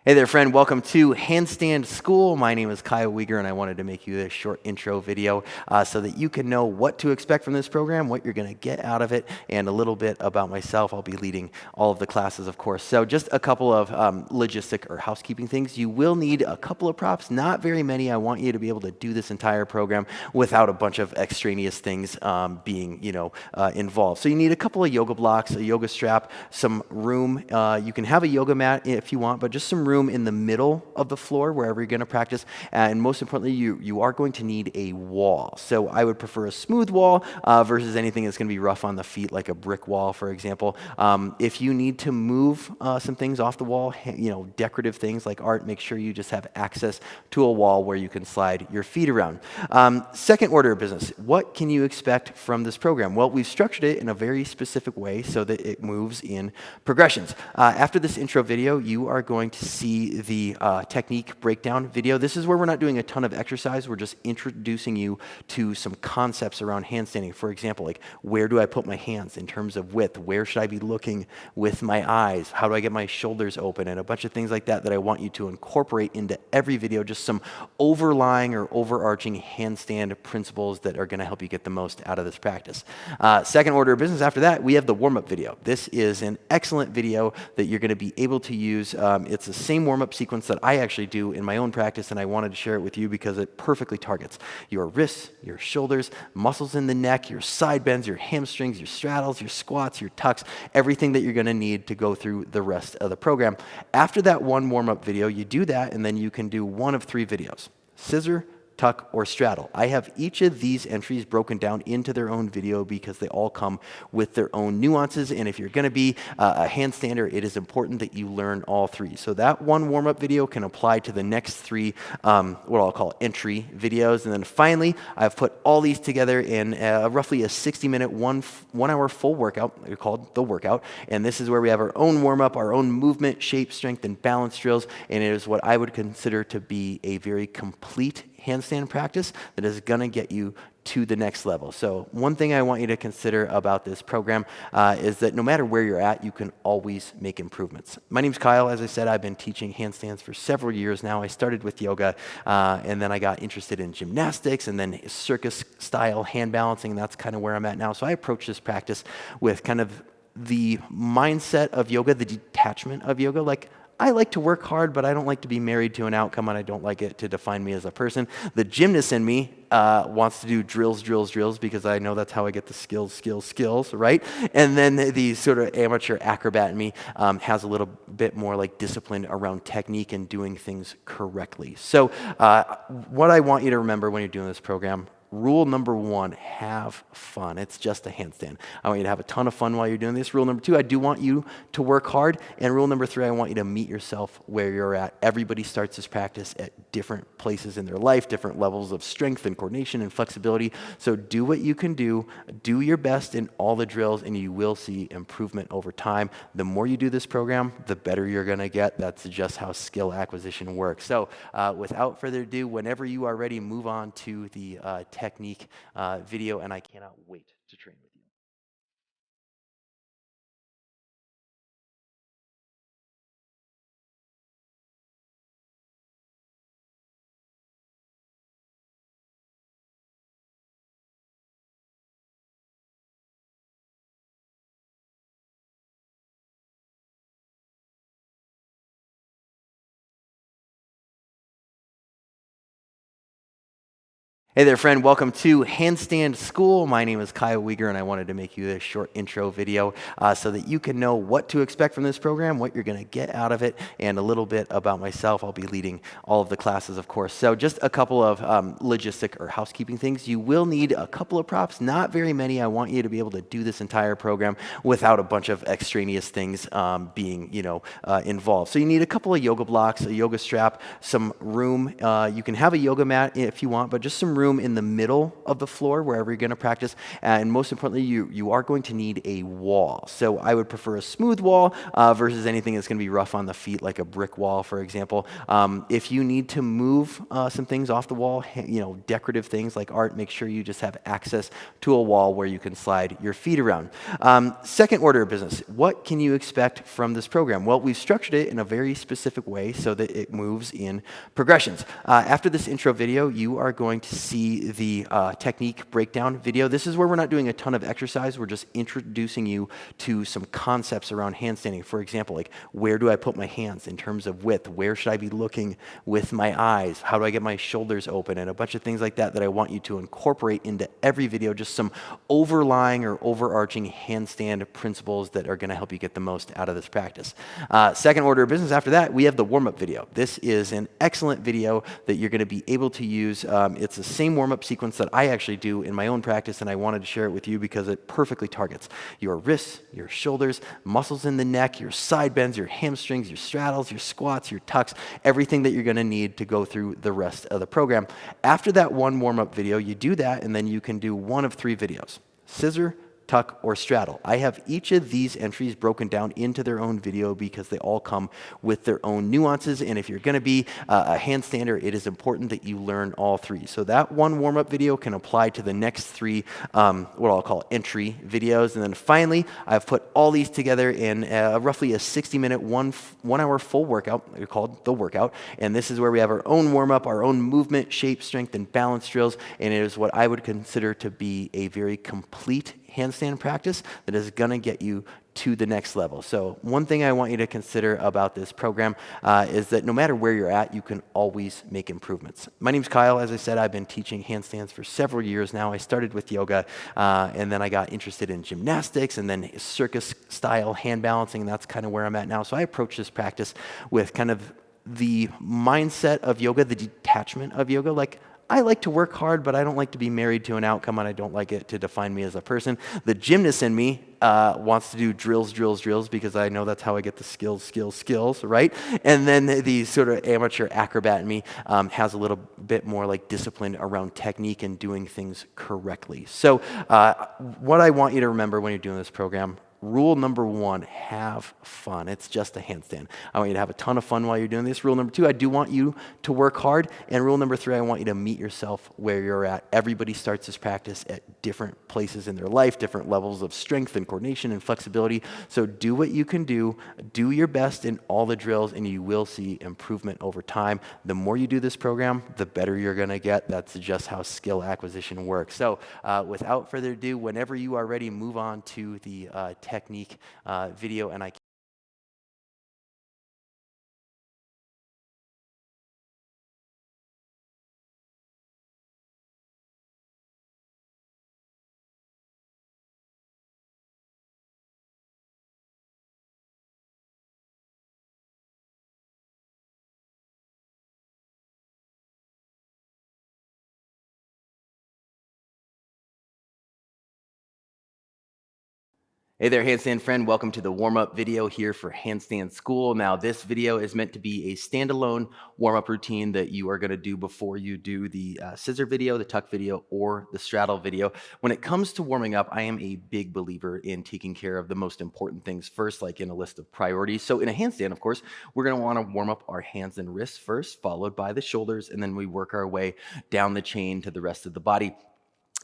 Hey there, friend. Welcome to Handstand School. My name is Kyle Weger, and I wanted to make you this short intro video so that you can know what to expect from this program, what you're going to get out of it, and a little bit about myself. I'll be leading all of the classes, of course. So just a couple of logistic or housekeeping things. You will need a couple of props, not very many. I want you to be able to do this entire program without a bunch of extraneous things being, involved. So you need a couple of yoga blocks, a yoga strap, some room. You can have a yoga mat if you want, but just some room in the middle of the floor wherever you're going to practice. And most importantly, you are going to need a wall. So I would prefer a smooth wall versus anything that's going to be rough on the feet, like a brick wall, for example. If you need to move some things off the wall, decorative things like art, make sure you just have access to a wall where you can slide your feet around. Second order of business, what can you expect from this program? Well, we've structured it in a very specific way so that it moves in progressions. After this intro video, you are going to see the technique breakdown video. This is where we're not doing a ton of exercise. We're just introducing you to some concepts around handstanding. For example, like where do I put my hands in terms of width? Where should I be looking with my eyes? How do I get my shoulders open? And a bunch of things like that I want you to incorporate into every video, just some overlying or overarching handstand principles that are going to help you get the most out of this practice. Second order of business after that, we have the warm-up video. This is an excellent video that you're going to be able to use. It's the same warm-up sequence that I actually do in my own practice, and I wanted to share it with you because it perfectly targets your wrists, your shoulders, muscles in the neck, your side bends, your hamstrings, your straddles, your squats, your tucks, everything that you're going to need to go through the rest of the program. After that one warm-up video, you do that, and then you can do one of three videos: scissor, tuck, or straddle. I have each of these entries broken down into their own video because they all come with their own nuances, and if you're going to be a handstander, it is important that you learn all three. So that one warm-up video can apply to the next three, what I'll call entry videos, and then finally, I've put all these together in roughly a 60-minute, one hour full workout called the workout, and this is where we have our own warm-up, our own movement, shape, strength, and balance drills, and it is what I would consider to be a very complete handstand practice that is going to get you to the next level. So one thing I want you to consider about this program is that no matter where you're at, you can always make improvements. My name's Kyle. As I said, I've been teaching handstands for several years now. I started with yoga, and then I got interested in gymnastics and then circus-style hand balancing, and that's kind of where I'm at now. So I approach this practice with kind of the mindset of yoga, the detachment of yoga. Like, I like to work hard, but I don't like to be married to an outcome, and I don't like it to define me as a person. The gymnast in me wants to do drills, because I know that's how I get the skills, right? And then the sort of amateur acrobat in me has a little bit more like discipline around technique and doing things correctly. So what I want you to remember when you're doing this program: rule number one, have fun. It's just a handstand. I want you to have a ton of fun while you're doing this. Rule number two, I do want you to work hard. And rule number three, I want you to meet yourself where you're at. Everybody starts this practice at different places in their life, different levels of strength and coordination and flexibility. So do what you can do your best in all the drills, and you will see improvement over time. The more you do this program, the better you're going to get. That's just how skill acquisition works. So without further ado, whenever you are ready, move on to the technique video, and I cannot wait to train with you. Hey there, friend. Welcome to Handstand School. My name is Kyle Weger, and I wanted to make you this short intro video so that you can know what to expect from this program, what you're going to get out of it, and a little bit about myself. I'll be leading all of the classes, of course. So just a couple of logistic or housekeeping things. You will need a couple of props, not very many. I want you to be able to do this entire program without a bunch of extraneous things being, involved. So you need a couple of yoga blocks, a yoga strap, some room. You can have a yoga mat if you want, but just some room in the middle of the floor wherever you're going to practice. And most importantly, you are going to need a wall. So I would prefer a smooth wall versus anything that's going to be rough on the feet, like a brick wall, for example. If you need to move some things off the wall, decorative things like art, make sure you just have access to a wall where you can slide your feet around. Second order of business, what can you expect from this program? Well, we've structured it in a very specific way so that it moves in progressions. After this intro video, you are going to see the technique breakdown video. This is where we're not doing a ton of exercise. We're just introducing you to some concepts around handstanding. For example, like where do I put my hands in terms of width? Where should I be looking with my eyes? How do I get my shoulders open? And a bunch of things like that I want you to incorporate into every video, just some overlying or overarching handstand principles that are going to help you get the most out of this practice. Second order of business after that, we have the warm-up video. This is an excellent video that you're going to be able to use. It's the same warm-up sequence that I actually do in my own practice, and I wanted to share it with you because it perfectly targets your wrists, your shoulders, muscles in the neck, your side bends, your hamstrings, your straddles, your squats, your tucks, everything that you're going to need to go through the rest of the program. After that one warm-up video, you do that, and then you can do one of three videos: scissor, tuck, or straddle. I have each of these entries broken down into their own video because they all come with their own nuances, and if you're going to be a handstander, it is important that you learn all three. So that one warm-up video can apply to the next three, what I'll call entry videos, and then finally, I've put all these together in roughly a 60-minute, one hour full workout called the workout, and this is where we have our own warm-up, our own movement, shape, strength, and balance drills, and it is what I would consider to be a very complete handstand practice that is going to get you to the next level. So one thing I want you to consider about this program is that no matter where you're at, you can always make improvements. My name's Kyle. As I said, I've been teaching handstands for several years now. I started with yoga, and then I got interested in gymnastics and then circus-style hand balancing, and that's kind of where I'm at now. So I approach this practice with kind of the mindset of yoga, the detachment of yoga. Like, I like to work hard, but I don't like to be married to an outcome, and I don't like it to define me as a person. The gymnast in me wants to do drills because I know that's how I get the skills, right? And then the sort of amateur acrobat in me has a little bit more like discipline around technique and doing things correctly. So what I want you to remember when you're doing this program: rule number one, have fun. It's just a handstand. I want you to have a ton of fun while you're doing this. Rule number two, I do want you to work hard. And rule number three, I want you to meet yourself where you're at. Everybody starts this practice at different places in their life, different levels of strength and coordination and flexibility. So do what you can do your best in all the drills, and you will see improvement over time. The more you do this program, the better you're going to get. That's just how skill acquisition works. So without further ado, whenever you are ready, move on to the technique video, and I Hey there, handstand friend. Welcome to the warm-up video here for Handstand School. Now, this video is meant to be a standalone warm-up routine that you are going to do before you do the scissor video, the tuck video, or the straddle video. When it comes to warming up, I am a big believer in taking care of the most important things first, like in a list of priorities. So in a handstand, of course, we're going to want to warm up our hands and wrists first, followed by the shoulders, and then we work our way down the chain to the rest of the body.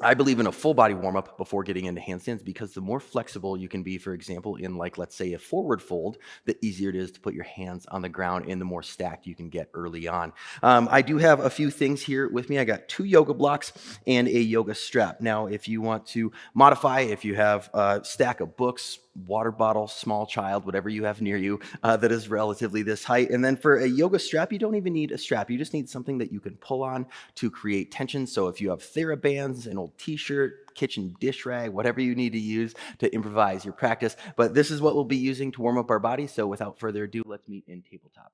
I believe in a full body warm up before getting into handstands because the more flexible you can be, for example, in like, let's say a forward fold, the easier it is to put your hands on the ground and the more stacked you can get early on. I do have a few things here with me. I got 2 yoga blocks and a yoga strap. Now, if you want to modify, if you have a stack of books, water bottle, small child, whatever you have near you that is relatively this height. And then for a yoga strap, you don't even need a strap. You just need something that you can pull on to create tension. So if you have TheraBands, an old t-shirt, kitchen dish rag, whatever you need to use to improvise your practice. But this is what we'll be using to warm up our body. So without further ado, let's meet in tabletop.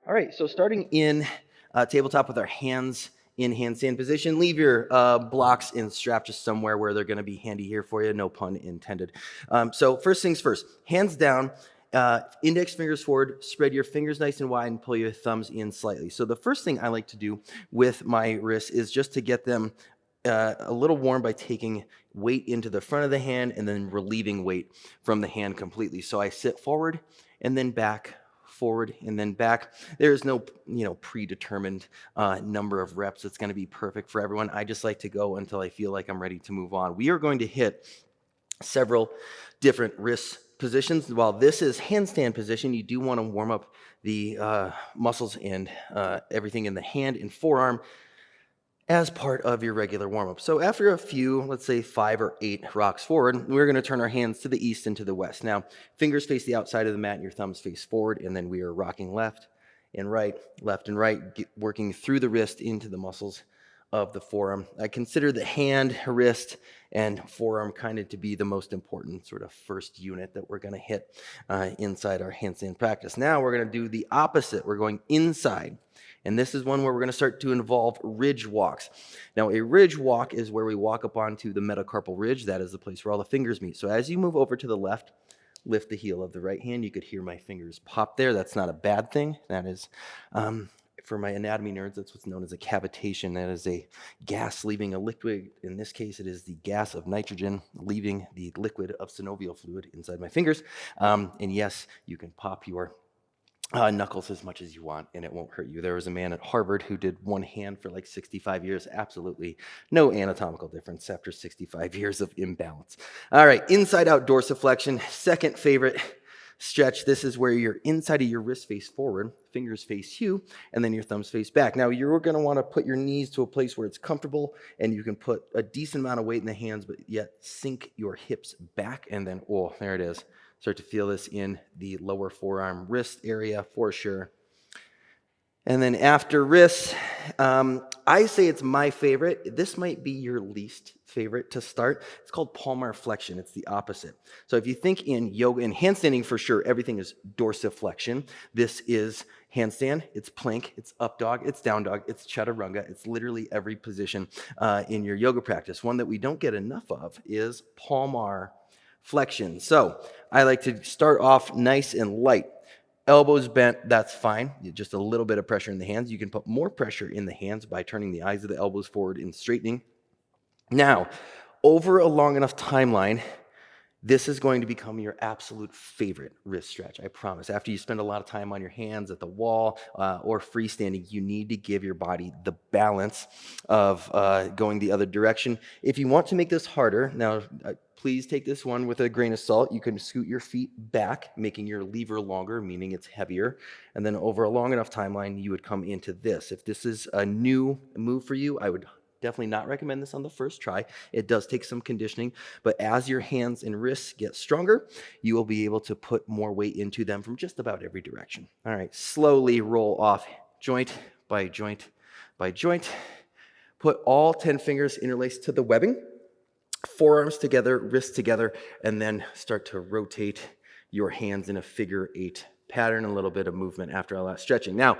All right, so starting in tabletop with our hands in handstand position, leave your blocks and strap just somewhere where they're going to be handy here for you, no pun intended. So first things first, hands down, index fingers forward, spread your fingers nice and wide and pull your thumbs in slightly. So the first thing I like to do with my wrists is just to get them a little warm by taking weight into the front of the hand and then relieving weight from the hand completely. So I sit forward and then back, forward and then back. There is no, predetermined number of reps that's going to be perfect for everyone. I just like to go until I feel like I'm ready to move on. We are going to hit several different wrist positions. While this is handstand position, you do want to warm up the muscles and everything in the hand and forearm as part of your regular warm-up. So after a few, let's say 5 or 8 rocks forward, we're going to turn our hands to the east and to the west. Now, fingers face the outside of the mat and your thumbs face forward, and then we are rocking left and right, working through the wrist into the muscles of the forearm. I consider the hand, wrist, and forearm kind of to be the most important sort of first unit that we're going to hit inside our handstand practice. Now we're going to do the opposite. We're going inside. And this is one where we're going to start to involve ridge walks. Now, a ridge walk is where we walk up onto the metacarpal ridge. That is the place where all the fingers meet. So as you move over to the left, lift the heel of the right hand. You could hear my fingers pop there. That's not a bad thing. That is, for my anatomy nerds, that's what's known as a cavitation. That is a gas leaving a liquid. In this case, it is the gas of nitrogen leaving the liquid of synovial fluid inside my fingers. And yes, you can pop your knuckles as much as you want, and it won't hurt you. There was a man at Harvard who did one hand for like 65 years. Absolutely no anatomical difference after 65 years of imbalance. All right, inside out dorsiflexion, second favorite stretch. This is where your inside of your wrist face forward, fingers face you, and then your thumbs face back. Now, you're going to want to put your knees to a place where it's comfortable, and you can put a decent amount of weight in the hands, but yet sink your hips back, and then, oh, there it is. Start to feel this in the lower forearm wrist area for sure. And then after wrists, I say it's my favorite. This might be your least favorite to start. It's called palmar flexion. It's the opposite. So if you think in yoga and handstanding, for sure, everything is dorsiflexion. This is handstand, it's plank, it's up dog, it's down dog, it's chaturanga. It's literally every position in your yoga practice. One that we don't get enough of is palmar flexion. So I like to start off nice and light. Elbows bent, that's fine. Just a little bit of pressure in the hands. You can put more pressure in the hands by turning the eyes of the elbows forward and straightening. Now, over a long enough timeline, this is going to become your absolute favorite wrist stretch, I promise. After you spend a lot of time on your hands at the wall or freestanding, you need to give your body the balance of going the other direction. If you want to make this harder, now please take this one with a grain of salt. You can scoot your feet back, making your lever longer, meaning it's heavier. And then over a long enough timeline, you would come into this. If this is a new move for you, I would definitely not recommend this on the first try. It does take some conditioning, but as your hands and wrists get stronger, you will be able to put more weight into them from just about every direction. All right, slowly roll off joint by joint by joint. Put all 10 fingers interlaced to the webbing, forearms together, wrists together, and then start to rotate your hands in a figure 8 pattern, a little bit of movement after all that stretching. Now,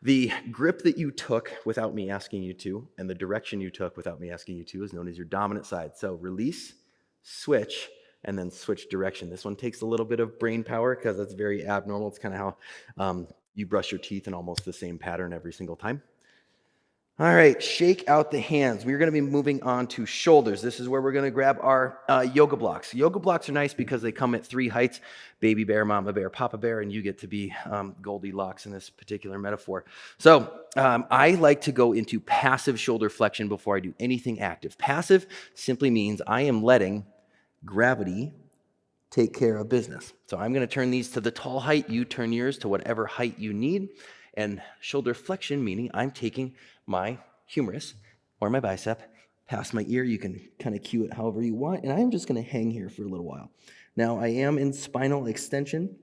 the grip that you took without me asking you to, and the direction you took without me asking you to, is known as your dominant side. So release, switch, and then switch direction. This one takes a little bit of brain power because that's very abnormal. It's kind of how you brush your teeth in almost the same pattern every single time. All right, shake out the hands. We're going to be moving on to shoulders. This is where we're going to grab our yoga blocks. Yoga blocks are nice because they come at 3 heights: baby bear, mama bear, papa bear, and you get to be Goldilocks in this particular metaphor. So I like to go into passive shoulder flexion before I do anything active. Passive simply means I am letting gravity take care of business. So I'm going to turn these to the tall height. You turn yours to whatever height you need. And shoulder flexion, meaning I'm taking my humerus or my bicep past my ear. You can kind of cue it however you want. And I'm just going to hang here for a little while. Now, I am in spinal extension,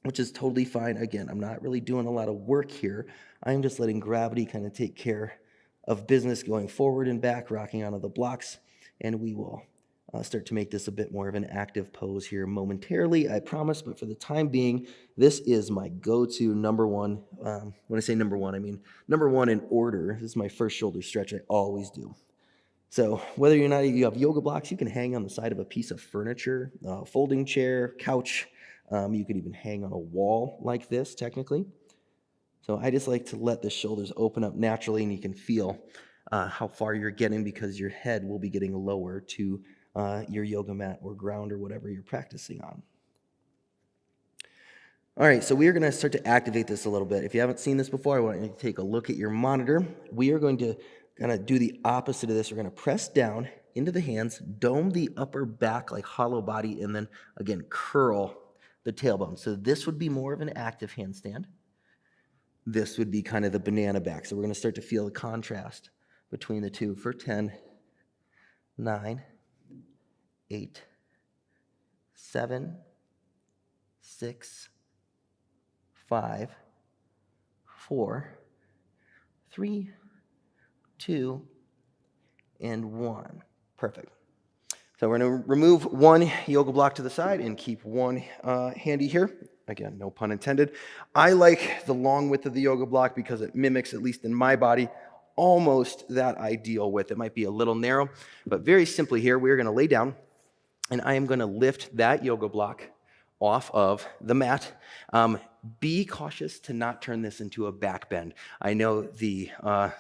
which is totally fine. Again, I'm not really doing a lot of work here. I'm just letting gravity kind of take care of business, going forward and back, rocking onto the blocks. And we will I'll start to make this a bit more of an active pose here momentarily, I promise, but for the time being, this is my go-to number one. When I say number one, I mean number one in order. This is my first shoulder stretch I always do. So whether or not you have yoga blocks, you can hang on the side of a piece of furniture, a folding chair, couch. You could even hang on a wall like this, technically. So I just like to let the shoulders open up naturally, and you can feel how far you're getting because your head will be getting lower to your yoga mat or ground or whatever you're practicing on. All right, so we are going to start to activate this a little bit. If you haven't seen this before, I want you to take a look at your monitor. We are going to kind of do the opposite of this. We're going to press down into the hands, dome the upper back like hollow body, and then again curl the tailbone. So this would be more of an active handstand. This would be kind of the banana back. So we're going to start to feel the contrast between the two for 10, 9, 8, 7, 6, 5, 4, 3, 2, and 1. Perfect. So we're going to remove one yoga block to the side and keep one handy here. Again, no pun intended. I like the long width of the yoga block because it mimics, at least in my body, almost that ideal width. It might be a little narrow, but very simply here, we're going to lay down, and I am going to lift that yoga block off of the mat. Be cautious to not turn this into a back bend. I know the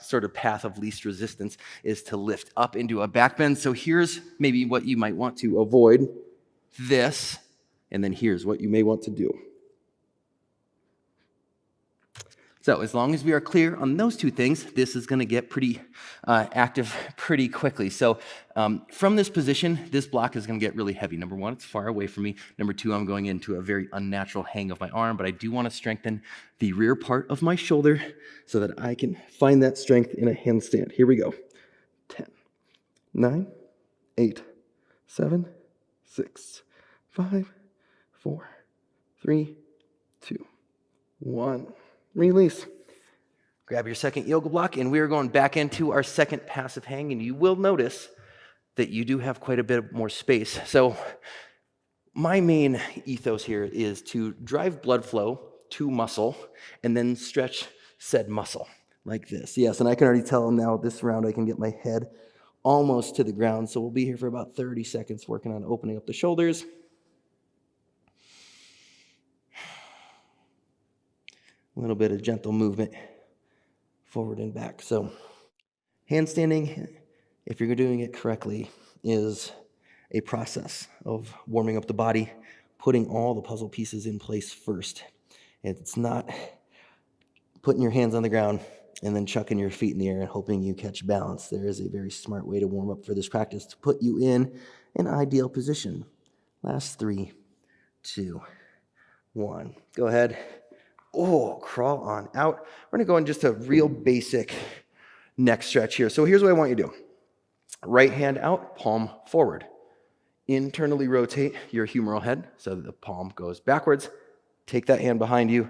sort of path of least resistance is to lift up into a back bend. So here's maybe what you might want to avoid, this, and then here's what you may want to do. So as long as we are clear on those two things, this is going to get pretty active pretty quickly. So from this position, this block is going to get really heavy. Number one, it's far away from me. Number two, I'm going into a very unnatural hang of my arm, but I do want to strengthen the rear part of my shoulder so that I can find that strength in a handstand. Here we go. 10, 9, 8, 7, 6, 5, 4, 3, 2, 1. Release. Grab your second yoga block, and we are going back into our second passive hang, and you will notice that you do have quite a bit more space. So my main ethos here is to drive blood flow to muscle and then stretch said muscle like this. Yes, and I can already tell now this round I can get my head almost to the ground, so we'll be here for about 30 seconds working on opening up the shoulders. A little bit of gentle movement forward and back. So handstanding, if you're doing it correctly, is a process of warming up the body, putting all the puzzle pieces in place first. It's not putting your hands on the ground and then chucking your feet in the air and hoping you catch balance. There is a very smart way to warm up for this practice to put you in an ideal position. Last 3, 2, 1. Go ahead. Oh, crawl on out. We're going to go in just a real basic neck stretch here. So here's what I want you to do. Right hand out, palm forward. Internally rotate your humeral head so that the palm goes backwards. Take that hand behind you,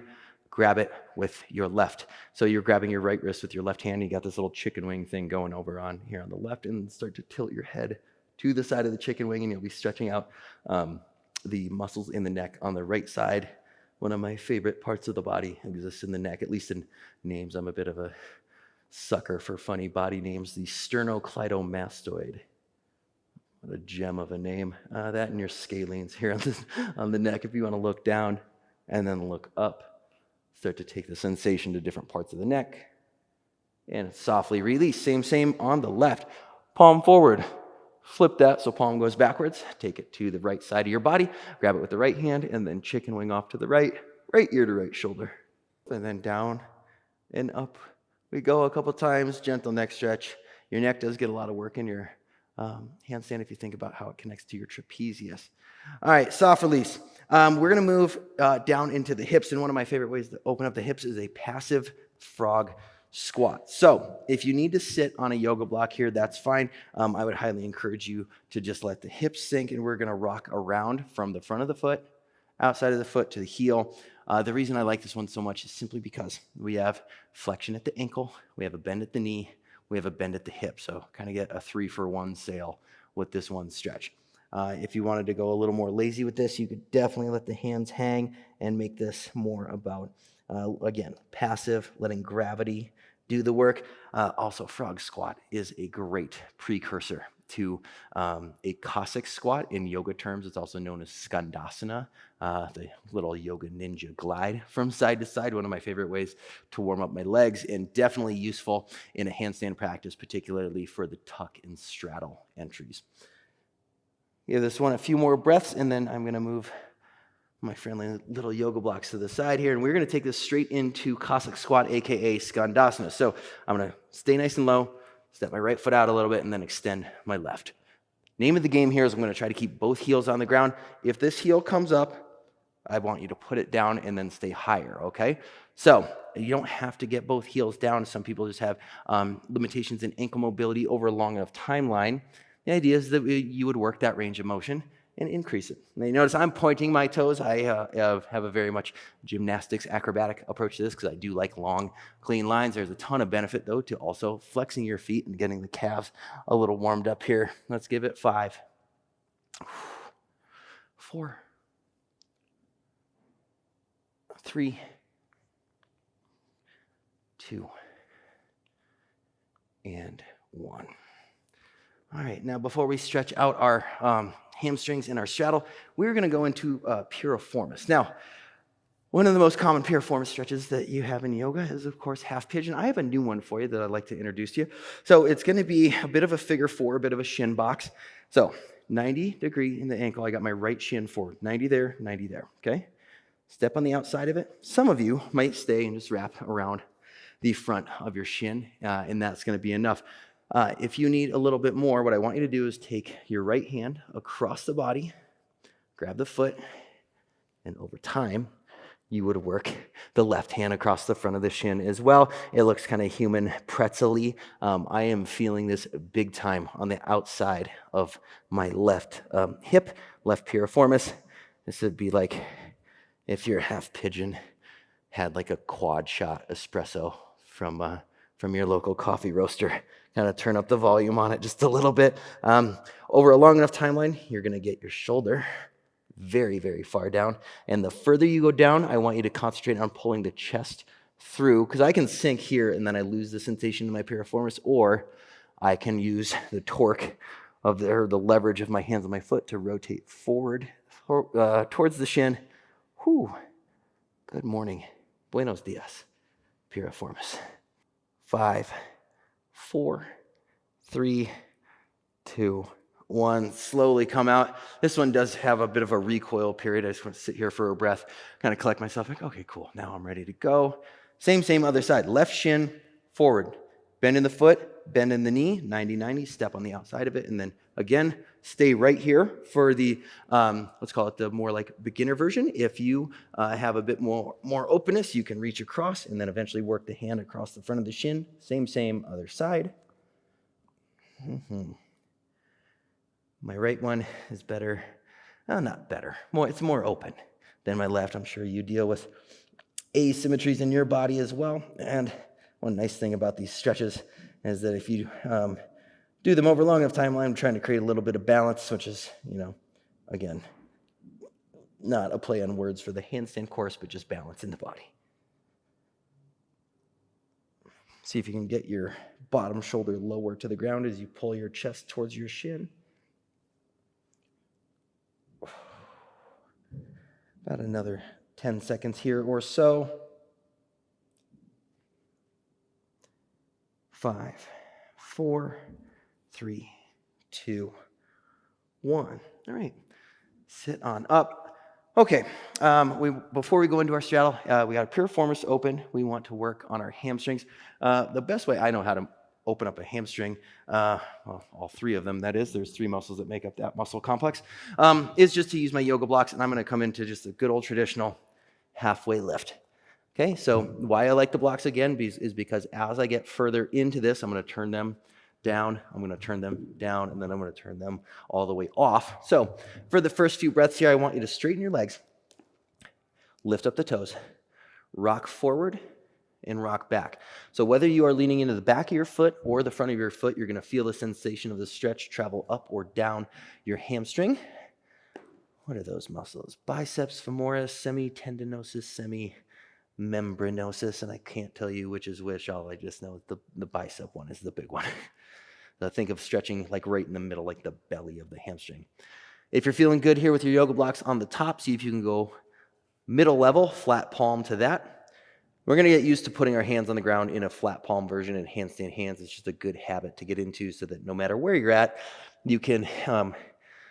grab it with your left. So you're grabbing your right wrist with your left hand. You got this little chicken wing thing going over on here on the left, and start to tilt your head to the side of the chicken wing, and you'll be stretching out the muscles in the neck on the right side. One of my favorite parts of the body exists in the neck, at least in names. I'm a bit of a sucker for funny body names. The sternocleidomastoid. What a gem of a name. That and your scalenes here on the neck. If you want to look down and then look up, start to take the sensation to different parts of the neck. And softly release. Same on the left. Palm forward. Flip that so palm goes backwards. Take it to the right side of your body. Grab it with the right hand and then chicken wing off to the right ear to right shoulder. And then down and up we go a couple times. Gentle neck stretch. Your neck does get a lot of work in your handstand if you think about how it connects to your trapezius. All right, soft release. We're going to move down into the hips. And one of my favorite ways to open up the hips is a passive frog squat. So if you need to sit on a yoga block here, that's fine. I would highly encourage you to just let the hips sink, and we're going to rock around from the front of the foot, outside of the foot to the heel. The reason I like this one so much is simply because we have flexion at the ankle, we have a bend at the knee, we have a bend at the hip. So kind of get a 3-for-1 sale with this one stretch. If you wanted to go a little more lazy with this, you could definitely let the hands hang and make this more about, again, passive, letting gravity do the work. Also, frog squat is a great precursor to a Cossack squat. In yoga terms, it's also known as Skandasana, the little yoga ninja glide from side to side, one of my favorite ways to warm up my legs, and definitely useful in a handstand practice, particularly for the tuck and straddle entries. Give this one a few more breaths, and then I'm going to move my friendly little yoga blocks to the side here, and we're going to take this straight into Cossack squat, aka Skandasana. So I'm going to stay nice and low, step my right foot out a little bit, and then extend my left. Name of the game here is I'm going to try to keep both heels on the ground. If this heel comes up, I want you to put it down and then stay higher, okay? So you don't have to get both heels down. Some people just have limitations in ankle mobility over a long enough timeline. The idea is that you would work that range of motion and increase it. Now you notice I'm pointing my toes. I have a very much gymnastics acrobatic approach to this because I do like long, clean lines. There's a ton of benefit, though, to also flexing your feet and getting the calves a little warmed up here. Let's give it 5, 4, 3, 2, and 1. All right, now before we stretch out our hamstrings and our straddle, we're going to go into piriformis. Now, one of the most common piriformis stretches that you have in yoga is, of course, half pigeon. I have a new one for you that I'd like to introduce to you. So it's going to be a bit of a figure 4, a bit of a shin box. So 90 degree in the ankle. I got my right shin forward. 90 there, 90 there, okay? Step on the outside of it. Some of you might stay and just wrap around the front of your shin, and that's going to be enough. If you need a little bit more, what I want you to do is take your right hand across the body, grab the foot, and over time, you would work the left hand across the front of the shin as well. It looks kind of human pretzel-y. I am feeling this big time on the outside of my left hip, left piriformis. This would be like if your half pigeon had like a quad shot espresso from your local coffee roaster. Kind of turn up the volume on it just a little bit. Over a long enough timeline, you're going to get your shoulder very, very far down. And the further you go down, I want you to concentrate on pulling the chest through, because I can sink here and then I lose the sensation in my piriformis, or I can use the torque of the leverage of my hands and my foot to rotate forward towards the shin. Whew. Good morning. Buenos dias, piriformis. 5, 4, 3, 2, 1. Slowly come out. This one does have a bit of a recoil period. I just want to sit here for a breath, kind of collect myself. Like, okay, cool. Now I'm ready to go. Same other side. Left shin forward. Bend in the foot, bend in the knee, 90-90, step on the outside of it, and then again, stay right here for the, let's call it the more like beginner version. If you have a bit more openness, you can reach across and then eventually work the hand across the front of the shin. Same other side. My right one is better, not better, it's more open than my left. I'm sure you deal with asymmetries in your body as well. And one nice thing about these stretches is that if you do them over a long enough timeline, I'm trying to create a little bit of balance, which is, again, not a play on words for the handstand course, but just balance in the body. See if you can get your bottom shoulder lower to the ground as you pull your chest towards your shin. About another 10 seconds here or so. 5, 4, 3, 2, 1. All right, sit on up. Okay, before we go into our straddle, we got a piriformis open. We want to work on our hamstrings. The best way I know how to open up a hamstring, well, all 3 of them, that is, there's 3 muscles that make up that muscle complex, is just to use my yoga blocks, and I'm going to come into just a good old traditional halfway lift. Okay, so why I like the blocks again is because as I get further into this, I'm going to turn them down, I'm going to turn them down, and then I'm going to turn them all the way off. So for the first few breaths here, I want you to straighten your legs, lift up the toes, rock forward and rock back. So whether you are leaning into the back of your foot or the front of your foot, you're going to feel the sensation of the stretch travel up or down your hamstring. What are those muscles? Biceps femoris, semitendinosus, semimembranosus, and I can't tell you which is which. All I just know is the bicep one is the big one. So think of stretching like right in the middle, like the belly of the hamstring. If you're feeling good here with your yoga blocks on the top, see if you can go middle level, flat palm to that. We're going to get used to putting our hands on the ground in a flat palm version and handstand hands. It's just a good habit to get into so that no matter where you're at, you can,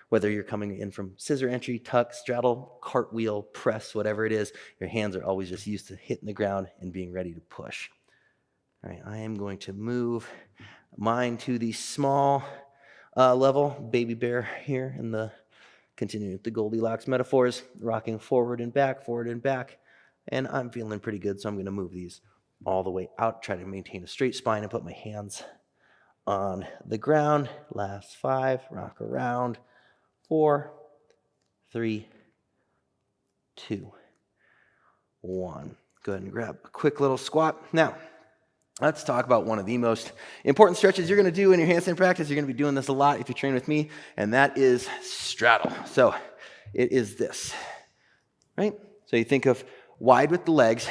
whether you're coming in from scissor entry, tuck, straddle, cartwheel, press, whatever it is, your hands are always just used to hitting the ground and being ready to push. All right, I am going to move mine to the small level, baby bear here, and continuing with the Goldilocks metaphors, rocking forward and back, and I'm feeling pretty good, so I'm going to move these all the way out, try to maintain a straight spine and put my hands on the ground. Last 5, rock around, 4, 3, 2, 1. Go ahead and grab a quick little squat. Now, let's talk about one of the most important stretches you're going to do in your handstand practice. You're going to be doing this a lot if you train with me, and that is straddle. So it is this, right? So you think of wide with the legs,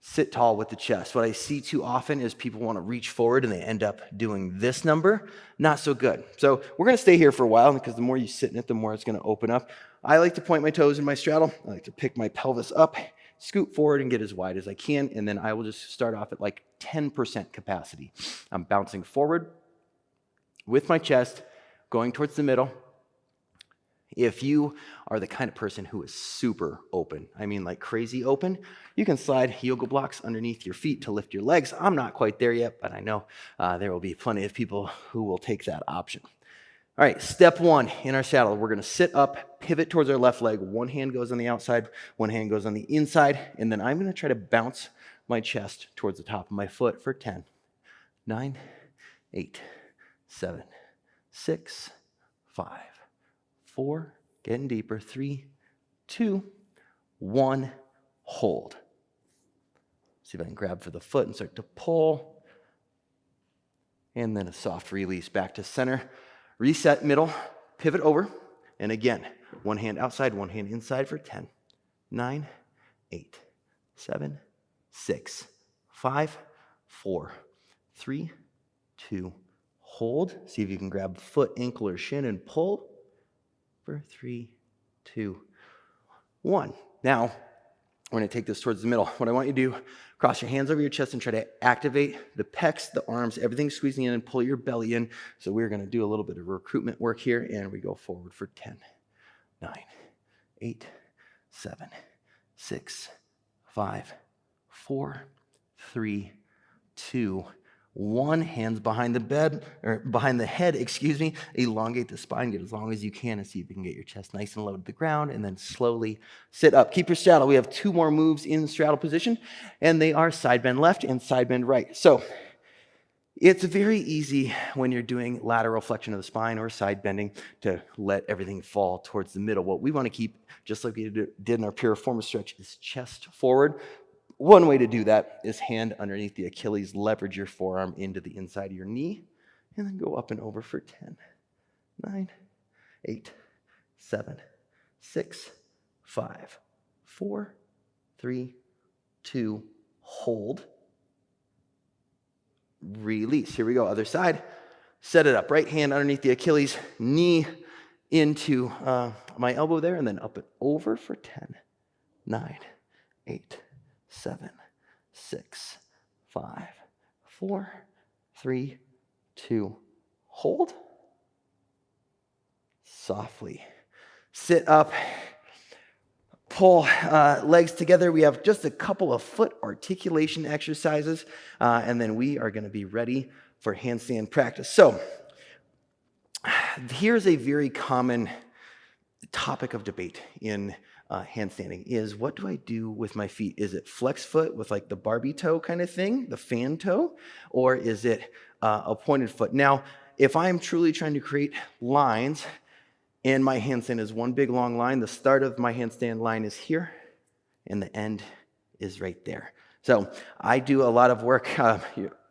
sit tall with the chest. What I see too often is people want to reach forward and they end up doing this number. Not so good. So we're going to stay here for a while because the more you sit in it, the more it's going to open up. I like to point my toes in my straddle. I like to pick my pelvis up, scoot forward and get as wide as I can, and then I will just start off at like 10% capacity. I'm bouncing forward with my chest, going towards the middle. If you are the kind of person who is super open, I mean like crazy open, you can slide yoga blocks underneath your feet to lift your legs. I'm not quite there yet, but I know there will be plenty of people who will take that option. All right, step 1 in our straddle, we're going to sit up, pivot towards our left leg. One hand goes on the outside, one hand goes on the inside, and then I'm going to try to bounce my chest towards the top of my foot for 10, 9, 8, 7, 6, 5, 4, getting deeper, 3, 2, 1, hold. See if I can grab for the foot and start to pull. And then a soft release back to center. Reset middle, pivot over. And again, one hand outside, one hand inside for 10, 9, 8, 7, 6, 5, 4, 3, 2, hold. See if you can grab foot, ankle, or shin and pull. 3, 2, 1. Now, we're going to take this towards the middle. What I want you to do, cross your hands over your chest and try to activate the pecs, the arms, everything squeezing in and pull your belly in. So we're going to do a little bit of recruitment work here, and we go forward for 10, 9, 8, 7, 6, 5, 4, 3, 2, 1. Hands behind the bed, or behind the head, elongate the spine, get as long as you can, and see if you can get your chest nice and low to the ground, and then slowly sit up. Keep your straddle. We have 2 more moves in the straddle position, and they are side bend left and side bend right. So it's very easy when you're doing lateral flexion of the spine or side bending to let everything fall towards the middle. What we want to keep, just like we did in our piriformis stretch, is chest forward. One way to do that is hand underneath the Achilles, leverage your forearm into the inside of your knee, and then go up and over for 10, 9, 8, 7, 6, 5, 4, 3, 2, hold, release. Here we go, other side. Set it up, right hand underneath the Achilles, knee into my elbow there, and then up and over for 10, 9, 8, 7, 6, 5, 4, 3, 2, hold. Softly sit up, pull legs together. We have just a couple of foot articulation exercises, and then we are going to be ready for handstand practice. So here's a very common topic of debate in handstanding is, what do I do with my feet? Is it flex foot with like the Barbie toe kind of thing, the fan toe, or is it a pointed foot? Now, if I'm truly trying to create lines and my handstand is one big long line, the start of my handstand line is here and the end is right there. So I do a lot of work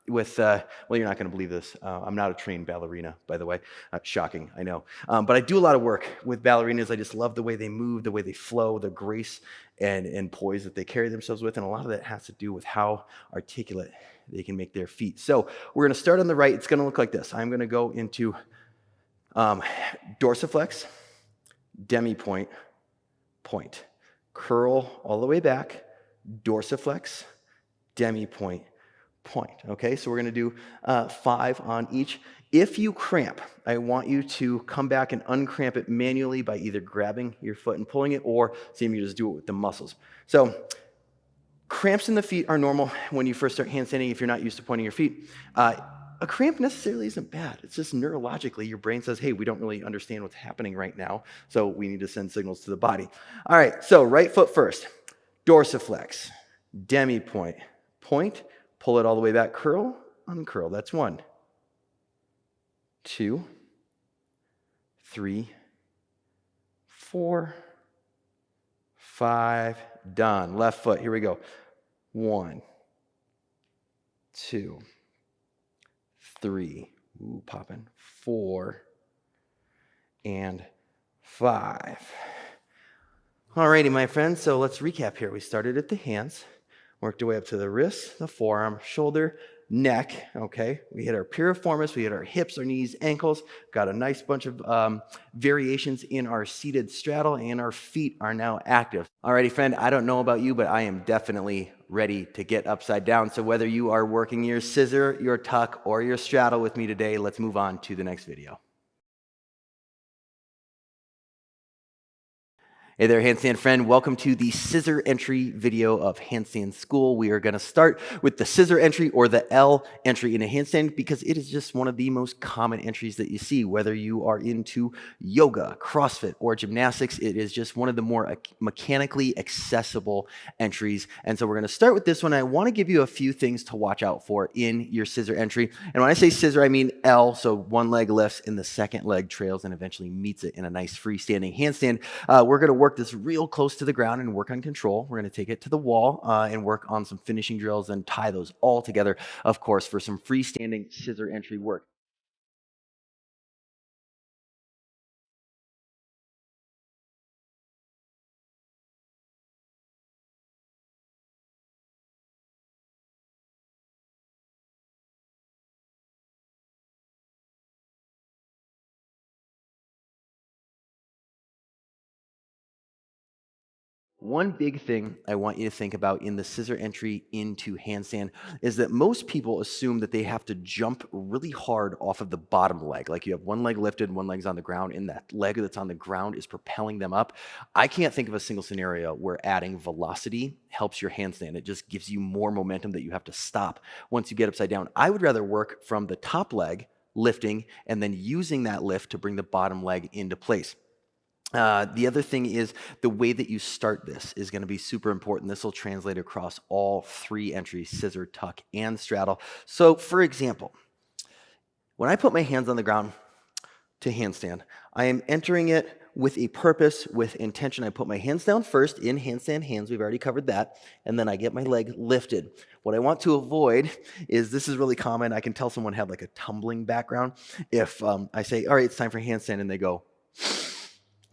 with, well, you're not going to believe this. I'm not a trained ballerina, by the way. Shocking, I know. But I do a lot of work with ballerinas. I just love the way they move, the way they flow, the grace and poise that they carry themselves with. And a lot of that has to do with how articulate they can make their feet. So we're going to start on the right. It's going to look like this. I'm going to go into dorsiflex, demi-point, point. Curl all the way back, dorsiflex, demi-point, point. Okay, so we're going to do 5 on each. If you cramp, I want you to come back and uncramp it manually by either grabbing your foot and pulling it, or same, you just do it with the muscles. So cramps in the feet are normal when you first start handstanding if you're not used to pointing your feet. A cramp necessarily isn't bad. It's just neurologically, your brain says, hey, we don't really understand what's happening right now, so we need to send signals to the body. All right, so right foot first. Dorsiflex, demi-point, point, pull it all the way back, curl, uncurl. That's 1, 2, 3, 4, 5, done. Left foot, here we go. 1, 2, 3, ooh, popping, 4, and 5. Alrighty, my friends, so let's recap here. We started at the hands, worked our way up to the wrist, the forearm, shoulder, neck, okay? We hit our piriformis, we hit our hips, our knees, ankles, got a nice bunch of variations in our seated straddle, and our feet are now active. Alrighty, friend, I don't know about you, but I am definitely ready to get upside down. So whether you are working your scissor, your tuck, or your straddle with me today, let's move on to the next video. Hey there, handstand friend. Welcome to the scissor entry video of Handstand School. We are going to start with the scissor entry, or the L entry in a handstand, because it is just one of the most common entries that you see. Whether you are into yoga, CrossFit, or gymnastics, it is just one of the more mechanically accessible entries. And so we're going to start with this one. I want to give you a few things to watch out for in your scissor entry. And when I say scissor, I mean L, so one leg lifts and the second leg trails and eventually meets it in a nice freestanding handstand. We're going to work this real close to the ground and work on control. We're going to take it to the wall and work on some finishing drills and tie those all together, of course, for some freestanding scissor entry work. One big thing I want you to think about in the scissor entry into handstand is that most people assume that they have to jump really hard off of the bottom leg. Like you have one leg lifted, one leg's on the ground, and that leg that's on the ground is propelling them up. I can't think of a single scenario where adding velocity helps your handstand. It just gives you more momentum that you have to stop once you get upside down. I would rather work from the top leg, lifting, and then using that lift to bring the bottom leg into place. The other thing is the way that you start this is going to be super important. This will translate across all 3 entries, scissor, tuck, and straddle. So for example, when I put my hands on the ground to handstand, I am entering it with a purpose, with intention. I put my hands down first in handstand hands. We've already covered that. And then I get my leg lifted. What I want to avoid is, this is really common. I can tell someone had like a tumbling background. If I say, all right, it's time for handstand, and they go,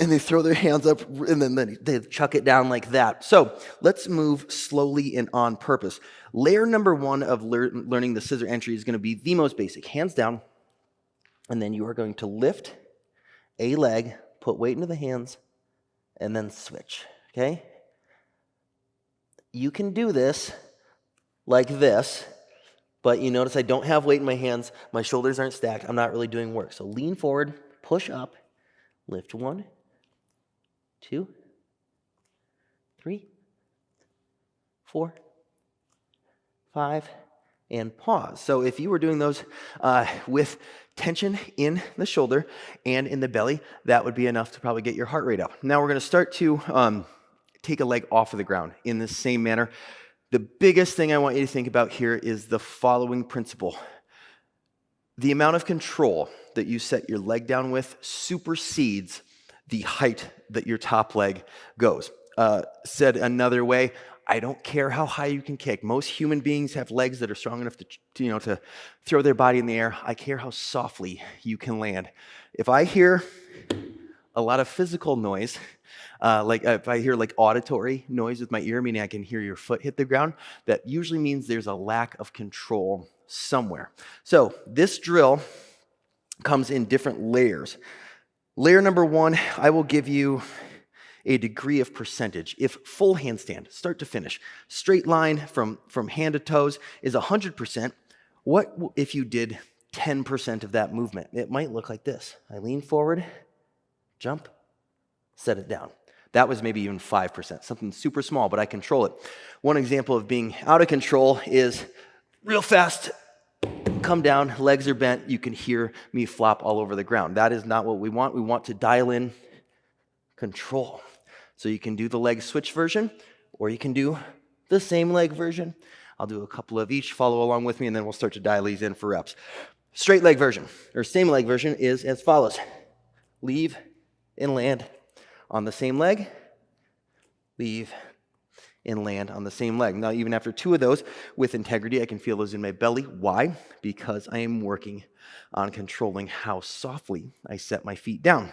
and they throw their hands up, and then they chuck it down like that. So let's move slowly and on purpose. Layer number 1 of learning the scissor entry is going to be the most basic. Hands down, and then you are going to lift a leg, put weight into the hands, and then switch, okay? You can do this like this, but you notice I don't have weight in my hands. My shoulders aren't stacked. I'm not really doing work. So lean forward, push up, lift 1, 2, 3, 4, 5, and pause. So if you were doing those with tension in the shoulder and in the belly, that would be enough to probably get your heart rate up. Now we're going to start to take a leg off of the ground in the same manner. The biggest thing I want you to think about here is the following principle. The amount of control that you set your leg down with supersedes the height that your top leg goes. Said another way, I don't care how high you can kick. Most human beings have legs that are strong enough to throw their body in the air. I care how softly you can land. If I hear a lot of physical noise, like if I hear like auditory noise with my ear, meaning I can hear your foot hit the ground, that usually means there's a lack of control somewhere. So this drill comes in different layers. Layer number 1, I will give you a degree of percentage. If full handstand, start to finish, straight line from hand to toes is 100%, what if you did 10% of that movement? It might look like this. I lean forward, jump, set it down. That was maybe even 5%, something super small, but I control it. One example of being out of control is real fast, come down, legs are bent, you can hear me flop all over the ground. That is not what we want. We want to dial in control. So you can do the leg switch version, or you can do the same leg version. I'll do a couple of each, follow along with me, and then we'll start to dial these in for reps. Straight leg version, or same leg version, is as follows. Leave and land on the same leg, leave and land on the same leg. Now, even after 2 of those, with integrity, I can feel those in my belly. Why? Because I am working on controlling how softly I set my feet down.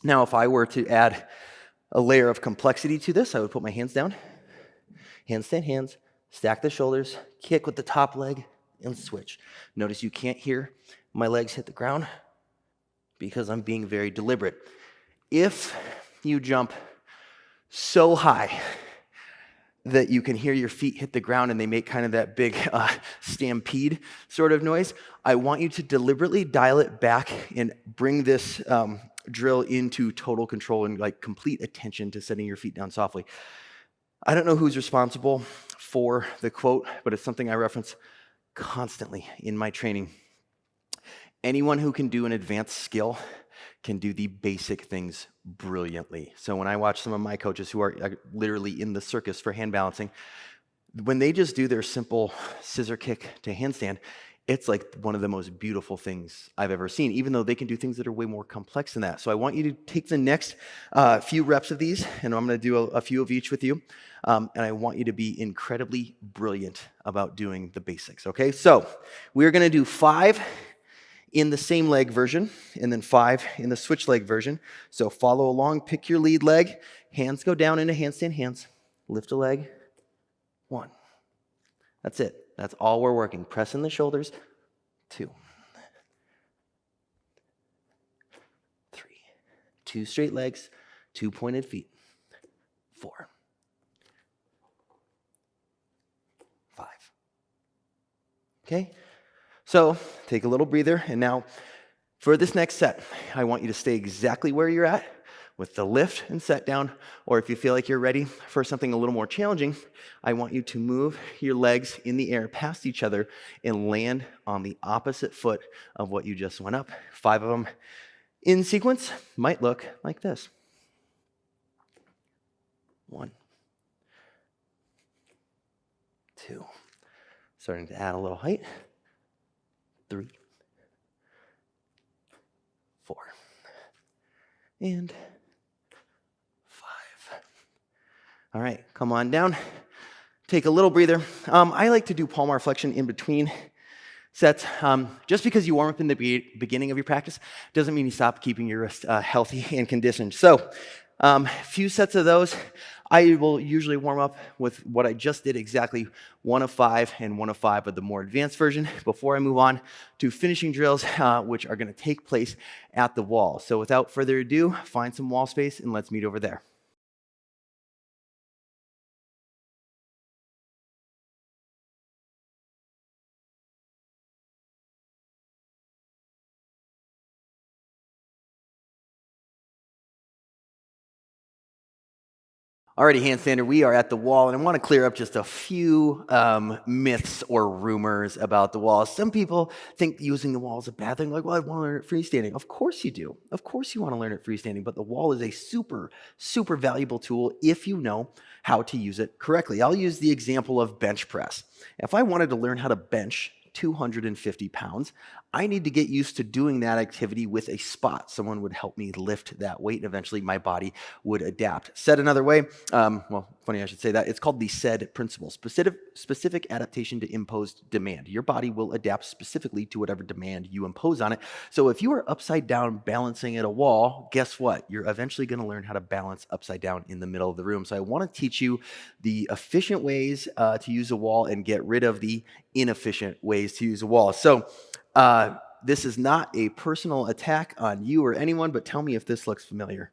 Now, if I were to add a layer of complexity to this, I would put my hands down, handstand hands, stack the shoulders, kick with the top leg, and switch. Notice you can't hear my legs hit the ground because I'm being very deliberate. If you jump so high that you can hear your feet hit the ground and they make kind of that big stampede sort of noise, I want you to deliberately dial it back and bring this drill into total control and like complete attention to setting your feet down softly. I don't know who's responsible for the quote, but it's something I reference constantly in my training. Anyone who can do an advanced skill can do the basic things brilliantly. So when I watch some of my coaches who are literally in the circus for hand balancing, when they just do their simple scissor kick to handstand, it's like one of the most beautiful things I've ever seen, even though they can do things that are way more complex than that. So I want you to take the next few reps of these, and I'm going to do a few of each with you. And I want you to be incredibly brilliant about doing the basics, okay? So we're going to do 5 in the same leg version, and then 5 in the switch leg version. So follow along, pick your lead leg, hands go down into handstand hands, lift a leg, 1. That's it. That's all we're working. Press in the shoulders, 2, 3, 2 straight legs, 2 pointed feet, 4, 5. Okay? So take a little breather, and now for this next set, I want you to stay exactly where you're at with the lift and set down, or if you feel like you're ready for something a little more challenging, I want you to move your legs in the air past each other and land on the opposite foot of what you just went up. 5 of them in sequence might look like this. 1, 2, starting to add a little height. 3, 4, and 5. All right, come on down. Take a little breather. I like to do palmar flexion in between sets. Just because you warm up in the beginning of your practice doesn't mean you stop keeping your wrist healthy and conditioned. So a few sets of those. I will usually warm up with what I just did, exactly 1 of 5 and 1 of 5 of the more advanced version before I move on to finishing drills, which are going to take place at the wall. So without further ado, find some wall space and let's meet over there. Alrighty, handstander, we are at the wall, and I want to clear up just a few myths or rumors about the wall. Some people think using the wall is a bad thing, like, well, I want to learn it freestanding. Of course you do. Of course you want to learn it freestanding, but the wall is a super, super valuable tool if you know how to use it correctly. I'll use the example of bench press. If I wanted to learn how to bench 250 pounds, I need to get used to doing that activity with a spot. Someone would help me lift that weight, and eventually my body would adapt. Said another way, well, funny I should say that, it's called the SAID principle, specific adaptation to imposed demand. Your body will adapt specifically to whatever demand you impose on it. So if you are upside down balancing at a wall, guess what? You're eventually going to learn how to balance upside down in the middle of the room. So I want to teach you the efficient ways to use a wall and get rid of the inefficient ways to use a wall. So this is not a personal attack on you or anyone, but tell me if this looks familiar.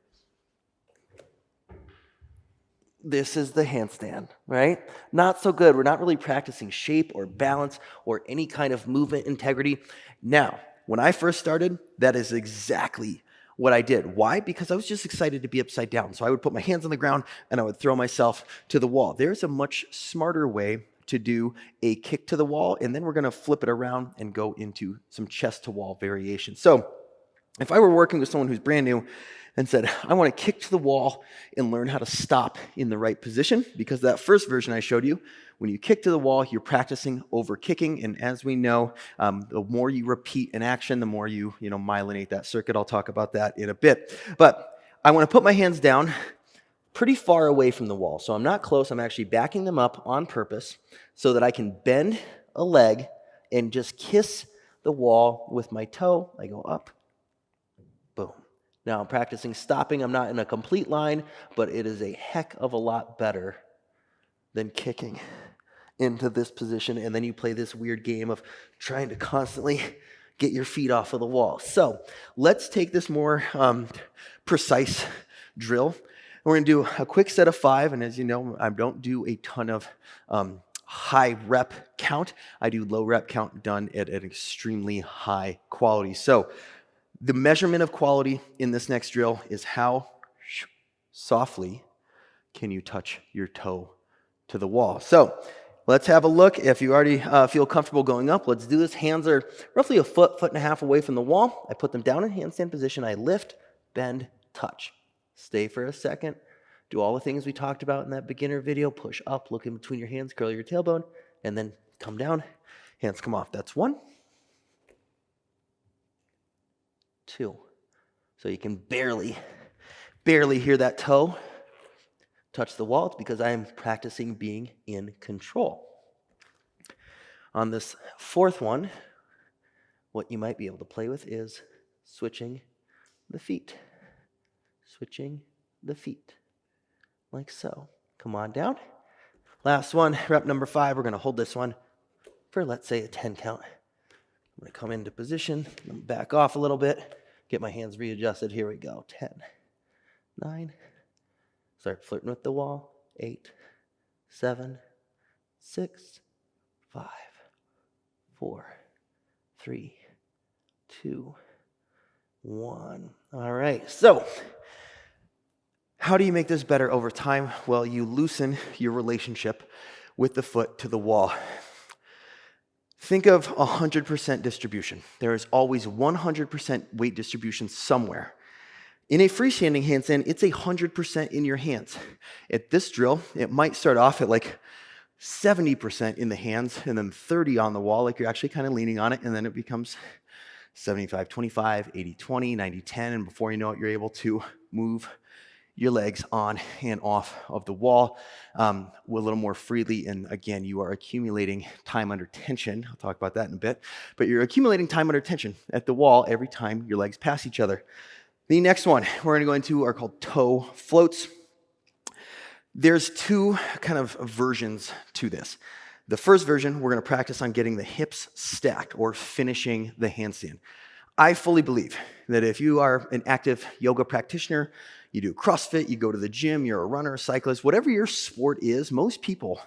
This is the handstand, right? Not so good. We're not really practicing shape or balance or any kind of movement integrity. Now, when I first started, that is exactly what I did. Why? Because I was just excited to be upside down. So I would put my hands on the ground and I would throw myself to the wall. There's a much smarter way to do a kick to the wall, and then we're going to flip it around and go into some chest to wall variation. So if I were working with someone who's brand new and said, I want to kick to the wall and learn how to stop in the right position, because that first version I showed you, when you kick to the wall, you're practicing over kicking, and as we know, the more you repeat an action, the more you myelinate that circuit. I'll talk about that in a bit. But I want to put my hands down pretty far away from the wall. So I'm not close. I'm actually backing them up on purpose so that I can bend a leg and just kiss the wall with my toe. I go up, boom. Now I'm practicing stopping. I'm not in a complete line, but it is a heck of a lot better than kicking into this position. And then you play this weird game of trying to constantly get your feet off of the wall. So let's take this more precise drill. We're going to do a quick set of 5, and as you know, I don't do a ton of high rep count. I do low rep count done at an extremely high quality. So the measurement of quality in this next drill is how softly can you touch your toe to the wall. So let's have a look. If you already feel comfortable going up, let's do this. Hands are roughly a foot and a half away from the wall. I put them down in handstand position. I lift, bend, touch. Stay for a second. Do all the things we talked about in that beginner video. Push up, look in between your hands, curl your tailbone, and then come down. Hands come off. That's 1, 2. So you can barely hear that toe touch the wall. It's because I am practicing being in control. On this 4th one, what you might be able to play with is switching the feet. Switching the feet, like so. Come on down. Last one, rep number 5. We're going to hold this one for, let's say, a 10 count. I'm going to come into position, back off a little bit, get my hands readjusted. Here we go. 10, 9. Start flirting with the wall. 8, 7, 6, 5, 4, 3, 2, 1. All right. So how do you make this better over time? Well, you loosen your relationship with the foot to the wall. Think of 100% distribution. There is always 100% weight distribution somewhere. In a freestanding handstand, it's 100% in your hands. At this drill, it might start off at like 70% in the hands and then 30 on the wall, like you're actually kind of leaning on it, and then it becomes 75-25, 80-20, 90-10, and before you know it, you're able to move your legs on and off of the wall a little more freely. And again, you are accumulating time under tension. I'll talk about that in a bit. But you're accumulating time under tension at the wall every time your legs pass each other. The next one we're going to go into are called toe floats. There's 2 kind of versions to this. The first version, we're going to practice on getting the hips stacked or finishing the handstand. I fully believe that if you are an active yoga practitioner, you do CrossFit, you go to the gym, you're a runner, a cyclist, whatever your sport is, most people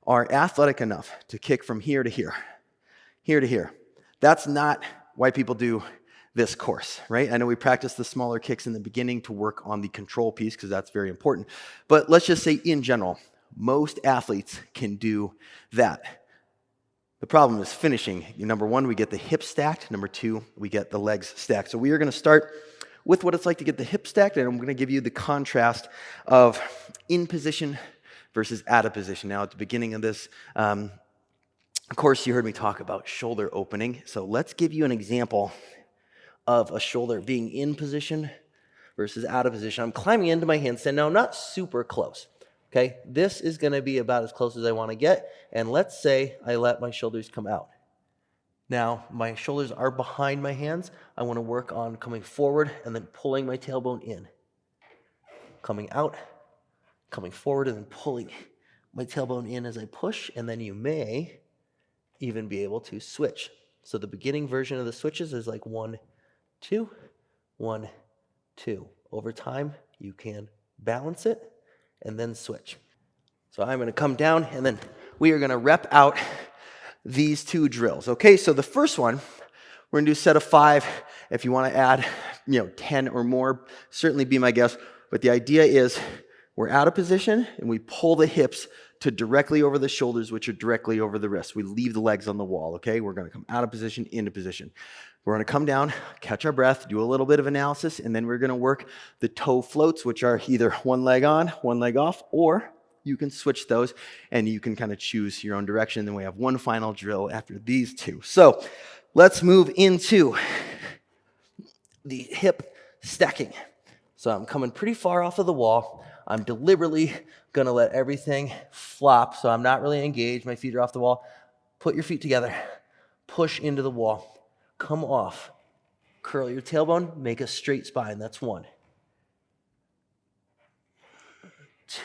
are athletic enough to kick from here to here, here to here. That's not why people do this course, right? I know we practice the smaller kicks in the beginning to work on the control piece because that's very important. But let's just say in general, most athletes can do that. The problem is finishing. Number 1, we get the hips stacked. Number 2, we get the legs stacked. So we are going to start with what it's like to get the hips stacked, and I'm going to give you the contrast of in position versus out of position. Now, at the beginning of this Of course, you heard me talk about shoulder opening. So let's give you an example of a shoulder being in position versus out of position. I'm climbing into my handstand now, not super close. Okay, this is going to be about as close as I want to get. And let's say I let my shoulders come out. Now, my shoulders are behind my hands. I want to work on coming forward and then pulling my tailbone in. Coming out, coming forward, and then pulling my tailbone in as I push. And then you may even be able to switch. So the beginning version of the switches is like 1, 2, 1, 2. Over time, you can balance it and then switch. So I'm going to come down, and then we are going to rep out these 2 drills. Okay, so the first one, we're going to do a set of 5. If you want to add, 10 or more, certainly be my guest. But the idea is we're out of position, and we pull the hips to directly over the shoulders, which are directly over the wrists. We leave the legs on the wall, okay? We're going to come out of position, into position. We're going to come down, catch our breath, do a little bit of analysis, and then we're going to work the toe floats, which are either one leg on, one leg off, or you can switch those, and you can kind of choose your own direction. Then we have one final drill after these 2. So let's move into the hip stacking. So I'm coming pretty far off of the wall. I'm deliberately going to let everything flop, so I'm not really engaged. My feet are off the wall. Put your feet together. Push into the wall. Come off. Curl your tailbone. Make a straight spine. That's 1.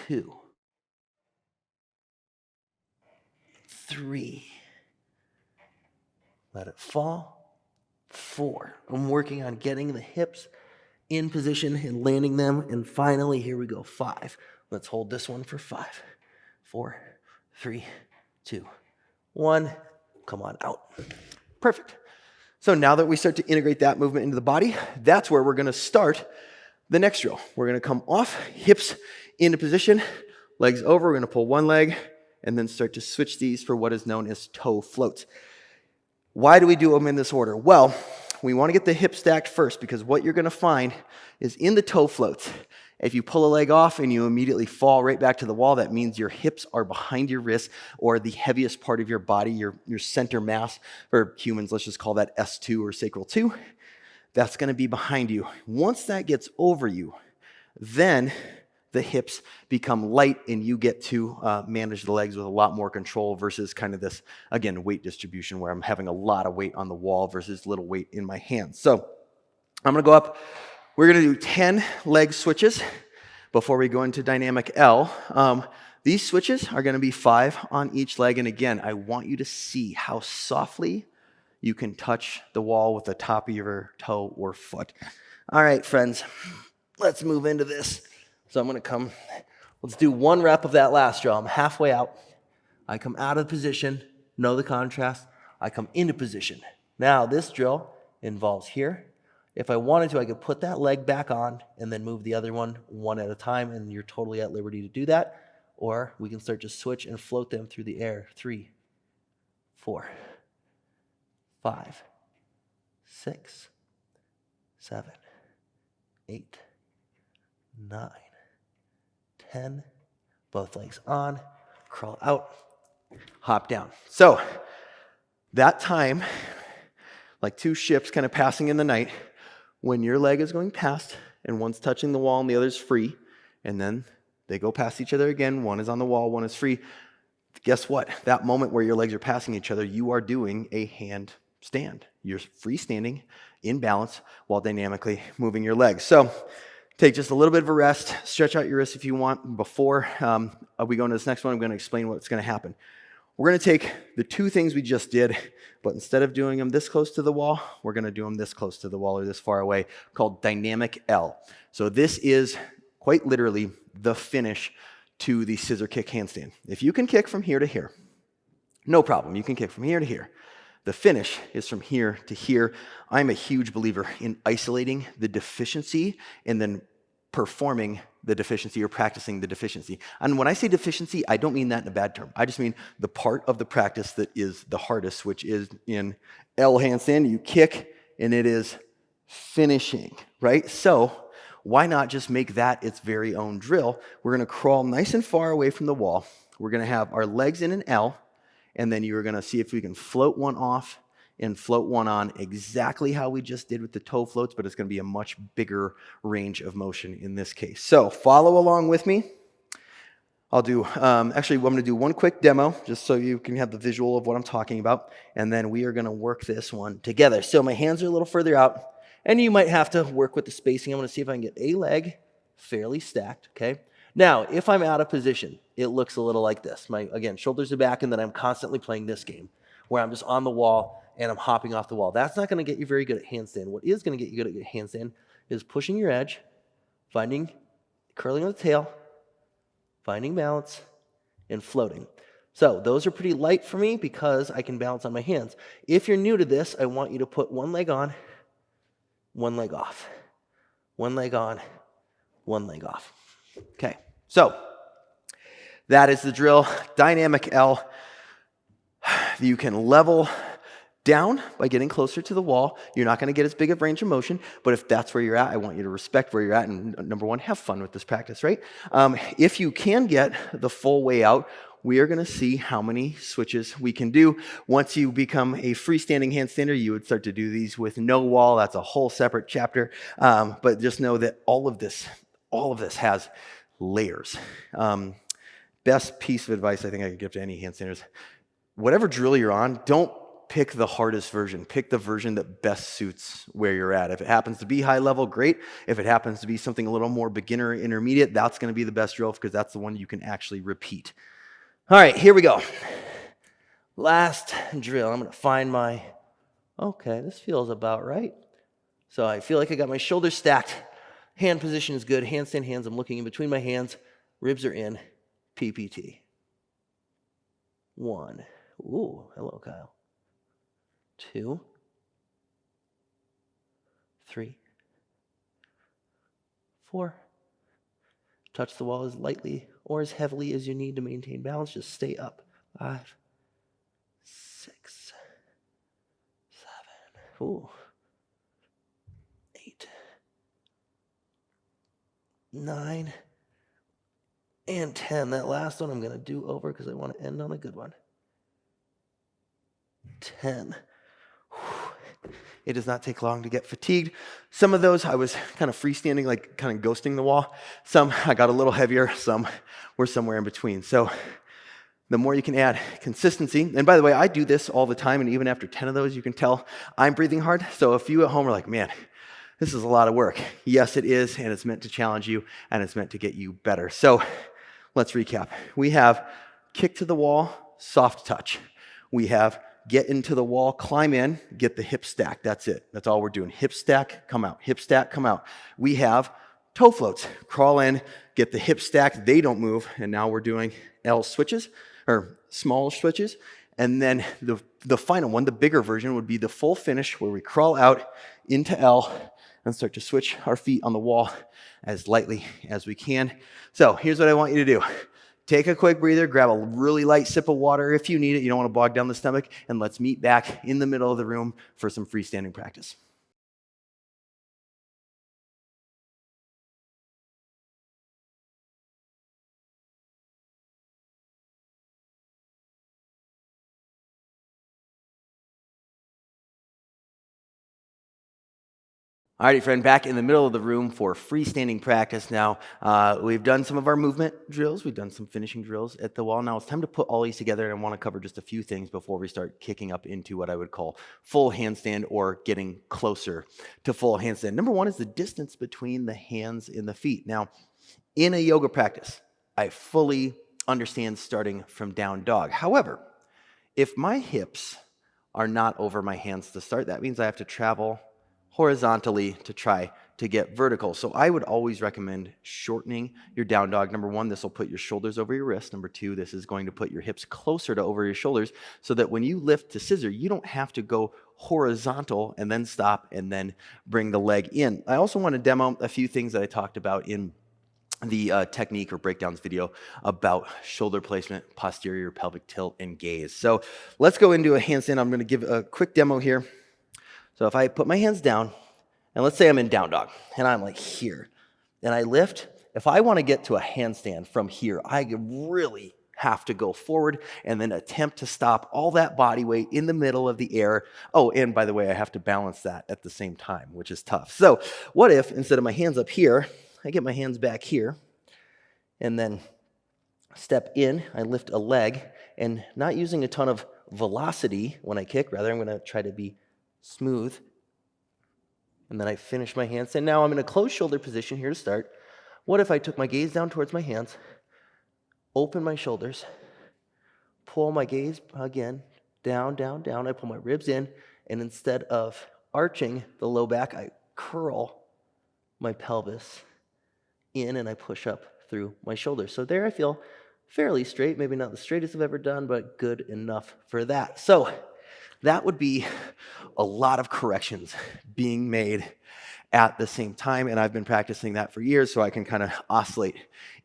2. 3. Let it fall. 4. I'm working on getting the hips in position and landing them. And finally, here we go. 5. Let's hold this one for 5. 4, 3, 2, 1. Come on out. Perfect. So now that we start to integrate that movement into the body, that's where we're going to start the next drill. We're going to come off, hips into position, legs over. We're going to pull one leg and then start to switch these for what is known as toe floats. Why do we do them in this order? Well, we want to get the hips stacked first, because what you're going to find is in the toe floats, if you pull a leg off and you immediately fall right back to the wall, that means your hips are behind your wrists, or the heaviest part of your body, your center mass. For humans, let's just call that S2 or sacral 2. That's going to be behind you. Once that gets over you, then the hips become light and you get to manage the legs with a lot more control versus kind of this, again, weight distribution where I'm having a lot of weight on the wall versus little weight in my hands. So I'm going to go up. We're going to do 10 leg switches before we go into dynamic L. These switches are going to be 5 on each leg. And again, I want you to see how softly you can touch the wall with the top of your toe or foot. All right, friends, let's move into this. So I'm going to come, let's do 1 rep of that last drill. I'm halfway out. I come out of position, know the contrast. I come into position. Now this drill involves here. If I wanted to, I could put that leg back on and then move the other one at a time, and you're totally at liberty to do that. Or we can start to switch and float them through the air. 3, 4, 5, 6, 7, 8, 9, 10. Both legs on, crawl out, hop down. So that time, like 2 ships kind of passing in the night, when your leg is going past and one's touching the wall and the other's free, and then they go past each other again, one is on the wall, one is free. Guess what? That moment where your legs are passing each other, you are doing a handstand. You're freestanding in balance while dynamically moving your legs. So take just a little bit of a rest, stretch out your wrists if you want. Before we go into this next one, I'm going to explain what's going to happen. We're going to take the 2 things we just did, but instead of doing them this close to the wall, we're going to do them this close to the wall or this far away, called dynamic L. So this is quite literally the finish to the scissor kick handstand. If you can kick from here to here, no problem. You can kick from here to here. The finish is from here to here. I'm a huge believer in isolating the deficiency and then performing the deficiency or practicing the deficiency. And when I say deficiency, I don't mean that in a bad term. I just mean the part of the practice that is the hardest, which is in L handstand, you kick and it is finishing, right? So why not just make that its very own drill? We're going to crawl nice and far away from the wall. We're going to have our legs in an L, and then you're going to see if we can float one off and float one on exactly how we just did with the toe floats, but it's going to be a much bigger range of motion in this case. So follow along with me. I'll do, actually, I'm going to do one quick demo just so you can have the visual of what I'm talking about, and then we are going to work this one together. So my hands are a little further out, and you might have to work with the spacing. I'm going to see if I can get a leg fairly stacked, okay? Now, if I'm out of position, it looks a little like this. Again, shoulders are back, and then I'm constantly playing this game where I'm just on the wall and I'm hopping off the wall. That's not going to get you very good at handstand. What is going to get you good at handstand is pushing your edge, curling on the tail, finding balance, and floating. So those are pretty light for me because I can balance on my hands. If you're new to this, I want you to put one leg on, one leg off. One leg on, one leg off. Okay, so that is the drill. Dynamic L. You can level down by getting closer to the wall. You're not going to get as big of range of motion, but if that's where you're at, I want you to respect where you're at, and number one, have fun with this practice, right? If you can get the full way out, we are going to see how many switches we can do. Once you become a freestanding handstander, you would start to do these with no wall. That's a whole separate chapter, but just know that all of this has layers. Best piece of advice I think I could give to any handstanders: whatever drill you're on, don't pick the hardest version. Pick the version that best suits where you're at. If it happens to be high level, great. If it happens to be something a little more beginner or intermediate, that's going to be the best drill because that's the one you can actually repeat. All right, here we go. Last drill. I'm going to find okay, this feels about right. So I feel like I got my shoulders stacked. Hand position is good. Handstand hands. I'm looking in between my hands. Ribs are in. PPT. 1. Ooh, hello, Kyle. 2, 3, 4. Touch the wall as lightly or as heavily as you need to maintain balance. Just stay up. 5, 6, 7. Ooh. 8, 9, and 10. That last one I'm going to do over because I want to end on a good one. 10. It does not take long to get fatigued. Some of those I was kind of freestanding, like kind of ghosting the wall. Some I got a little heavier. Some were somewhere in between. So the more you can add consistency, and by the way, I do this all the time, and even after 10 of those, you can tell I'm breathing hard. So if you at home are like, man, this is a lot of work. Yes, it is, and it's meant to challenge you, and it's meant to get you better. So let's recap. We have kick to the wall, soft touch. We have get into the wall, climb in, get the hip stack. That's it. That's all we're doing. Hip stack, come out. Hip stack, come out. We have toe floats. Crawl in, get the hip stack. They don't move. And now we're doing L switches, or small switches. And then the final one, the bigger version, would be the full finish where we crawl out into L and start to switch our feet on the wall as lightly as we can. So here's what I want you to do. Take a quick breather, grab a really light sip of water if you need it. You don't want to bog down the stomach. And let's meet back in the middle of the room for some freestanding practice. Alrighty, friend, back in the middle of the room for freestanding practice now. We've done some of our movement drills. We've done some finishing drills at the wall. Now it's time to put all these together, and I want to cover just a few things before we start kicking up into what I would call full handstand or getting closer to full handstand. Number one is the distance between the hands and the feet. Now, in a yoga practice, I fully understand starting from down dog. However, if my hips are not over my hands to start, that means I have to travel horizontally to try to get vertical. So I would always recommend shortening your down dog. Number one, this will put your shoulders over your wrist. Number two, this is going to put your hips closer to over your shoulders so that when you lift to scissor, you don't have to go horizontal and then stop and then bring the leg in. I also want to demo a few things that I talked about in the technique or breakdowns video about shoulder placement, posterior pelvic tilt, and gaze. So let's go into a handstand. I'm going to give a quick demo here. So if I put my hands down, and let's say I'm in down dog, and I'm like here, and I lift, if I want to get to a handstand from here, I really have to go forward and then attempt to stop all that body weight in the middle of the air. Oh, and by the way, I have to balance that at the same time, which is tough. So what if instead of my hands up here, I get my hands back here and then step in, I lift a leg, and not using a ton of velocity when I kick, rather I'm going to try to be smooth. And then I finish my handstand. Now I'm in a closed shoulder position here to start. What if I took my gaze down towards my hands, open my shoulders, pull my gaze again, down, down, down. I pull my ribs in, and instead of arching the low back, I curl my pelvis in and I push up through my shoulders. So there I feel fairly straight, maybe not the straightest I've ever done, but good enough for that. So that would be a lot of corrections being made at the same time, and I've been practicing that for years, so I can kind of oscillate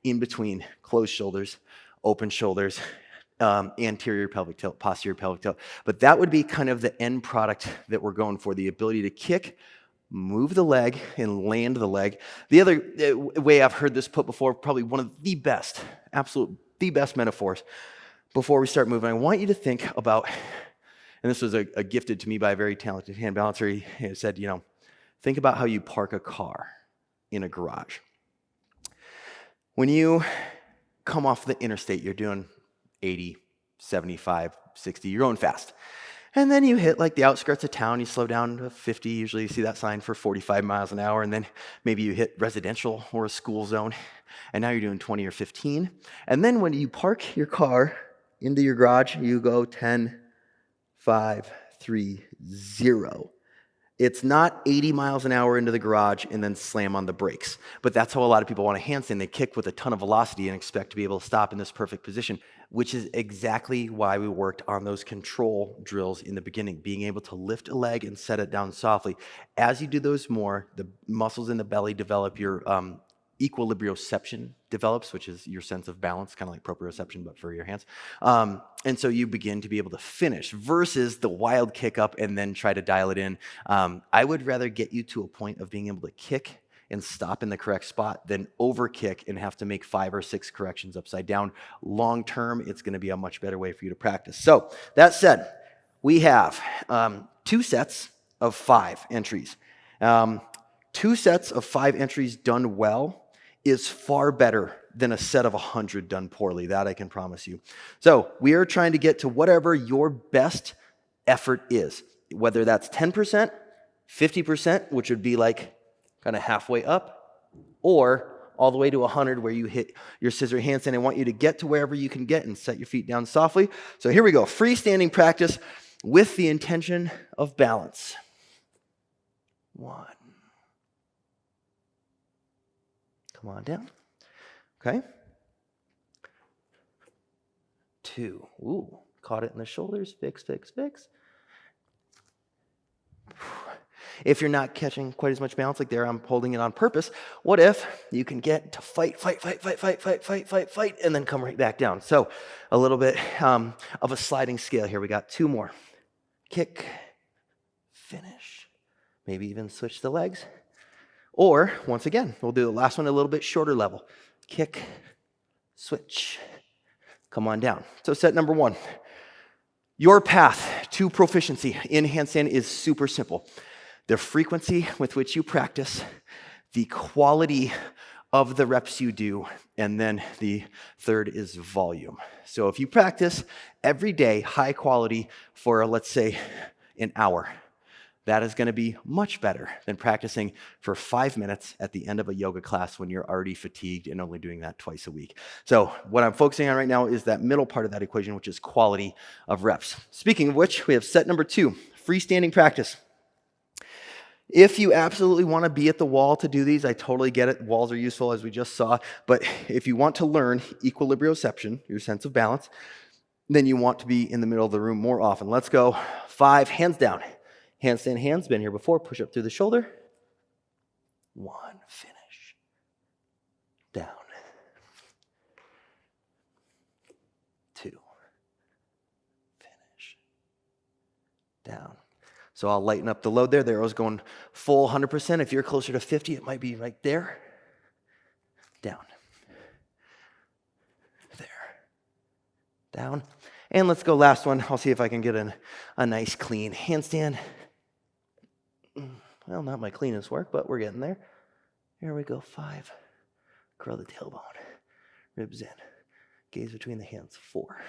in between closed shoulders, open shoulders, anterior pelvic tilt, posterior pelvic tilt. But that would be kind of the end product that we're going for, the ability to kick, move the leg, and land the leg. The other way I've heard this put before, probably one of the best, the best metaphors before we start moving, I want you to think about, and this was a gifted to me by a very talented hand balancer. He said, think about how you park a car in a garage. When you come off the interstate, you're doing 80, 75, 60, you're going fast. And then you hit like the outskirts of town, you slow down to 50, usually you see that sign for 45 miles an hour, and then maybe you hit residential or a school zone, and now you're doing 20 or 15. And then when you park your car into your garage, you go 10, 5, 3, 0. It's not 80 miles an hour into the garage and then slam on the brakes. But that's how a lot of people want to handstand. They kick with a ton of velocity and expect to be able to stop in this perfect position, which is exactly why we worked on those control drills in the beginning, being able to lift a leg and set it down softly. As you do those more, the muscles in the belly develop, your equilibrioception develops, which is your sense of balance, kind of like proprioception, but for your hands. And so you begin to be able to finish versus the wild kick up and then try to dial it in. I would rather get you to a point of being able to kick and stop in the correct spot than over kick and have to make 5 or 6 corrections upside down. Long term, it's going to be a much better way for you to practice. So that said, we have 2 sets of 5 entries. 2 sets of 5 entries done well is far better than a set of 100 done poorly. That I can promise you. So we are trying to get to whatever your best effort is, whether that's 10%, 50%, which would be like kind of halfway up, or all the way to 100 where you hit your scissor handstand. I want you to get to wherever you can get and set your feet down softly. So here we go. Freestanding practice with the intention of balance. 1. Come on down. Okay. 2. Ooh, caught it in the shoulders. Fix, fix, fix. If you're not catching quite as much balance like there, I'm holding it on purpose. What if you can get to fight, and then come right back down? So a little bit of a sliding scale here. We got 2 more. Kick, finish. Maybe even switch the legs. Or, once again, we'll do the last one a little bit shorter level. Kick, switch, come on down. So set number 1. Your path to proficiency in handstand is super simple. The frequency with which you practice, the quality of the reps you do, and then the third is volume. So if you practice every day, high quality for, let's say, an hour, that is going to be much better than practicing for 5 minutes at the end of a yoga class when you're already fatigued and only doing that twice a week. So what I'm focusing on right now is that middle part of that equation, which is quality of reps. Speaking of which, we have set number 2, freestanding practice. If you absolutely want to be at the wall to do these, I totally get it. Walls are useful, as we just saw. But if you want to learn equilibrioception, your sense of balance, then you want to be in the middle of the room more often. Let's go. 5, hands down. Handstand hands, been here before. Push up through the shoulder. 1, finish. Down. 2, finish. Down. So I'll lighten up the load there. The arrow's going full 100%. If you're closer to 50, it might be right there. Down. There. down. And let's go last one. I'll see if I can get a nice clean handstand. Well, not my cleanest work, but we're getting there. Here we go, 5. Curl the tailbone, ribs in, gaze between the hands, 4,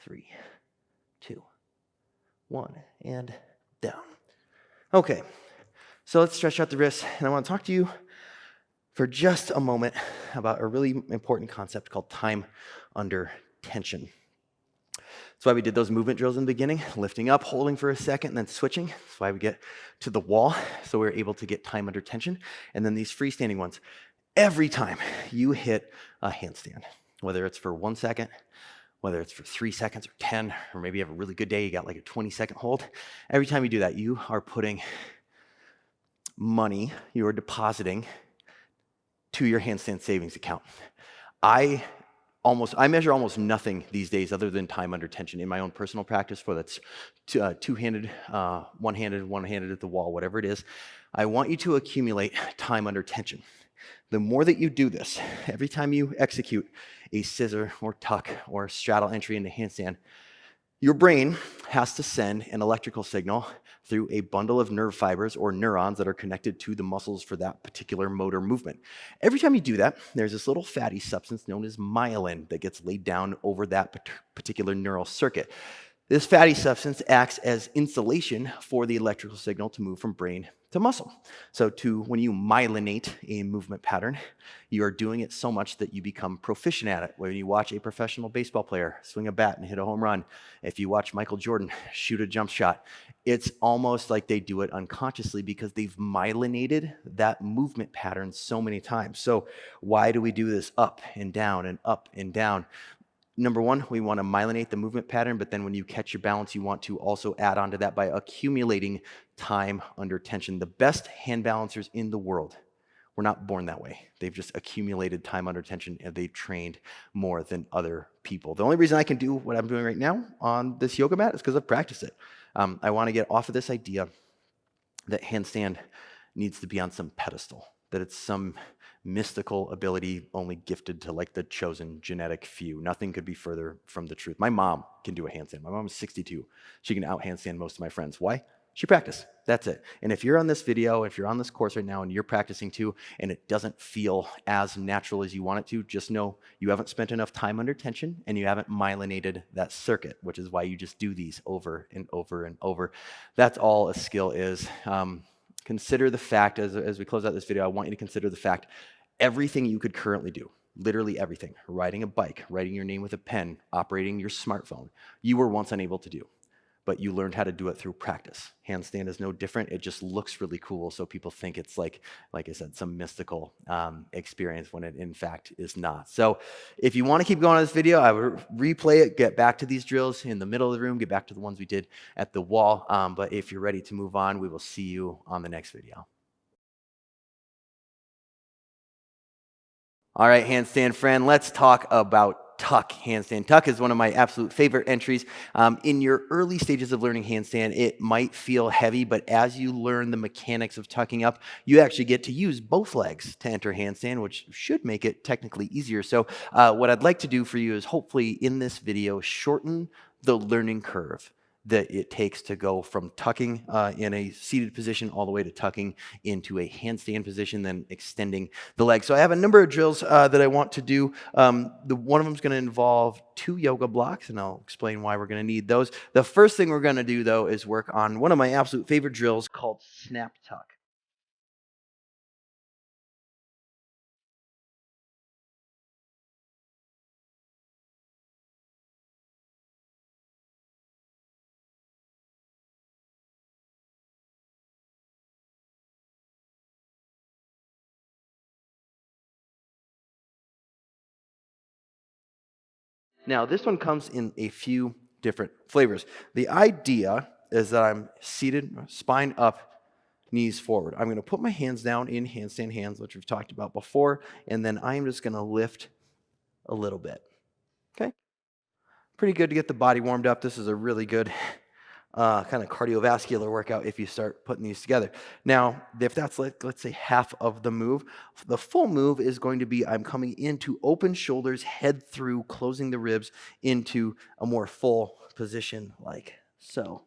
3, 2, 1, and down. Okay, so let's stretch out the wrists, and I want to talk to you for just a moment about a really important concept called time under tension. That's why we did those movement drills in the beginning, lifting up, holding for a second, and then switching. That's why we get to the wall, so we're able to get time under tension. And then these freestanding ones. Every time you hit a handstand, whether it's for 1 second, whether it's for 3 seconds or 10, or maybe you have a really good day, you got like a 20-second hold, every time you do that, you are putting money, you are depositing to your handstand savings account. I measure almost nothing these days other than time under tension in my own personal practice, whether it's two-handed, one-handed at the wall, whatever it is. I want you to accumulate time under tension. The more that you do this, every time you execute a scissor or tuck or straddle entry into handstand, your brain has to send an electrical signal through a bundle of nerve fibers or neurons that are connected to the muscles for that particular motor movement. Every time you do that, there's this little fatty substance known as myelin that gets laid down over that particular neural circuit. This fatty substance acts as insulation for the electrical signal to move from brain to muscle. So when you myelinate a movement pattern, you are doing it so much that you become proficient at it. When you watch a professional baseball player swing a bat and hit a home run, if you watch Michael Jordan shoot a jump shot, it's almost like they do it unconsciously because they've myelinated that movement pattern so many times. So why do we do this up and down and up and down? Number one, we want to myelinate the movement pattern, but then when you catch your balance, you want to also add on to that by accumulating time under tension. The best hand balancers in the world were not born that way. They've just accumulated time under tension and they've trained more than other people. The only reason I can do what I'm doing right now on this yoga mat is because I've practiced it. I want to get off of this idea that handstand needs to be on some pedestal, that it's some mystical ability only gifted to like the chosen genetic few. Nothing could be further from the truth. My mom can do a handstand. My mom is 62. She can out handstand most of my friends. Why? She practiced. That's it. And if you're on this video, if you're on this course right now and you're practicing too, and it doesn't feel as natural as you want it to, just know you haven't spent enough time under tension and you haven't myelinated that circuit, which is why you just do these over and over and over. That's all a skill is. Consider the fact, as we close out this video, I want you to consider the fact, everything you could currently do, literally everything, riding a bike, writing your name with a pen, operating your smartphone, you were once unable to do, but you learned how to do it through practice. Handstand is no different. It just looks really cool, so people think it's like I said, some mystical experience when it in fact is not. So if you want to keep going on this video, I would replay it, get back to these drills in the middle of the room, get back to the ones we did at the wall. But if you're ready to move on, we will see you on the next video. All right, handstand friend, let's talk about tuck handstand. Tuck is one of my absolute favorite entries. In your early stages of learning handstand, it might feel heavy, but as you learn the mechanics of tucking up, you actually get to use both legs to enter handstand, which should make it technically easier. So what I'd like to do for you is hopefully in this video, shorten the learning curve that it takes to go from tucking in a seated position all the way to tucking into a handstand position, then extending the leg. So I have a number of drills that I want to do. One of them is going to involve 2 yoga blocks, and I'll explain why we're going to need those. The first thing we're going to do, though, is work on one of my absolute favorite drills called snap tuck. Now, this one comes in a few different flavors. The idea is that I'm seated, spine up, knees forward. I'm going to put my hands down in handstand hands, which we've talked about before, and then I'm just going to lift a little bit. Okay? Pretty good to get the body warmed up. This is a really good kind of cardiovascular workout if you start putting these together. Now, if that's let's say half of the move, the full move is going to be I'm coming into open shoulders, head through, closing the ribs into a more full position like so.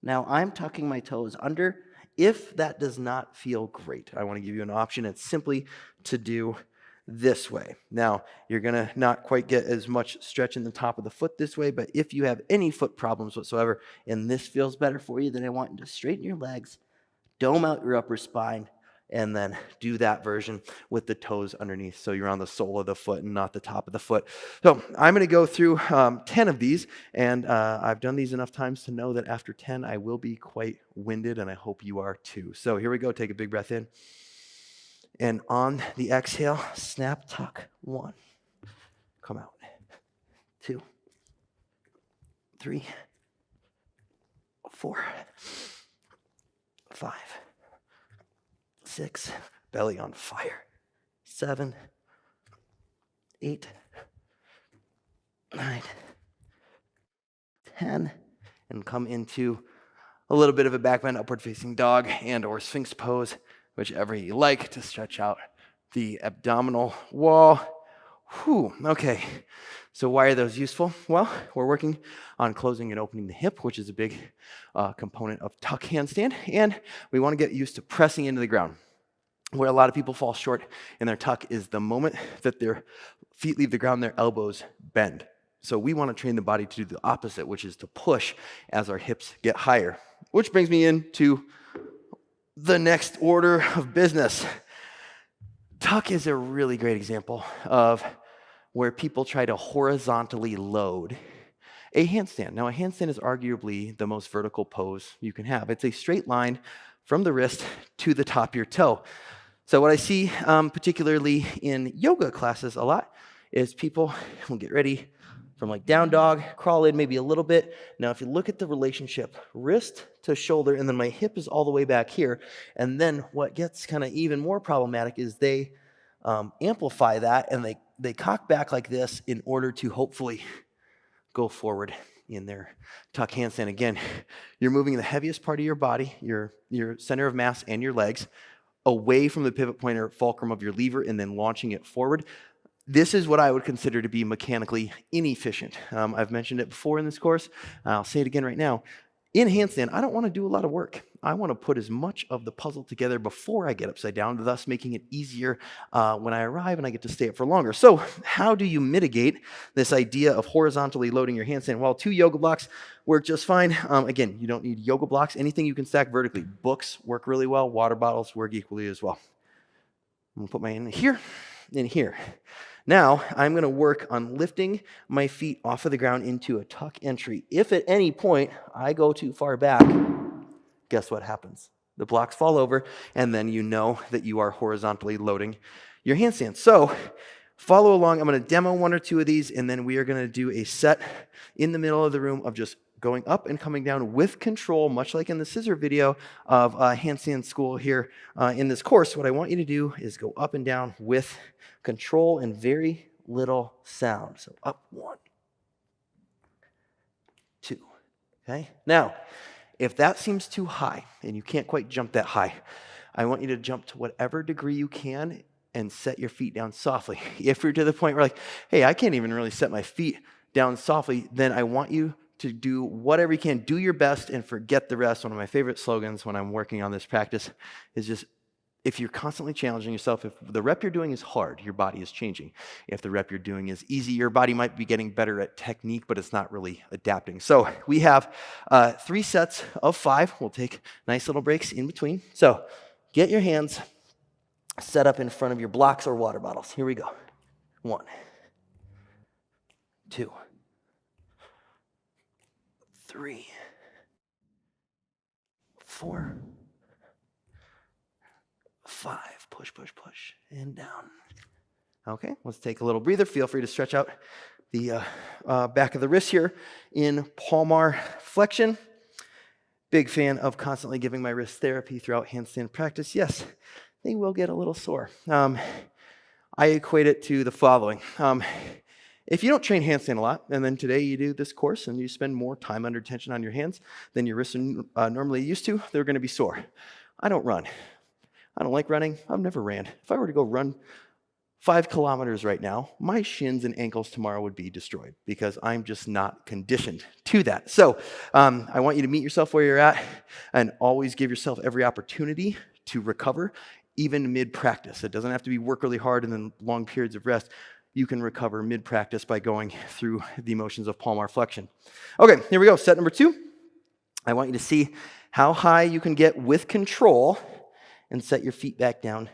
Now I'm tucking my toes under. If that does not feel great, I want to give you an option. It's simply to do this way. Now, you're going to not quite get as much stretch in the top of the foot this way, but if you have any foot problems whatsoever, and this feels better for you, then I want you to straighten your legs, dome out your upper spine, and then do that version with the toes underneath. So you're on the sole of the foot and not the top of the foot. So I'm going to go through 10 of these, and I've done these enough times to know that after 10, I will be quite winded, and I hope you are too. So here we go. Take a big breath in. And on the exhale, snap, tuck. 1. Come out. 2. 3. 4. 5. 6. Belly on fire. 7. 8. 9. 10. And come into a little bit of a back bend, upward facing dog and or sphinx pose, whichever you like, to stretch out the abdominal wall. Whew, okay, so why are those useful? Well, we're working on closing and opening the hip, which is a big component of tuck handstand, and we want to get used to pressing into the ground. Where a lot of people fall short in their tuck is the moment that their feet leave the ground, their elbows bend. So we want to train the body to do the opposite, which is to push as our hips get higher, which brings me into the next order of business. Tuck is a really great example of where people try to horizontally load a handstand. Now, a handstand is arguably the most vertical pose you can have. It's a straight line from the wrist to the top of your toe. So what I see particularly in yoga classes a lot is people will get ready from like down dog, crawl in maybe a little bit. Now, if you look at the relationship, wrist to shoulder, and then my hip is all the way back here. And then what gets kind of even more problematic is they amplify that and they cock back like this in order to hopefully go forward in their tuck handstand. Again, you're moving the heaviest part of your body, your center of mass and your legs, away from the pivot point or fulcrum of your lever and then launching it forward. This is what I would consider to be mechanically inefficient. I've mentioned it before in this course. I'll say it again right now. In handstand, I don't want to do a lot of work. I want to put as much of the puzzle together before I get upside down, thus making it easier when I arrive and I get to stay up for longer. So how do you mitigate this idea of horizontally loading your handstand? Well, 2 yoga blocks work just fine. Again, you don't need yoga blocks. Anything you can stack vertically. Books work really well. Water bottles work equally as well. I'm going to put my hand here and here. Now, I'm going to work on lifting my feet off of the ground into a tuck entry. If at any point I go too far back, guess what happens? The blocks fall over, and then you know that you are horizontally loading your handstand. So follow along. I'm going to demo 1 or 2 of these, and then we are going to do a set in the middle of the room of just going up and coming down with control, much like in the scissor video of handstand school here in this course. What I want you to do is go up and down with control and very little sound. So up 1, 2, okay? Now, if that seems too high and you can't quite jump that high, I want you to jump to whatever degree you can and set your feet down softly. If you're to the point where like, hey, I can't even really set my feet down softly, then I want you to do whatever you can. Do your best and forget the rest. One of my favorite slogans when I'm working on this practice is just, if you're constantly challenging yourself, if the rep you're doing is hard, your body is changing. If the rep you're doing is easy, your body might be getting better at technique, but it's not really adapting. So we have 3 sets of 5. We'll take nice little breaks in between. So get your hands set up in front of your blocks or water bottles. Here we go. 1, 2, 3, 4, 5. Push, push, push, and down. Okay, let's take a little breather. Feel free to stretch out the back of the wrist here in palmar flexion. Big fan of constantly giving my wrist therapy throughout handstand practice. Yes, they will get a little sore. I equate it to the following. If you don't train handstand a lot, and then today you do this course and you spend more time under tension on your hands than your wrists are normally used to, they're going to be sore. I don't run. I don't like running. I've never ran. If I were to go run 5 kilometers right now, my shins and ankles tomorrow would be destroyed because I'm just not conditioned to that. So I want you to meet yourself where you're at and always give yourself every opportunity to recover, even mid-practice. It doesn't have to be work really hard and then long periods of rest. You can recover mid-practice by going through the motions of palmar flexion. Okay, here we go. Set number 2. I want you to see how high you can get with control and set your feet back down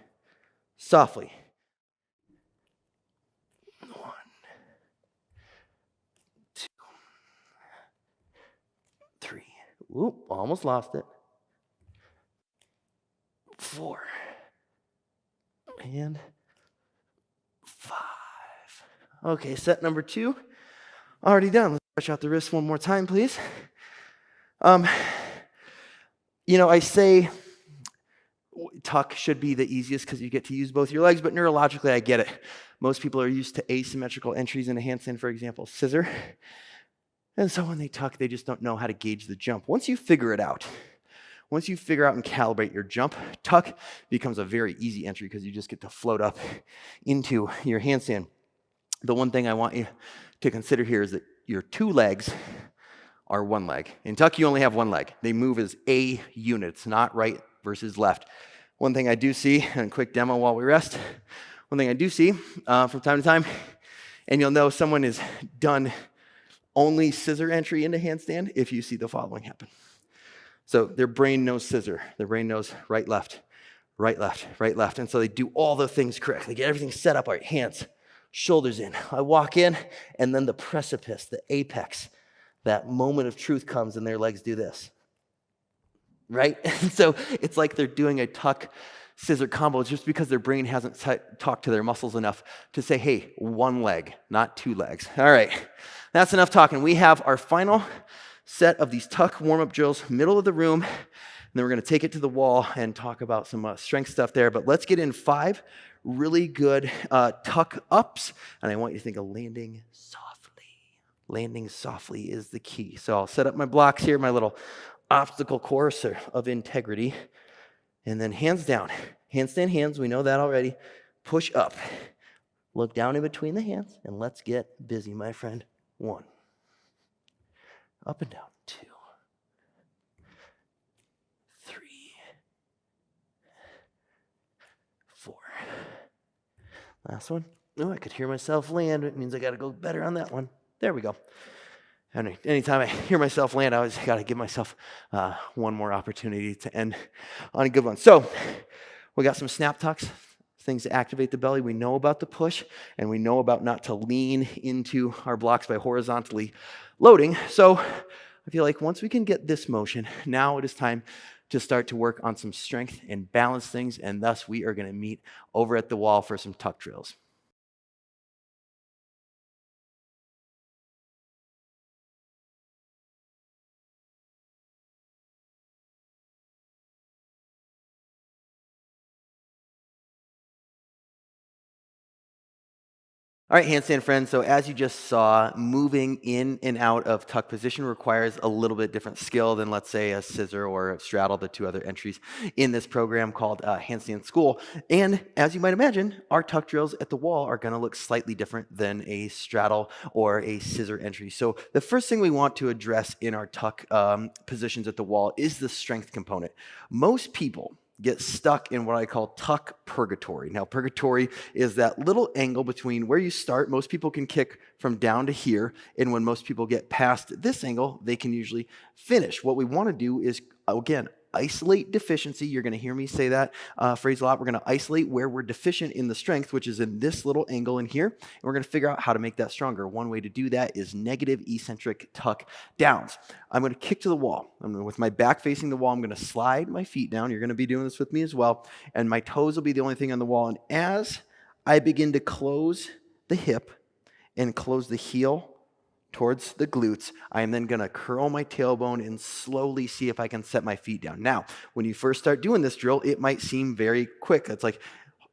softly. 1, 2, 3. Oop, almost lost it. 4. And 5. Okay, set number 2. Already done. Let's stretch out the wrists one more time, please. I say tuck should be the easiest because you get to use both your legs, but neurologically, I get it. Most people are used to asymmetrical entries in a handstand, for example, scissor. And so when they tuck, they just don't know how to gauge the jump. Once you figure it out, once you figure out and calibrate your jump, tuck becomes a very easy entry because you just get to float up into your handstand. The one thing I want you to consider here is that your 2 legs are 1 leg. In tuck, you only have 1 leg. They move as a unit. It's not right versus left. One thing I do see, and a quick demo while we rest, one thing I do see from time to time, and you'll know someone has done only scissor entry into handstand if you see the following happen. So their brain knows scissor. Their brain knows right, left, right, left, right, left. And so they do all the things correct. They get everything set up, right, hands, shoulders in. I walk in, and then the precipice, the apex, that moment of truth comes, and their legs do this. Right? And so it's like they're doing a tuck scissor combo just because their brain hasn't talked to their muscles enough to say, hey, 1 leg, not 2 legs. All right, that's enough talking. We have our final set of these tuck warm-up drills, middle of the room, and then we're going to take it to the wall and talk about some strength stuff there. But let's get in 5 really good tuck ups, and I want you to think of landing softly. Landing softly is the key. So I'll set up my blocks here, my little obstacle course of integrity, and then hands down. Handstand hands, we know that already. Push up. Look down in between the hands, and let's get busy, my friend. 1. Up and down. 2. 3. 4. Last one. Oh, I could hear myself land. It means I got to go better on that one. There we go. Anytime I hear myself land, I always got to give myself one more opportunity to end on a good one. So we got some snap tucks, things to activate the belly. We know about the push, and we know about not to lean into our blocks by horizontally loading. So I feel like once we can get this motion, now it is time to start to work on some strength and balance things, and thus we are going to meet over at the wall for some tuck drills. All right, handstand friends, so as you just saw, moving in and out of tuck position requires a little bit different skill than, let's say, a scissor or a straddle, the 2 other entries in this program called Handstand School. And as you might imagine, our tuck drills at the wall are going to look slightly different than a straddle or a scissor entry. So the first thing we want to address in our tuck positions at the wall is the strength component. Most people get stuck in what I call tuck purgatory. Now, purgatory is that little angle between where you start. Most people can kick from down to here, and when most people get past this angle, they can usually finish. What we want to do is, again, isolate deficiency. You're going to hear me say that phrase a lot. We're going to isolate where we're deficient in the strength, which is in this little angle in here, and we're going to figure out how to make that stronger. One way to do that is negative eccentric tuck downs. I'm going to kick to the wall. With my back facing the wall, I'm going to slide my feet down. You're going to be doing this with me as well, and my toes will be the only thing on the wall. And as I begin to close the hip and close the heel towards the glutes, I am then going to curl my tailbone and slowly see if I can set my feet down. Now, when you first start doing this drill, it might seem very quick. It's like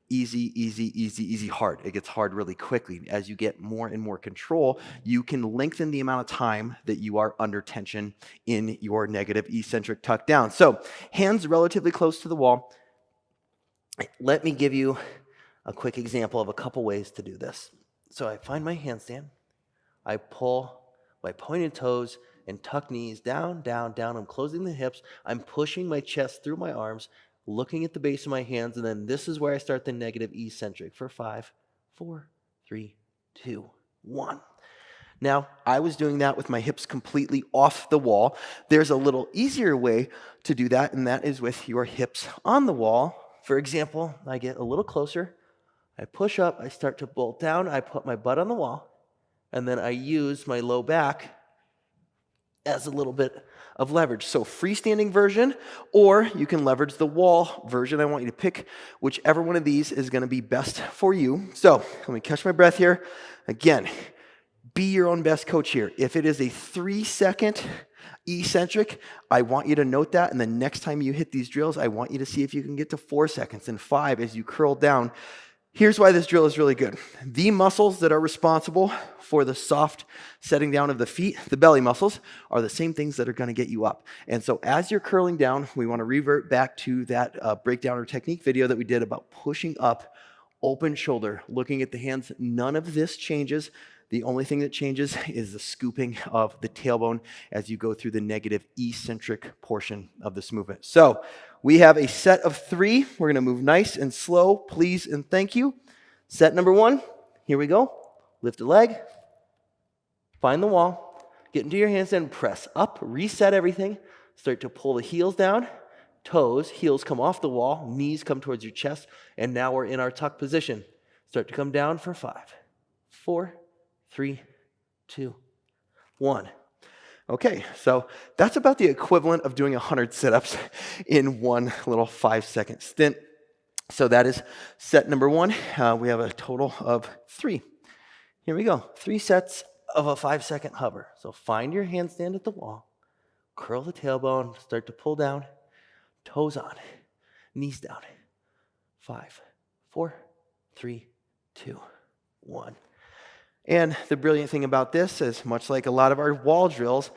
easy, easy, easy, easy, hard. It gets hard really quickly. As you get more and more control, you can lengthen the amount of time that you are under tension in your negative eccentric tuck down. So hands relatively close to the wall. Let me give you a quick example of a couple ways to do this. So I find my handstand. I pull my pointed toes and tuck knees down, down, down. I'm closing the hips. I'm pushing my chest through my arms, looking at the base of my hands, and then this is where I start the negative eccentric for 5, 4, 3, 2, 1. Now, I was doing that with my hips completely off the wall. There's a little easier way to do that, and that is with your hips on the wall. For example, I get a little closer. I push up. I start to bolt down. I put my butt on the wall, and then I use my low back as a little bit of leverage. So freestanding version, or you can leverage the wall version. I want you to pick whichever one of these is going to be best for you. So let me catch my breath here. Again, be your own best coach here. If it is a 3-second eccentric, I want you to note that. And the next time you hit these drills, I want you to see if you can get to 4 seconds and 5 as you curl down. Here's why this drill is really good. The muscles that are responsible for the soft setting down of the feet, the belly muscles, are the same things that are going to get you up. And so as you're curling down, we want to revert back to that breakdown or technique video that we did about pushing up, open shoulder, looking at the hands. None of this changes. The only thing that changes is the scooping of the tailbone as you go through the negative eccentric portion of this movement. So we have a set of 3. We're going to move nice and slow, please and thank you. Set number 1, here we go. Lift a leg, find the wall, get into your handstand, press up, reset everything, start to pull the heels down, toes, heels come off the wall, knees come towards your chest, and now we're in our tuck position. Start to come down for 5, 4, 3, 2, 1. Okay, so that's about the equivalent of doing 100 sit-ups in one little 5-second stint. So that is set number 1. We have a total of 3. Here we go. 3 sets of a 5-second hover. So find your handstand at the wall, curl the tailbone, start to pull down, toes on, knees down. 5, 4, 3, 2, 1. And the brilliant thing about this is, much like a lot of our wall drills,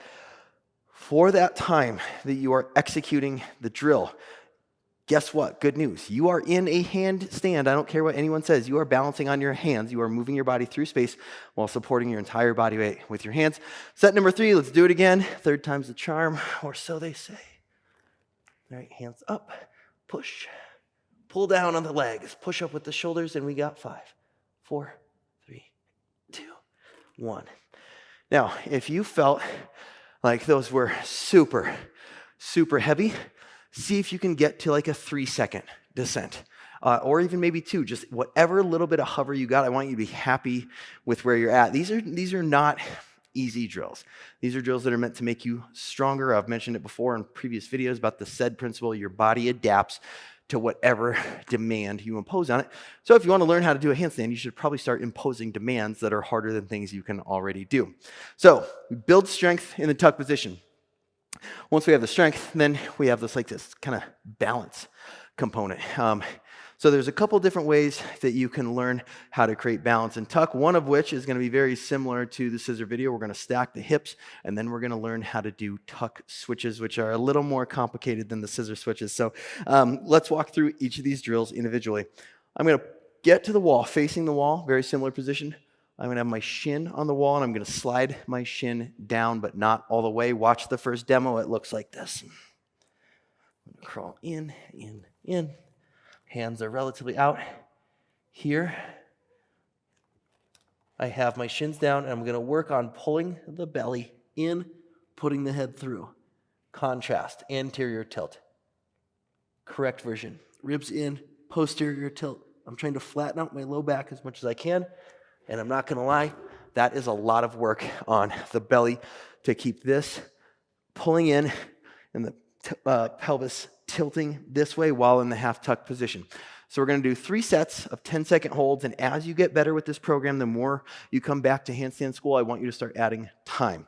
for that time that you are executing the drill, guess what? Good news. You are in a handstand. I don't care what anyone says. You are balancing on your hands. You are moving your body through space while supporting your entire body weight with your hands. Set number 3, let's do it again. 3rd time's the charm, or so they say. All right, hands up, push, pull down on the legs, push up with the shoulders, and we got 5, 4, 3, 2, 1. Now, if you felt like those were super, super heavy, see if you can get to like a 3-second descent, or even maybe 2. Just whatever little bit of hover you got, I want you to be happy with where you're at. These are not easy drills. These are drills that are meant to make you stronger. I've mentioned it before in previous videos about the SAID principle. Your body adapts to whatever demand you impose on it. So if you want to learn how to do a handstand, you should probably start imposing demands that are harder than things you can already do. So we build strength in the tuck position. Once we have the strength, then we have this kind of balance component. So there's a couple different ways that you can learn how to create balance in tuck, one of which is going to be very similar to the scissor video. We're going to stack the hips, and then we're going to learn how to do tuck switches, which are a little more complicated than the scissor switches. So let's walk through each of these drills individually. I'm going to get to the wall, facing the wall, very similar position. I'm going to have my shin on the wall, and I'm going to slide my shin down, but not all the way. Watch the first demo. It looks like this. I'm going to crawl in, in, in. Hands are relatively out. Here, I have my shins down, and I'm going to work on pulling the belly in, putting the head through. Contrast, anterior tilt. Correct version. Ribs in, posterior tilt. I'm trying to flatten out my low back as much as I can, and I'm not going to lie, that is a lot of work on the belly to keep this pulling in and the pelvis tilting this way while in the half tuck position. So we're going to do 3 sets of 10-second holds, and as you get better with this program, the more you come back to handstand school, I want you to start adding time.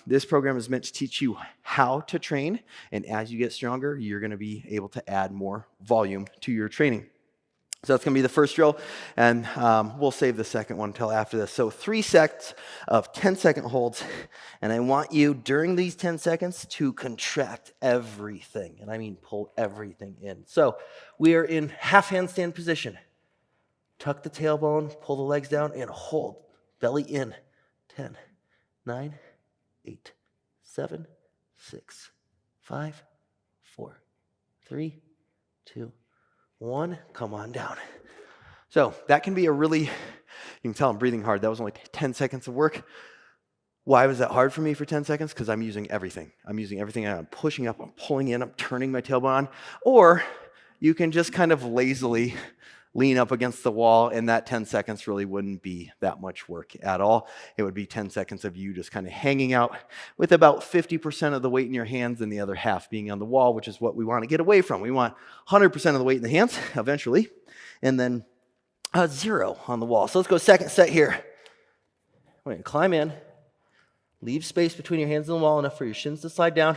This program is meant to teach you how to train, and as you get stronger, you're going to be able to add more volume to your training. So that's going to be the first drill, and we'll save the second one until after this. So 3 sets of 10-second holds, and I want you, during these 10 seconds, to contract everything, and I mean pull everything in. So we are in half handstand position. Tuck the tailbone, pull the legs down, and hold. Belly in. 10, 9, 8, 7, 6, 5, 4, 3, 2, 1, come on down. So that can be a really, you can tell I'm breathing hard. That was only 10 seconds of work. Why was that hard for me for 10 seconds? Because I'm using everything. I'm pushing up, I'm pulling in, I'm turning my tailbone on. Or you can just kind of lazily lean up against the wall, and that 10 seconds really wouldn't be that much work at all. It would be 10 seconds of you just kind of hanging out with about 50% of the weight in your hands and the other half being on the wall, which is what we want to get away from. We want 100% of the weight in the hands eventually, and then 0 on the wall. So let's go second set here. We're going to climb in, leave space between your hands and the wall enough for your shins to slide down.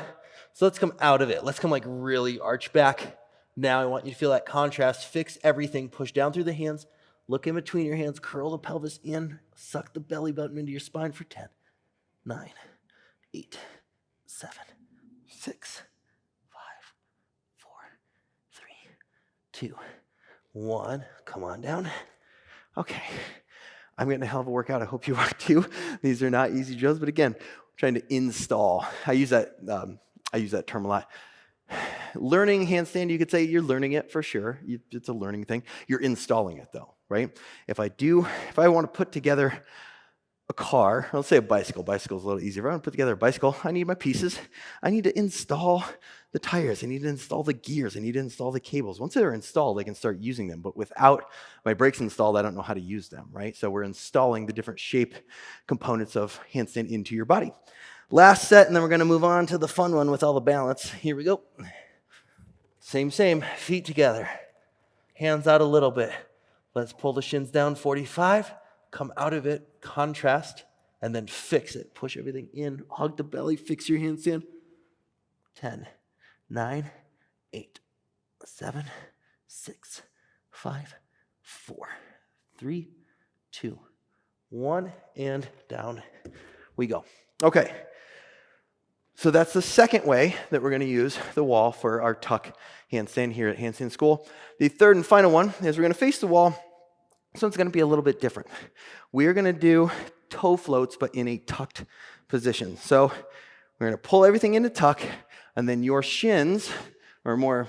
So let's come out of it. Let's come like really arch back. Now I want you to feel that contrast. Fix everything. Push down through the hands. Look in between your hands. Curl the pelvis in. Suck the belly button into your spine for 10, 9, 8, 7, 6, 5, 4, 3, 2, 1. Come on down. Okay. I'm getting a hell of a workout. I hope you are too. These are not easy drills, but again, we're trying to install. I use that term a lot. Learning handstand, you could say you're learning it for sure. It's a learning thing. You're installing it though, right? If I want to put together a car, let's say a bicycle. Bicycle's a little easier. If I want to put together a bicycle, I need my pieces. I need to install the tires. I need to install the gears. I need to install the cables. Once they're installed, I can start using them. But without my brakes installed, I don't know how to use them, right? So we're installing the different shape components of handstand into your body. Last set, and then we're going to move on to the fun one with all the balance. Here we go. Same, feet together. Hands out a little bit. Let's pull the shins down, 45. Come out of it, contrast, and then fix it. Push everything in, hug the belly, fix your handstand. 10, 9, 8, 7, 6, 5, 4, 3, 2, 1, and down we go. Okay. So that's the second way that we're going to use the wall for our tuck handstand here at Handstand School. The third and final one is we're going to face the wall. So it's going to be a little bit different. We're going to do toe floats, but in a tucked position. So we're going to pull everything into tuck, and then your shins, or more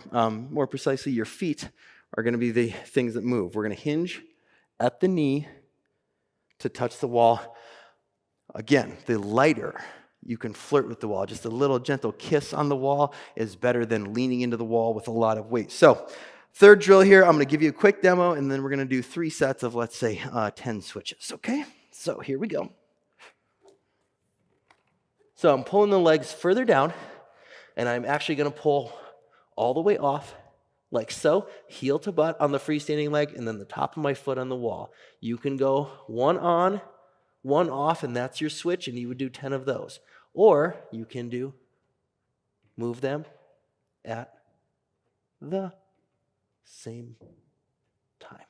precisely your feet, are going to be the things that move. We're going to hinge at the knee to touch the wall. Again, the lighter you can flirt with the wall. Just a little gentle kiss on the wall is better than leaning into the wall with a lot of weight. So third drill here, I'm going to give you a quick demo, and then we're going to do 3 sets of, let's say, 10 switches, okay? So here we go. So I'm pulling the legs further down, and I'm actually going to pull all the way off, like so, heel to butt on the freestanding leg, and then the top of my foot on the wall. You can go 1 on, 1 off, and that's your switch, and you would do 10 of those. Or you can move them at the same time.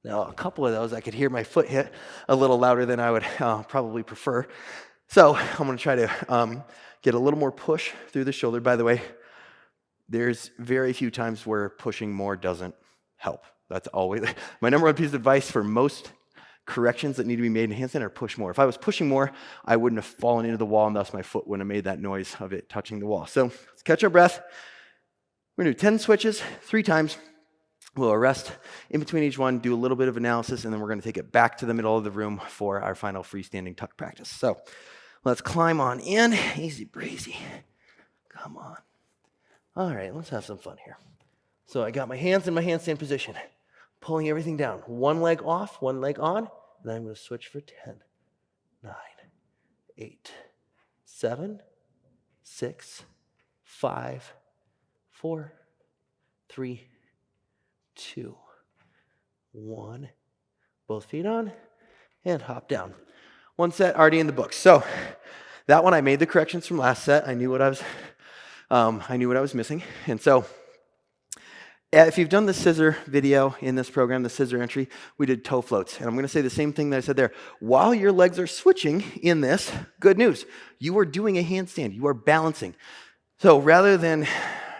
Now, a couple of those, I could hear my foot hit a little louder than I would probably prefer. So I'm going to try to get a little more push through the shoulder. By the way, there's very few times where pushing more doesn't help. That's always my number one piece of advice for most corrections that need to be made in handstand are push more. If I was pushing more, I wouldn't have fallen into the wall, and thus my foot wouldn't have made that noise of it touching the wall. So let's catch our breath. We're going to do 10 switches, 3 times. We'll rest in between each one, do a little bit of analysis, and then we're going to take it back to the middle of the room for our final freestanding tuck practice. So let's climb on in. Easy breezy. Come on. All right, let's have some fun here. So I got my hands in my handstand position, pulling everything down. 1 leg off, 1 leg on, and I'm going to switch for 10, 9, 8, 7, 6, 5, 4, 3, 2, 1. Both feet on, and hop down. 1 set already in the books. So that one I made the corrections from last set. I knew what I was missing, and so If you've done the scissor video in this program, the scissor entry, we did toe floats. And I'm going to say the same thing that I said there. While your legs are switching in this, good news, you are doing a handstand. You are balancing. So rather than,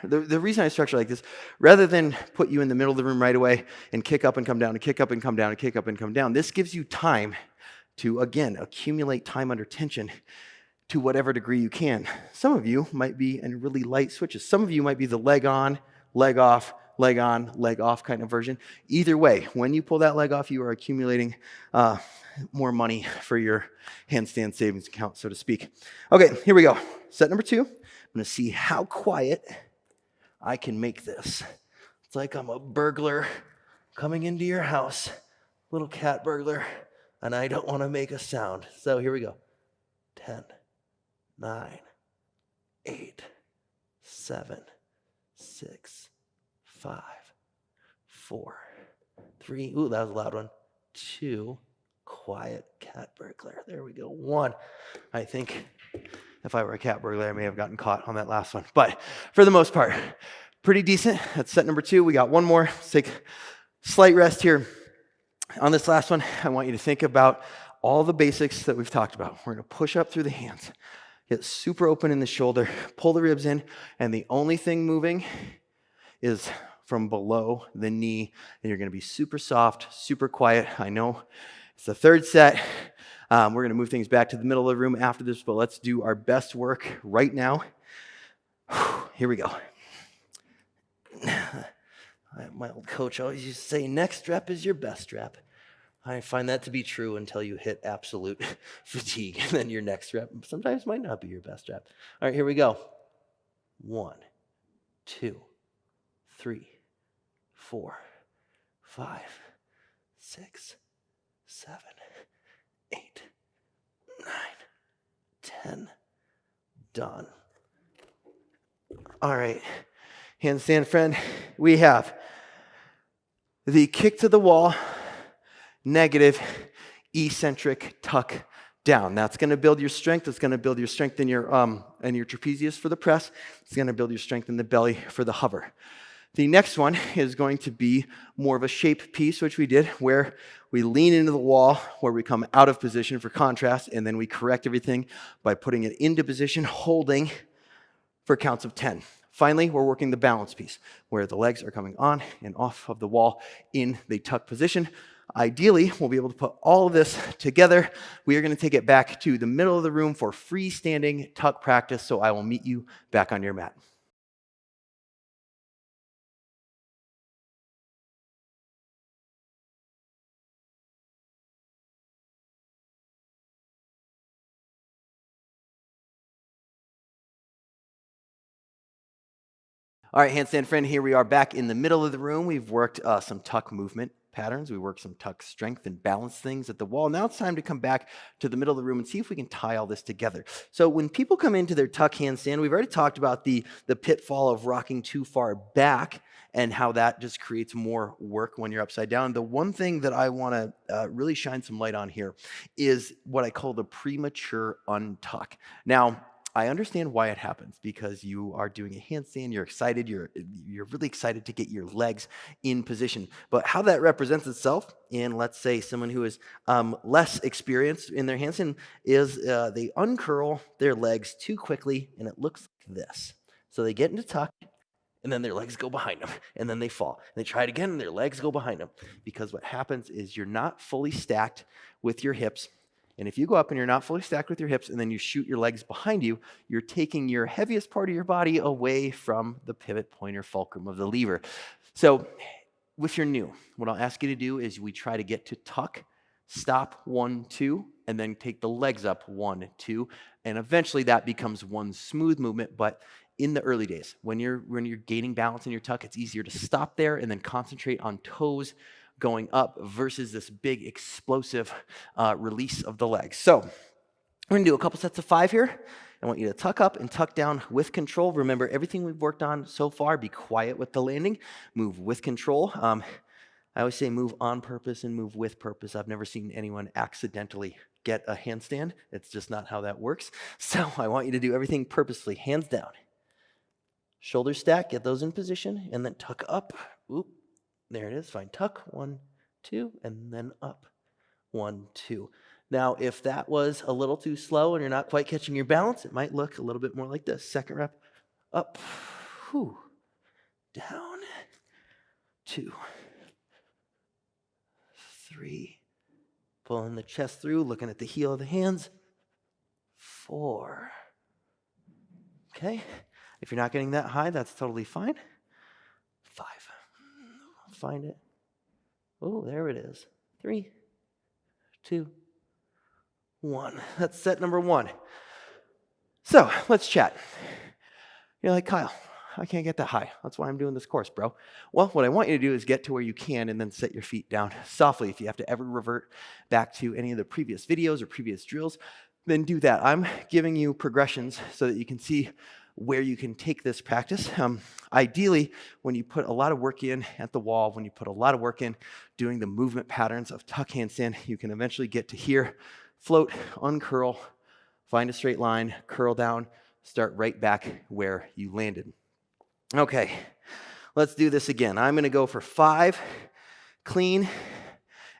the reason I structure like this, rather than put you in the middle of the room right away and kick up and come down and kick up and come down and kick up and come down, this gives you time to, again, accumulate time under tension to whatever degree you can. Some of you might be in really light switches. Some of you might be the leg on, leg off, leg on, leg off kind of version. Either way, when you pull that leg off, you are accumulating more money for your handstand savings account, so to speak. Okay, here we go. Set number 2. I'm going to see how quiet I can make this. It's like I'm a burglar coming into your house, little cat burglar, and I don't want to make a sound. So here we go. 10, 9, 8, 7, 6, 5, 4, 3. Ooh, that was a loud one. 2. Quiet cat burglar. There we go. 1. I think if I were a cat burglar, I may have gotten caught on that last one. But for the most part, pretty decent. That's set number 2. We got one more. Let's take a slight rest here. On this last one, I want you to think about all the basics that we've talked about. We're going to push up through the hands, get super open in the shoulder, pull the ribs in, and the only thing moving is from below the knee, and you're going to be super soft, super quiet. I know it's the third set. We're going to move things back to the middle of the room after this, but let's do our best work right now. Here we go. My old coach always used to say, next rep is your best rep. I find that to be true until you hit absolute fatigue, and then your next rep sometimes might not be your best rep. All right, here we go. 1, 2, 3, 4, 5, 6, 7, 8, 9, 10. Done. All right, handstand friend, we have the kick to the wall, negative, eccentric tuck down. That's going to build your strength. It's going to build your strength in your trapezius for the press. It's going to build your strength in the belly for the hover. The next one is going to be more of a shape piece, which we did, where we lean into the wall, where we come out of position for contrast, and then we correct everything by putting it into position, holding for counts of 10. Finally, we're working the balance piece, where the legs are coming on and off of the wall in the tuck position. Ideally, we'll be able to put all of this together. We are going to take it back to the middle of the room for freestanding tuck practice, so I will meet you back on your mat. All right, handstand friend, here we are back in the middle of the room. We've worked some tuck movement patterns. We worked some tuck strength and balance things at the wall. Now it's time to come back to the middle of the room and see if we can tie all this together. So when people come into their tuck handstand, we've already talked about the pitfall of rocking too far back and how that just creates more work when you're upside down. The one thing that I want to really shine some light on here is what I call the premature untuck. Now, I understand why it happens, because you are doing a handstand, you're excited, you're really excited to get your legs in position. But how that represents itself in, let's say, someone who is less experienced in their handstand is they uncurl their legs too quickly, and it looks like this. So they get into tuck, and then their legs go behind them, and then they fall. And they try it again, and their legs go behind them. Because what happens is you're not fully stacked with your hips. And if you go up and you're not fully stacked with your hips and then you shoot your legs behind you, you're taking your heaviest part of your body away from the pivot point or fulcrum of the lever. So if you're new, what I'll ask you to do is we try to get to tuck, stop 1, 2, and then take the legs up 1, 2, and eventually that becomes one smooth movement. But in the early days, when you're gaining balance in your tuck, it's easier to stop there and then concentrate on toes going up versus this big explosive release of the legs. So we're going to do a couple sets of 5 here. I want you to tuck up and tuck down with control. Remember, everything we've worked on so far, be quiet with the landing, move with control. I always say move on purpose and move with purpose. I've never seen anyone accidentally get a handstand. It's just not how that works. So I want you to do everything purposefully. Hands down. Shoulders stack, get those in position, and then tuck up Oop, there it is. Find tuck, 1, 2, and then up, 1, 2. Now, if that was a little too slow and you're not quite catching your balance, it might look a little bit more like this. Second rep, up, whew, down, 2, 3, pulling the chest through, looking at the heel of the hands, 4. Okay, if you're not getting that high, that's totally fine. 5, find it. Oh, there it is. 3, 2, 1. That's set number 1. So let's chat. You're like, Kyle, I can't get that high. That's why I'm doing this course, bro. Well, what I want you to do is get to where you can and then set your feet down softly. If you have to ever revert back to any of the previous videos or previous drills, then do that. I'm giving you progressions so that you can see where you can take this practice. Ideally, when you put a lot of work in at the wall, when you put a lot of work in doing the movement patterns of tuck handstand, you can eventually get to here, float, uncurl, find a straight line, curl down, start right back where you landed. Okay, let's do this again. I'm going to go for 5 clean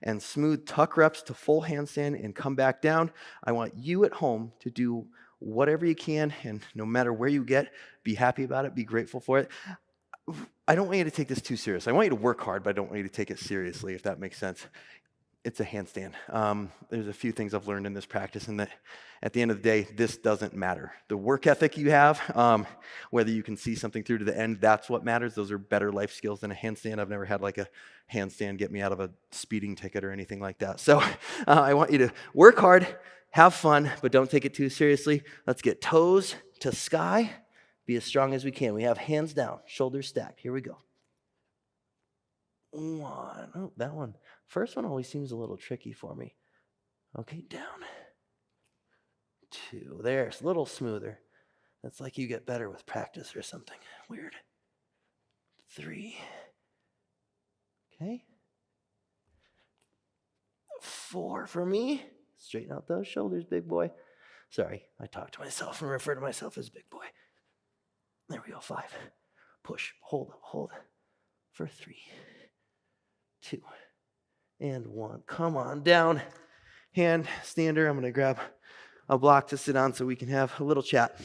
and smooth tuck reps to full handstand and come back down. I want you at home to do whatever you can, and no matter where you get, be happy about it, be grateful for it. I don't want you to take this too serious. I want you to work hard, but I don't want you to take it seriously, if that makes sense. It's a handstand. There's a few things I've learned in this practice, and that at the end of the day, this doesn't matter. The work ethic you have, whether you can see something through to the end, that's what matters. Those are better life skills than a handstand. I've never had like a handstand get me out of a speeding ticket or anything like that. So I want you to work hard, have fun, but don't take it too seriously. Let's get toes to sky. Be as strong as we can. We have hands down, shoulders stacked. Here we go. 1. Oh, that one. First one always seems a little tricky for me. Okay, down. 2. There's a little smoother. That's like you get better with practice or something. Weird. 3. Okay. 4 for me. Straighten out those shoulders, big boy. Sorry, I talk to myself and refer to myself as big boy. There we go. 5. Push. Hold. For 3, 2, and 1. Come on down. Hand stander. I'm going to grab a block to sit on so we can have a little chat.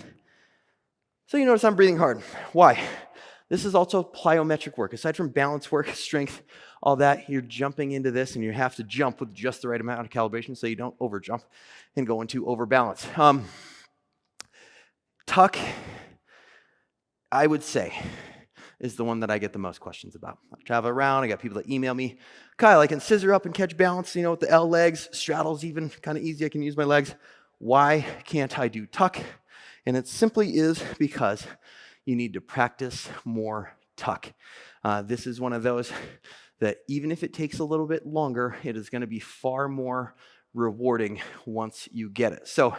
So you notice I'm breathing hard. Why? This is also plyometric work. Aside from balance work, strength, all that, you're jumping into this, and you have to jump with just the right amount of calibration so you don't overjump and go into overbalance. Tuck, I would say, is the one that I get the most questions about. I travel around, I got people that email me, Kyle, I can scissor up and catch balance, with the L legs, straddle's even kind of easy, I can use my legs. Why can't I do tuck? And it simply is because you need to practice more tuck. This is one of those that even if it takes a little bit longer, it is going to be far more rewarding once you get it. So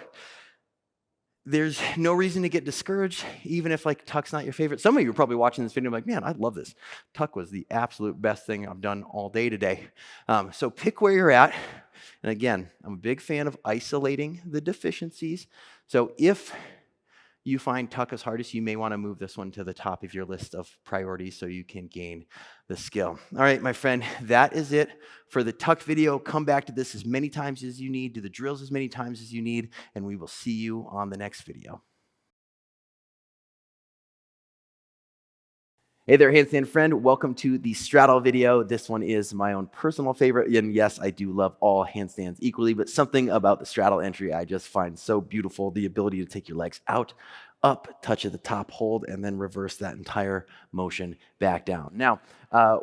there's no reason to get discouraged, even if tuck's not your favorite. Some of you are probably watching this video like, man, I love this. Tuck was the absolute best thing I've done all day today. So pick where you're at. And again, I'm a big fan of isolating the deficiencies. So if you find tuck as hardest, you may want to move this one to the top of your list of priorities so you can gain the skill. All right, my friend, that is it for the tuck video. Come back to this as many times as you need, do the drills as many times as you need, and we will see you on the next video. Hey there, handstand friend. Welcome to the straddle video. This one is my own personal favorite. And yes, I do love all handstands equally, but something about the straddle entry I just find so beautiful. The ability to take your legs out, up, touch at the top, hold, and then reverse that entire motion back down. Now,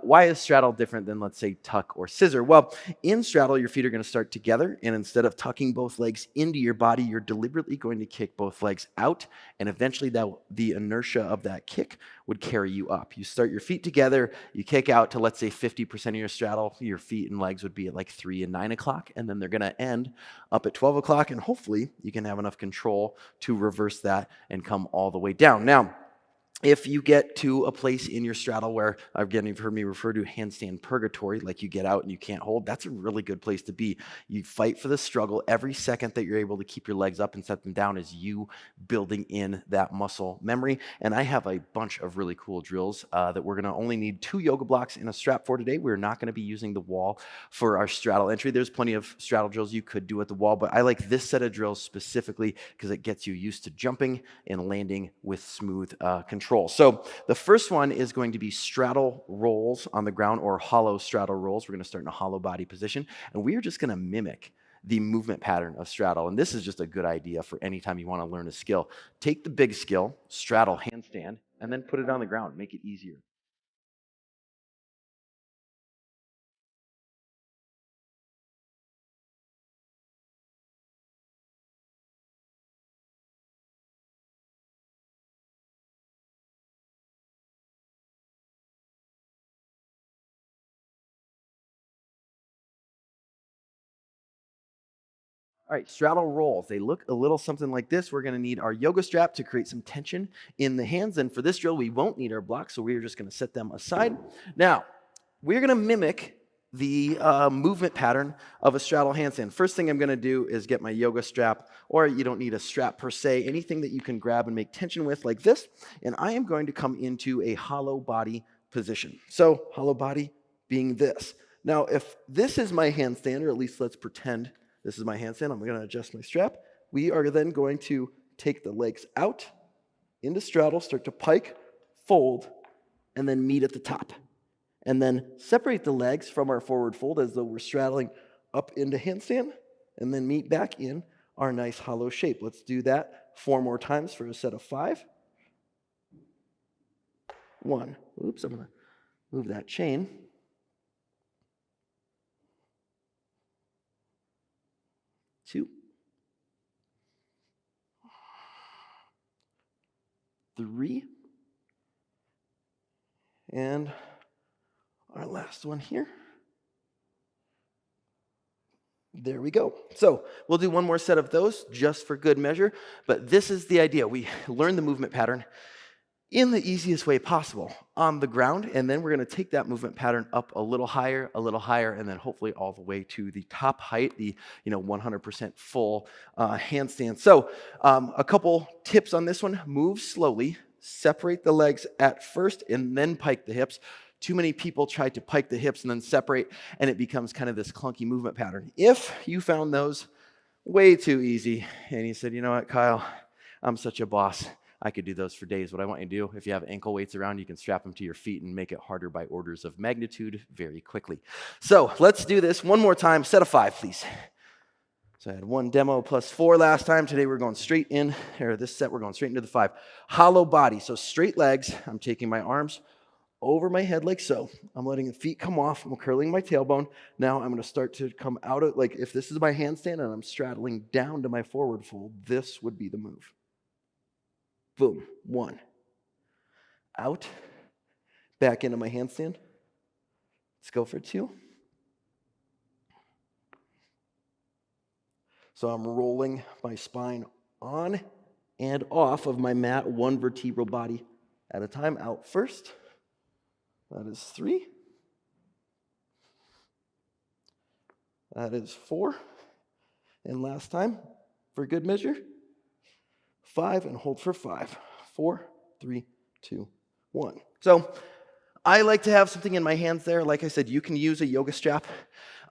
why is straddle different than, let's say, tuck or scissor? Well, in straddle, your feet are going to start together, and instead of tucking both legs into your body, you're deliberately going to kick both legs out, and eventually the inertia of that kick would carry you up. You start your feet together, you kick out to, let's say, 50% of your straddle. Your feet and legs would be at 3 and 9 o'clock, and then they're going to end up at 12 o'clock, and hopefully you can have enough control to reverse that and come all the way down. Now, if you get to a place in your straddle where, again, you've heard me refer to handstand purgatory, like you get out and you can't hold, that's a really good place to be. You fight for the struggle. Every second that you're able to keep your legs up and set them down is you building in that muscle memory. And I have a bunch of really cool drills that we're going to only need 2 yoga blocks and a strap for today. We're not going to be using the wall for our straddle entry. There's plenty of straddle drills you could do at the wall, but I like this set of drills specifically because it gets you used to jumping and landing with smooth control. So the first one is going to be straddle rolls on the ground, or hollow straddle rolls. We're going to start in a hollow body position, and we are just going to mimic the movement pattern of straddle. And this is just a good idea for any time you want to learn a skill. Take the big skill, straddle handstand, and then put it on the ground. Make it easier. All right, straddle rolls. They look a little something like this. We're going to need our yoga strap to create some tension in the hands. And for this drill, we won't need our blocks, so we're just going to set them aside. Now, we're going to mimic the movement pattern of a straddle handstand. First thing I'm going to do is get my yoga strap, or you don't need a strap per se, anything that you can grab and make tension with like this. And I am going to come into a hollow body position. So hollow body being this. Now, if this is my handstand, or at least let's pretend this is my handstand, I'm going to adjust my strap. We are then going to take the legs out into straddle, start to pike, fold, and then meet at the top. And then separate the legs from our forward fold as though we're straddling up into handstand, and then meet back in our nice hollow shape. Let's do that 4 more times for a set of 5. 1. Oops, I'm going to move that chain. 2. 3. And our last one here. There we go. So we'll do one more set of those just for good measure, but this is the idea. We learn the movement pattern in the easiest way possible on the ground, and then we're going to take that movement pattern up a little higher, and then hopefully all the way to the top height, the 100% full handstand. So a couple tips on this one. Move slowly, separate the legs at first, and then pike the hips. Too many people try to pike the hips and then separate, and it becomes kind of this clunky movement pattern. If you found those way too easy, and you said, you know what, Kyle, I'm such a boss, I could do those for days. What I want you to do, if you have ankle weights around, you can strap them to your feet and make it harder by orders of magnitude very quickly. So let's do this one more time. Set of 5, please. So I had 1 demo plus 4 last time. Today we're going straight in, or this set we're going straight into the 5. Hollow body, so straight legs. I'm taking my arms over my head like so. I'm letting the feet come off. I'm curling my tailbone. Now I'm going to start to come out of, like if this is my handstand and I'm straddling down to my forward fold, this would be the move. Boom. 1. Out. Back into my handstand. Let's go for 2. So I'm rolling my spine on and off of my mat, 1 vertebral body at a time. Out first. That is 3. That is 4. And last time, for good measure, 5, and hold for 5. 4, 3, 2, 1. So I like to have something in my hands there. Like I said, you can use a yoga strap,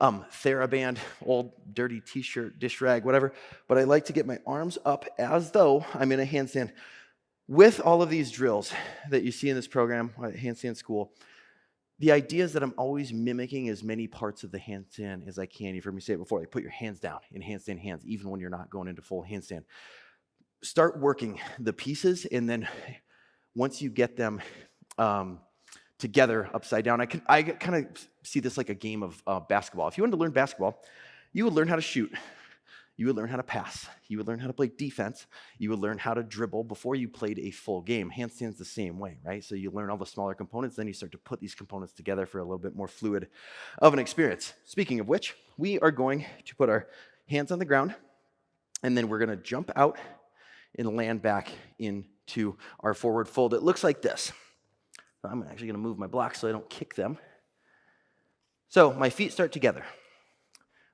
TheraBand, old dirty t-shirt, dish rag, whatever. But I like to get my arms up as though I'm in a handstand. With all of these drills that you see in this program, at Handstand School, the idea is that I'm always mimicking as many parts of the handstand as I can. You've heard me say it before, like put your hands down in handstand hands, even when you're not going into full handstand. Start working the pieces, and then once you get them together upside down, I kind of see this like a game of basketball. If you wanted to learn basketball, you would learn how to shoot. You would learn how to pass. You would learn how to play defense. You would learn how to dribble before you played a full game. Handstand's the same way, right? So you learn all the smaller components, then you start to put these components together for a little bit more fluid of an experience. Speaking of which, we are going to put our hands on the ground, and then we're going to jump out and land back into to our forward fold. It looks like this. I'm actually going to move my blocks so I don't kick them. So my feet start together.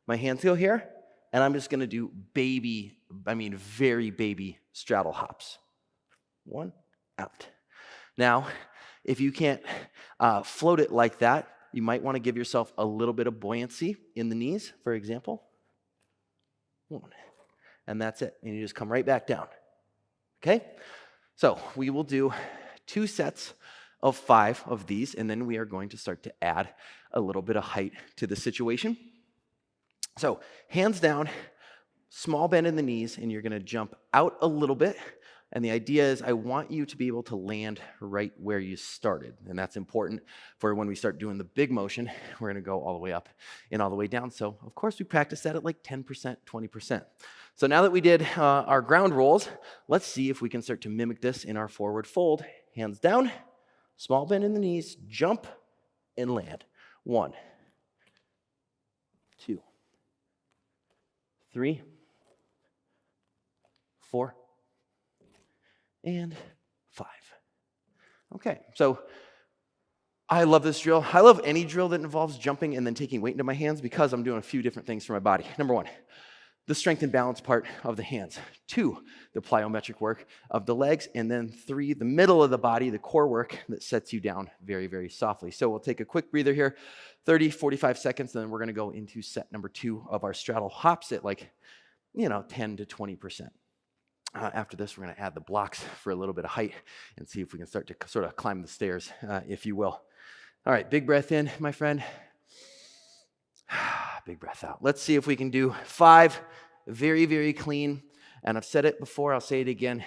My hands go here, and I'm just going to do very baby straddle hops. 1, out. Now, if you can't float it like that, you might want to give yourself a little bit of buoyancy in the knees, for example. 1, and that's it. And you just come right back down. Okay? So we will do 2 sets of 5 of these, and then we are going to start to add a little bit of height to the situation. So hands down, small bend in the knees, and you're going to jump out a little bit. And the idea is I want you to be able to land right where you started. And that's important for when we start doing the big motion. We're going to go all the way up and all the way down. So, of course, we practice that at like 10%, 20%. So now that we did our ground rolls, let's see if we can start to mimic this in our forward fold. Hands down, small bend in the knees, jump, and land. 1, 2, 3, 4, and 5. Okay, so I love this drill. I love any drill that involves jumping and then taking weight into my hands because I'm doing a few different things for my body. Number 1, the strength and balance part of the hands. 2, the plyometric work of the legs. And then 3, the middle of the body, the core work that sets you down very, very softly. So we'll take a quick breather here, 30, 45 seconds, and then we're going to go into set number 2 of our straddle hops at 10 to 20%. After this, we're going to add the blocks for a little bit of height and see if we can start to sort of climb the stairs, if you will. All right, big breath in, my friend. Big breath out. Let's see if we can do 5 very, very clean. And I've said it before, I'll say it again.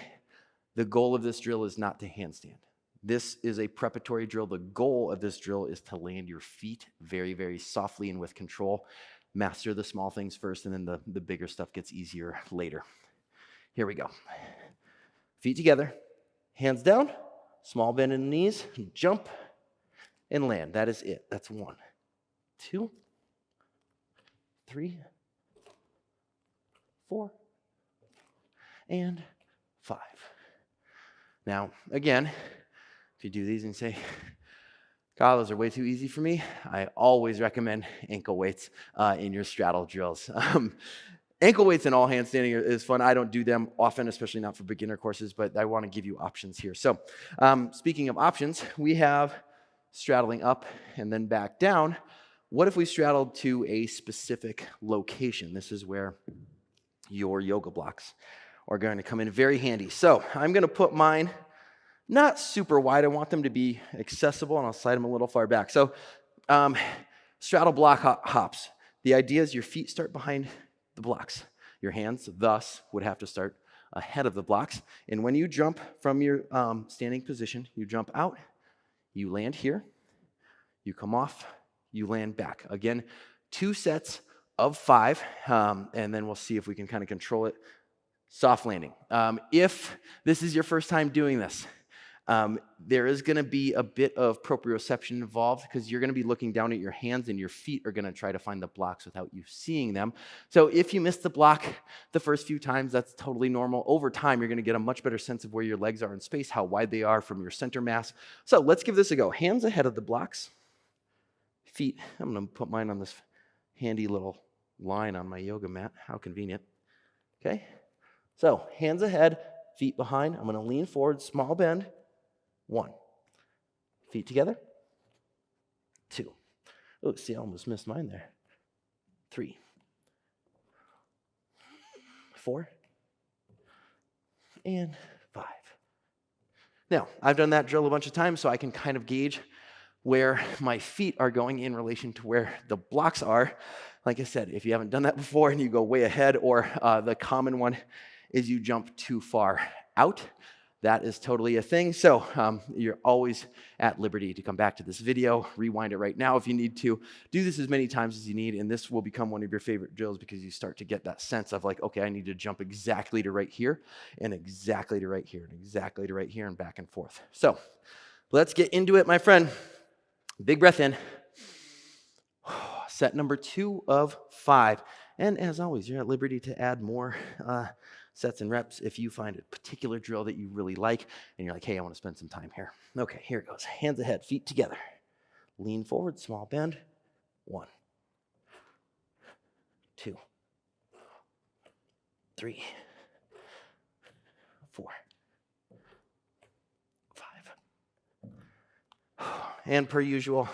The goal of this drill is not to handstand. This is a preparatory drill. The goal of this drill is to land your feet very, very softly and with control. Master the small things first, and then the bigger stuff gets easier later. Here we go. Feet together, hands down, small bend in the knees, jump, and land. That is it. That's 1, 2, 3, 4, and 5. Now, again, if you do these and say, God, those are way too easy for me, I always recommend ankle weights in your straddle drills. Ankle weights and all handstanding is fun. I don't do them often, especially not for beginner courses, but I want to give you options here. So speaking of options, we have straddling up and then back down. What if we straddled to a specific location? This is where your yoga blocks are going to come in very handy. So I'm going to put mine not super wide. I want them to be accessible, and I'll slide them a little far back. So straddle block hops. The idea is your feet start behind the blocks. Your hands, thus, would have to start ahead of the blocks. And when you jump from your standing position, you jump out, you land here, you come off, you land back. Again, 2 sets of 5, and then we'll see if we can kind of control it. Soft landing. If this is your first time doing this, there is going to be a bit of proprioception involved because you're going to be looking down at your hands and your feet are going to try to find the blocks without you seeing them. So if you miss the block the first few times, that's totally normal. Over time, you're going to get a much better sense of where your legs are in space, how wide they are from your center mass. So let's give this a go. Hands ahead of the blocks. Feet, I'm going to put mine on this handy little line on my yoga mat. How convenient. Okay? So hands ahead, feet behind. I'm going to lean forward, small bend. 1. Feet together. 2. Oh, see, I almost missed mine there. 3. 4. And 5. Now, I've done that drill a bunch of times, so I can kind of gauge where my feet are going in relation to where the blocks are. Like I said, if you haven't done that before and you go way ahead, or the common one is you jump too far out, that is totally a thing. So you're always at liberty to come back to this video, rewind it right now if you need to. Do this as many times as you need, and this will become one of your favorite drills because you start to get that sense of like, okay, I need to jump exactly to right here, and exactly to right here, and exactly to right here, and back and forth. So let's get into it, my friend. Big breath in. Set number 2 of 5. And as always, you're at liberty to add more sets and reps if you find a particular drill that you really like and you're like, hey, I want to spend some time here. Okay, here it goes. Hands ahead, feet together. Lean forward, small bend. 1, 2, 3, 4, 5. And per usual,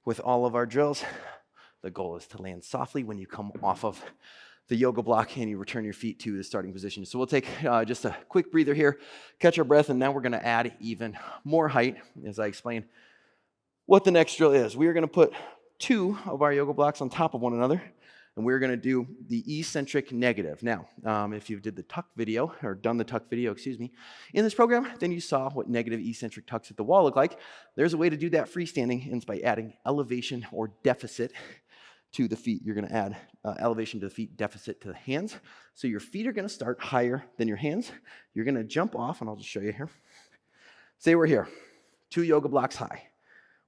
with all of our drills, the goal is to land softly when you come off of the yoga block and you return your feet to the starting position. So we'll take just a quick breather here, catch our breath, and now we're going to add even more height as I explain what the next drill is. We are going to put 2 of our yoga blocks on top of one another, and we're going to do the eccentric negative. Now, if you did the tuck video, or done the tuck video, in this program, then you saw what negative eccentric tucks at the wall look like. There's a way to do that freestanding, and it's by adding elevation or deficit to the feet. You're going to add elevation to the feet, deficit to the hands. So your feet are going to start higher than your hands. You're going to jump off, and I'll just show you here. Say we're here, 2 yoga blocks high.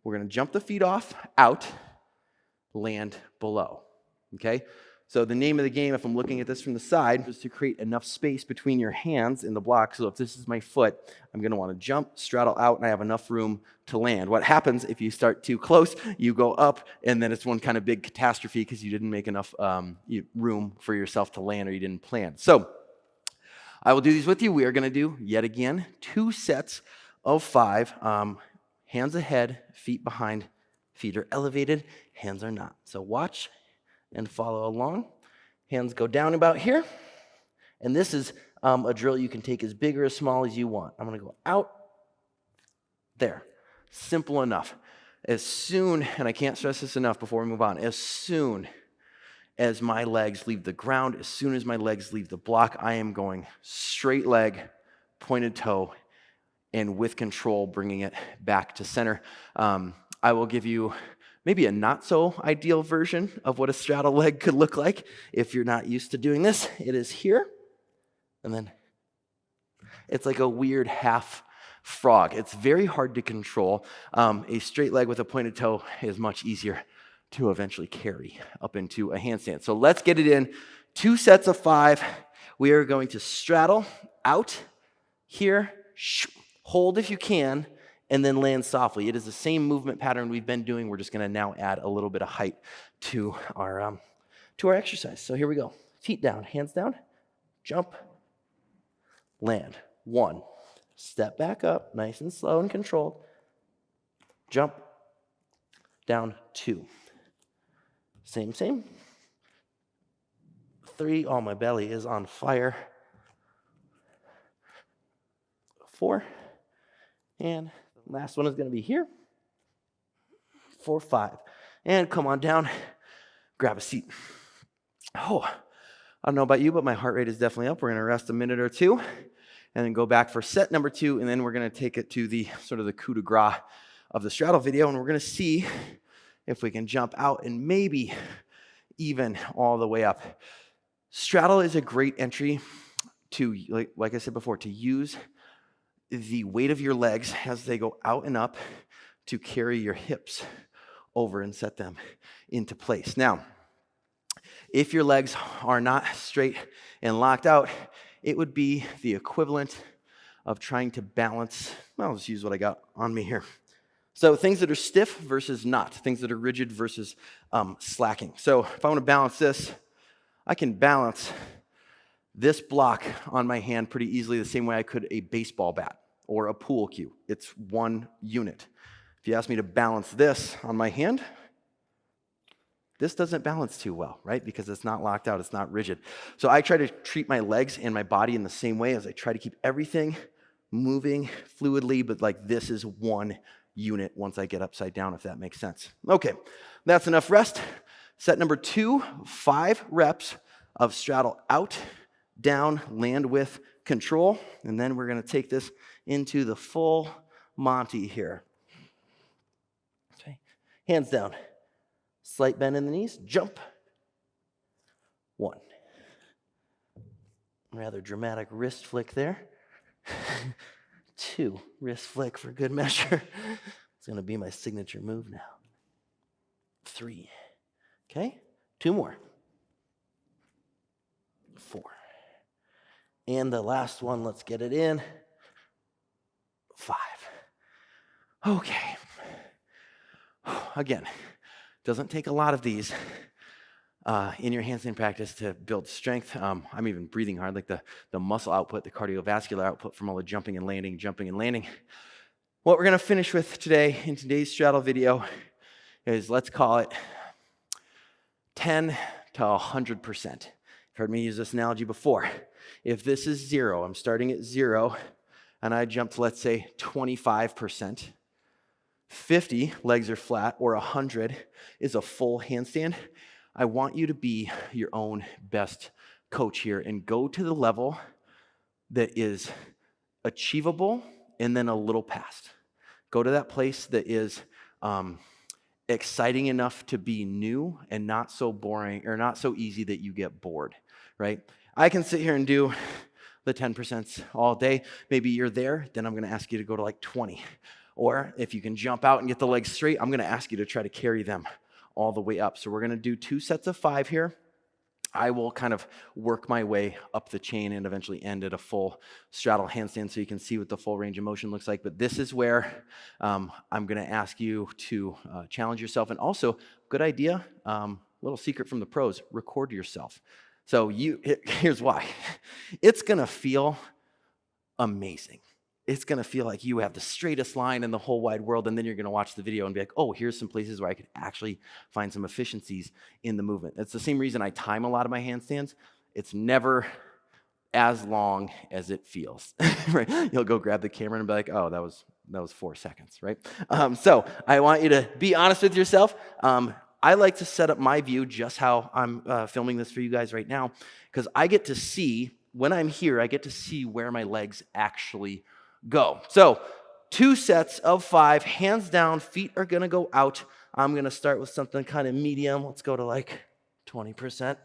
We're going to jump the feet off, out, land below. Okay? So the name of the game, if I'm looking at this from the side, is to create enough space between your hands in the block. So if this is my foot, I'm going to want to jump, straddle out, and I have enough room to land. What happens if you start too close, you go up, and then it's one kind of big catastrophe because you didn't make enough room for yourself to land or you didn't plan. So I will do these with you. We are going to do, yet again, 2 sets of 5. Hands ahead, feet behind, feet are elevated, hands are not. So watch and follow along. Hands go down about here. And this is a drill you can take as big or as small as you want. I'm going to go out, there. Simple enough. As soon, and I can't stress this enough before we move on, as soon as my legs leave the ground, as soon as my legs leave the block, I am going straight leg, pointed toe, and with control, bringing it back to center. I will give you maybe a not so ideal version of what a straddle leg could look like if you're not used to doing this. It is here, and then it's like a weird half frog. It's very hard to control. A straight leg with a pointed toe is much easier to eventually carry up into a handstand. So let's get it in. 2 sets of 5. We are going to straddle out here, hold if you can, and then land softly. It is the same movement pattern we've been doing. We're just going to now add a little bit of height to our exercise. So here we go. Feet down, hands down, jump, land. 1. Step back up, nice and slow and controlled. Jump, down. 2. Same. 3. Oh, my belly is on fire. 4. And last one is going to be here. 4, 5. And come on down. Grab a seat. Oh, I don't know about you, but my heart rate is definitely up. We're going to rest a minute or 2 and then go back for set number 2. And then we're going to take it to the sort of the coup de grace of the straddle video. And we're going to see if we can jump out and maybe even all the way up. Straddle is a great entry to, like I said before, to use the weight of your legs as they go out and up to carry your hips over and set them into place. Now, if your legs are not straight and locked out, it would be the equivalent of trying to balance, well, I'll just use what I got on me here. So things that are stiff versus not, things that are rigid versus slacking. So if I want to balance this, I can balance this block on my hand pretty easily the same way I could a baseball bat or a pool cue. It's one unit. If you ask me to balance this on my hand, this doesn't balance too well, right? Because it's not locked out, it's not rigid. So I try to treat my legs and my body in the same way as I try to keep everything moving fluidly, but like this is one unit once I get upside down, if that makes sense. Okay, that's enough rest. Set number 2, 5 reps of straddle out, down, land with control, and then we're going to take this into the full Monty here. Okay. Hands down. Slight bend in the knees. Jump. 1. Rather dramatic wrist flick there. 2. Wrist flick for good measure. It's going to be my signature move now. 3. Okay. 2 more. 4. And the last one, let's get it in. 5. Okay. Again, doesn't take a lot of these in your handstand practice to build strength. I'm even breathing hard, like the muscle output, the cardiovascular output from all the jumping and landing. What we're going to finish with today in today's straddle video is, let's call it 10 to 100%. You've heard me use this analogy before. If this is 0, I'm starting at 0, and I jump to, let's say, 25%. 50, legs are flat, or 100 is a full handstand. I want you to be your own best coach here and go to the level that is achievable and then a little past. Go to that place that is exciting enough to be new and not so boring or not so easy that you get bored, right? I can sit here and do the 10% all day. Maybe you're there, then I'm going to ask you to go to like 20. Or if you can jump out and get the legs straight, I'm going to ask you to try to carry them all the way up. So we're going to do 2 sets of 5 here. I will kind of work my way up the chain and eventually end at a full straddle handstand so you can see what the full range of motion looks like. But this is where I'm going to ask you to challenge yourself. And also, good idea, little secret from the pros, record yourself. So here's why. It's going to feel amazing. It's going to feel like you have the straightest line in the whole wide world, and then you're going to watch the video and be like, oh, here's some places where I could actually find some efficiencies in the movement. It's the same reason I time a lot of my handstands. It's never as long as it feels, right? You'll go grab the camera and be like, oh, that was 4 seconds, right? So I want you to be honest with yourself. I like to set up my view just how I'm filming this for you guys right now, because I get to see, when I'm here, I get to see where my legs actually go. So 2 sets of 5, hands down, feet are going to go out. I'm going to start with something kind of medium. Let's go to like 20%.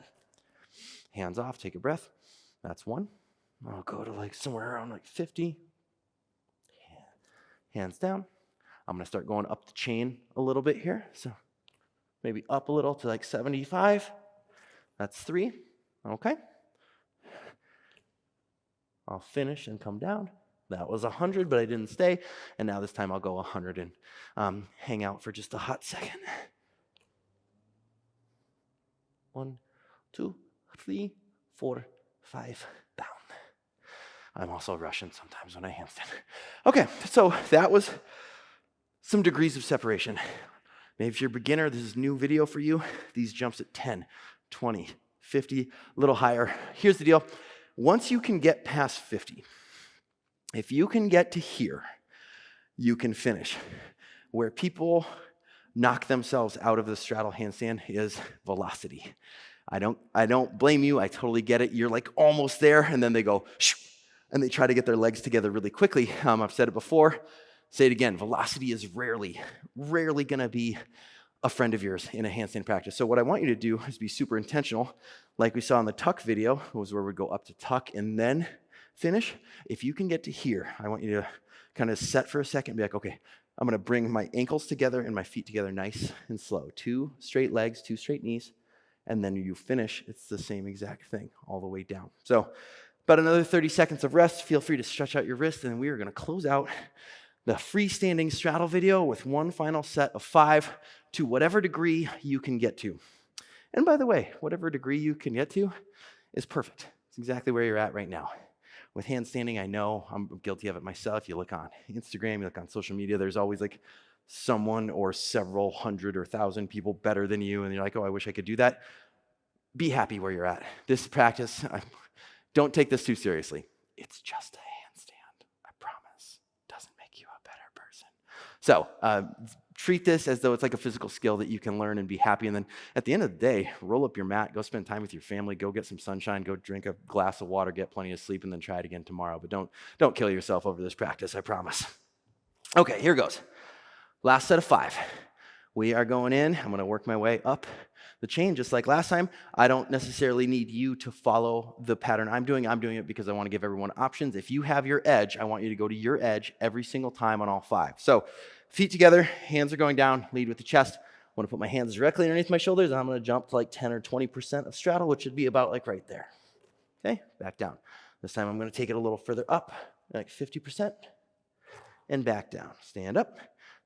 Hands off, take a breath. That's 1. I'll go to like somewhere around like 50. Hands down. I'm going to start going up the chain a little bit here. So maybe up a little to like 75. That's 3. Okay. I'll finish and come down. That was 100, but I didn't stay. And now this time I'll go 100 and hang out for just a hot second. 1, 2, 3, 4, 5, down. I'm also Russian sometimes when I handstand. Okay, so that was some degrees of separation. Maybe if you're a beginner, this is a new video for you. These jumps at 10, 20, 50, a little higher. Here's the deal. Once you can get past 50, if you can get to here, you can finish. Where people knock themselves out of the straddle handstand is velocity. I don't blame you. I totally get it. You're like almost there, and then they go, shoo, and they try to get their legs together really quickly. I've said it before. Say it again. Velocity is rarely going to be a friend of yours in a handstand practice. So what I want you to do is be super intentional. Like we saw in the tuck video, was where we go up to tuck and then finish. If you can get to here, I want you to kind of set for a second and be like, okay, I'm going to bring my ankles together and my feet together nice and slow. 2 straight legs, 2 straight knees, and then you finish. It's the same exact thing all the way down. So about another 30 seconds of rest. Feel free to stretch out your wrist, and we are going to close out the freestanding straddle video with one final set of 5 to whatever degree you can get to. And by the way, whatever degree you can get to is perfect. It's exactly where you're at right now. With handstanding, I know I'm guilty of it myself. You look on Instagram, you look on social media, there's always like someone or several hundred or 1,000 people better than you, and you're like, oh, I wish I could do that. Be happy where you're at. This practice, don't take this too seriously. It's just a handstand, I promise. Doesn't make you a better person. So treat this as though it's like a physical skill that you can learn and be happy. And then at the end of the day, roll up your mat, go spend time with your family, go get some sunshine, go drink a glass of water, get plenty of sleep, and then try it again tomorrow. But don't kill yourself over this practice, I promise. Okay, here goes. Last set of 5. We are going in. I'm going to work my way up the chain just like last time. I don't necessarily need you to follow the pattern I'm doing. I'm doing it because I want to give everyone options. If you have your edge, I want you to go to your edge every single time on all 5. So feet together, hands are going down, lead with the chest. I want to put my hands directly underneath my shoulders, and I'm going to jump to like 10 or 20% of straddle, which should be about like right there. Okay, back down. This time I'm going to take it a little further up, like 50%, and back down. Stand up.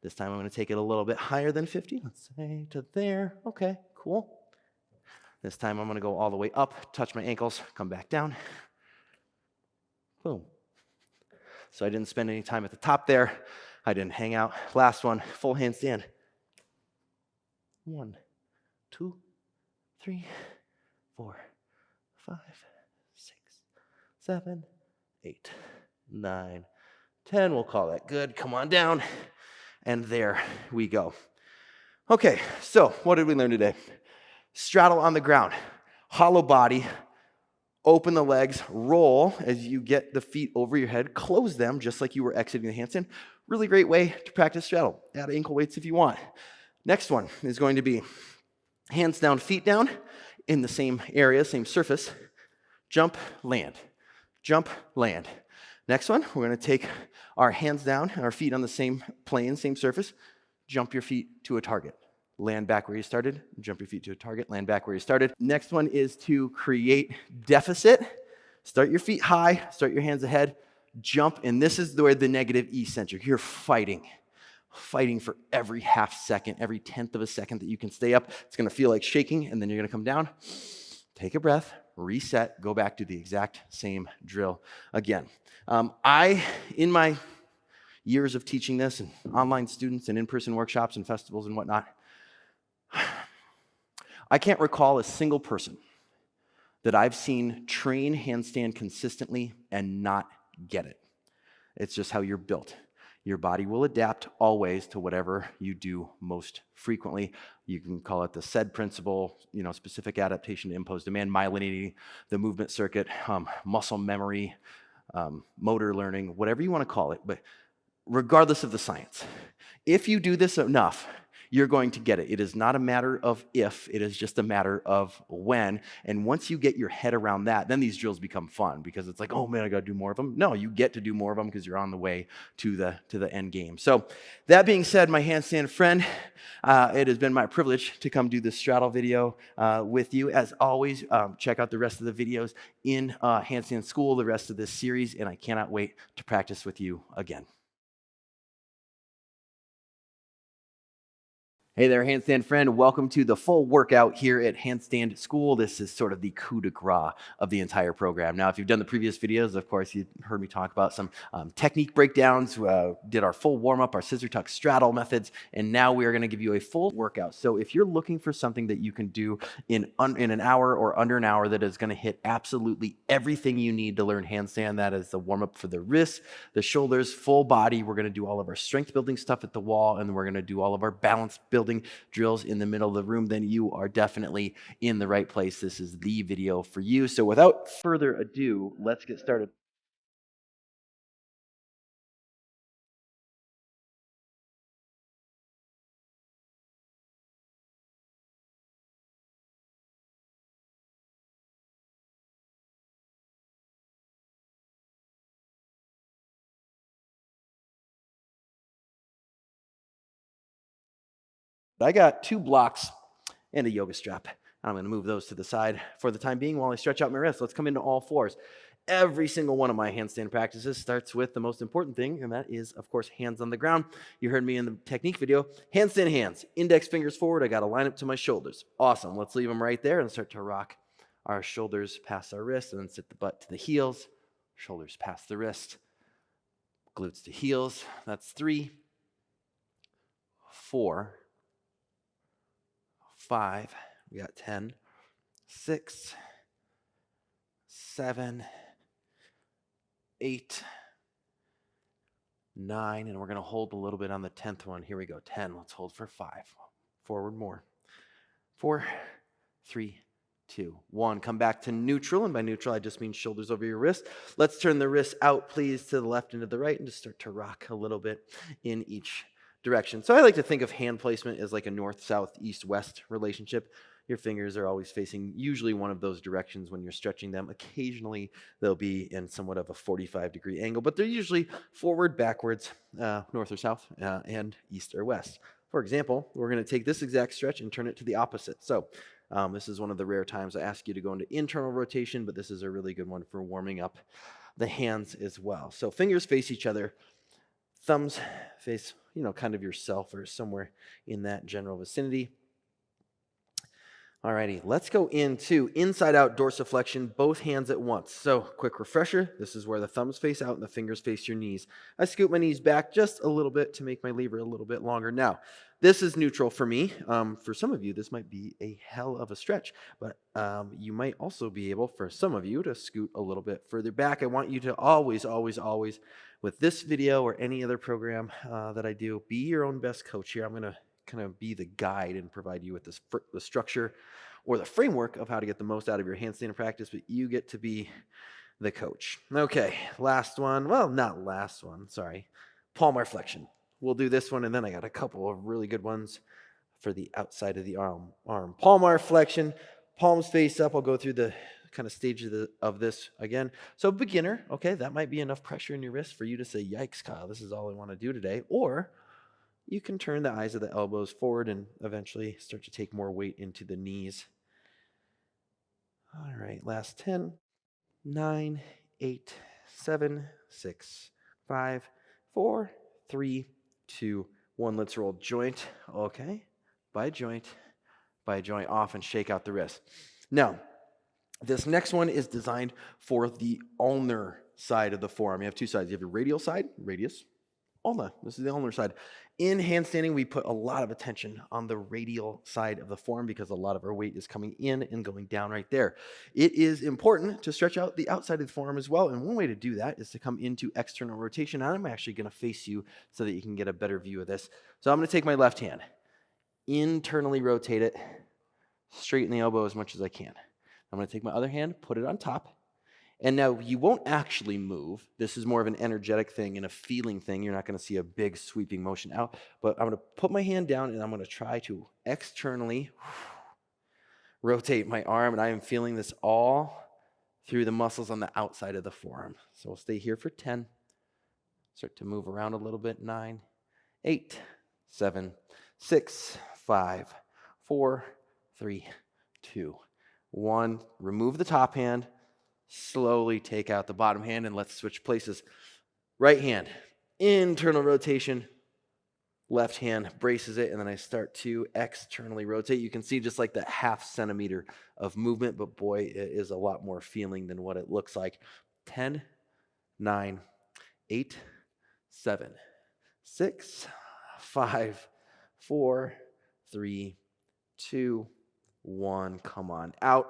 This time I'm going to take it a little bit higher than 50. Let's say to there. Okay, cool. This time I'm going to go all the way up, touch my ankles, come back down. Boom. So I didn't spend any time at the top there. I didn't hang out. Last one, full handstand. 1, 2, 3, 4, 5, 6, 7, 8, 9, 10. We'll call that good. Come on down. And there we go. Okay, so what did we learn today? Straddle on the ground. Hollow body. Open the legs. Roll as you get the feet over your head. Close them just like you were exiting the handstand. Really great way to practice straddle. Add ankle weights if you want. Next one is going to be hands down, feet down in the same area, same surface. Jump, land. Jump, land. Next one, we're going to take our hands down and our feet on the same plane, same surface. Jump your feet to a target. Land back where you started. Jump your feet to a target. Land back where you started. Next one is to create deficit. Start your feet high. Start your hands ahead. Jump, and this is where the negative eccentric. You're fighting for every half second, every tenth of a second that you can stay up. It's going to feel like shaking, and then you're going to come down. Take a breath, reset, go back to the exact same drill again. In my years of teaching this and online students and in-person workshops and festivals and whatnot, I can't recall a single person that I've seen train handstand consistently and not get it. It's just how you're built. Your body will adapt always to whatever you do most frequently. You can call it the SAID principle, specific adaptation to imposed demand, myelinating the movement circuit, muscle memory, motor learning, whatever you want to call it. But regardless of the science, if you do this enough, you're going to get it. It is not a matter of if, it is just a matter of when. And once you get your head around that, then these drills become fun because it's like, oh man, I got to do more of them. No, you get to do more of them because you're on the way to the end game. So that being said, my handstand friend, it has been my privilege to come do this straddle video with you. As always, check out the rest of the videos in Handstand School, the rest of this series, and I cannot wait to practice with you again. Hey there, handstand friend. Welcome to the full workout here at Handstand School. This is sort of the coup de grace of the entire program. Now, if you've done the previous videos, of course, you heard me talk about some technique breakdowns, did our full warm-up, our scissor tuck straddle methods, and now we are going to give you a full workout. So if you're looking for something that you can do in an hour or under an hour that is going to hit absolutely everything you need to learn handstand, that is the warm-up for the wrists, the shoulders, full body. We're going to do all of our strength building stuff at the wall, and then we're going to do all of our balance building drills in the middle of the room, then you are definitely in the right place. This is the video for you. So without further ado, let's get started. I got 2 blocks and a yoga strap. I'm going to move those to the side for the time being while I stretch out my wrists. Let's come into all fours. Every single one of my handstand practices starts with the most important thing, and that is, of course, hands on the ground. You heard me in the technique video. Handstand hands, index fingers forward. I got to line up to my shoulders. Awesome. Let's leave them right there and start to rock our shoulders past our wrists, and then sit the butt to the heels, shoulders past the wrist, glutes to heels. That's 3, 4, 5, we got 10, 6, 7, 8, 9, and we're going to hold a little bit on the 10th one. Here we go, 10. Let's hold for 5. Forward more. 4, 3, 2, 1. Come back to neutral, and by neutral, I just mean shoulders over your wrist. Let's turn the wrists out, please, to the left and to the right, and just start to rock a little bit in each direction. So I like to think of hand placement as like a north, south, east, west relationship. Your fingers are always facing usually one of those directions when you're stretching them. Occasionally, they'll be in somewhat of a 45-degree angle, but they're usually forward, backwards, north or south, and east or west. For example, we're going to take this exact stretch and turn it to the opposite. So This is one of the rare times I ask you to go into internal rotation, but this is a really good one for warming up the hands as well. So fingers face each other, thumbs face, kind of yourself or somewhere in that general vicinity. Alrighty, let's go into inside out dorsiflexion, both hands at once. So quick refresher, this is where the thumbs face out and the fingers face your knees. I scoot my knees back just a little bit to make my lever a little bit longer. Now, this is neutral for me. For some of you, this might be a hell of a stretch, but you might also be able, for some of you, to scoot a little bit further back. I want you to always, with this video or any other program that I do, be your own best coach here. I'm going to kind of be the guide and provide you with the structure or the framework of how to get the most out of your handstand practice, but you get to be the coach. Okay, last one. Well, not last one, sorry. Palmar flexion. We'll do this one, and then I got a couple of really good ones for the outside of the arm. Palmar flexion, palms face up. I'll go through the kind of stages of this again. So beginner, okay, that might be enough pressure in your wrist for you to say, yikes, Kyle, this is all I want to do today. Or you can turn the eyes of the elbows forward and eventually start to take more weight into the knees. All right, last 10, 9, 8, 7, 6, 5, 4, 3, 2, 1. Let's roll joint, okay, by joint, off and shake out the wrist. Now, this next one is designed for the ulnar side of the forearm. You have two sides. You have your radial side, radius, ulna. This is the ulnar side. In handstanding, we put a lot of attention on the radial side of the forearm because a lot of our weight is coming in and going down right there. It is important to stretch out the outside of the forearm as well, and one way to do that is to come into external rotation. I'm actually going to face you so that you can get a better view of this. So I'm going to take my left hand, internally rotate it, straighten the elbow as much as I can. I'm going to take my other hand, put it on top. And now you won't actually move. This is more of an energetic thing and a feeling thing. You're not going to see a big sweeping motion out. But I'm going to put my hand down and I'm going to try to externally rotate my arm. And I am feeling this all through the muscles on the outside of the forearm. So we'll stay here for 10. Start to move around a little bit. 9, 8, 7, 6, 5, 4, 3, 2, 1. Remove the top hand. Slowly take out the bottom hand and let's switch places. Right hand, internal rotation. Left hand braces it, and then I start to externally rotate. You can see just like that ½ centimeter of movement, but boy, it is a lot more feeling than what it looks like. 10, 9, 8, 7, 6, 5, 4, 3, 2, 1. Come on out.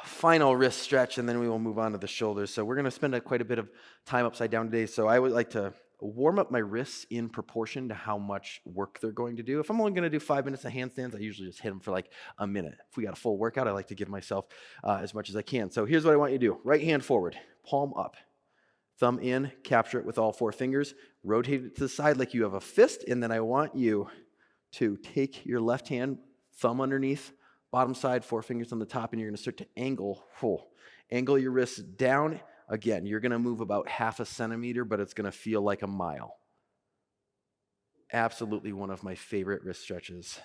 Final wrist stretch, and then we will move on to the shoulders. So we're going to spend quite a bit of time upside down today. So I would like to warm up my wrists in proportion to how much work they're going to do. If I'm only going to do 5 minutes of handstands, I usually just hit them for like a minute. If we got a full workout, I like to give myself as much as I can. So here's what I want you to do. Right hand forward, palm up, thumb in, capture it with all 4 fingers, rotate it to the side like you have a fist, and then I want you to take your left hand, thumb underneath, bottom side, 4 fingers on the top, and you're going to start to angle your wrists down. Again, you're going to move about ½ centimeter, but it's going to feel like a mile. Absolutely one of my favorite wrist stretches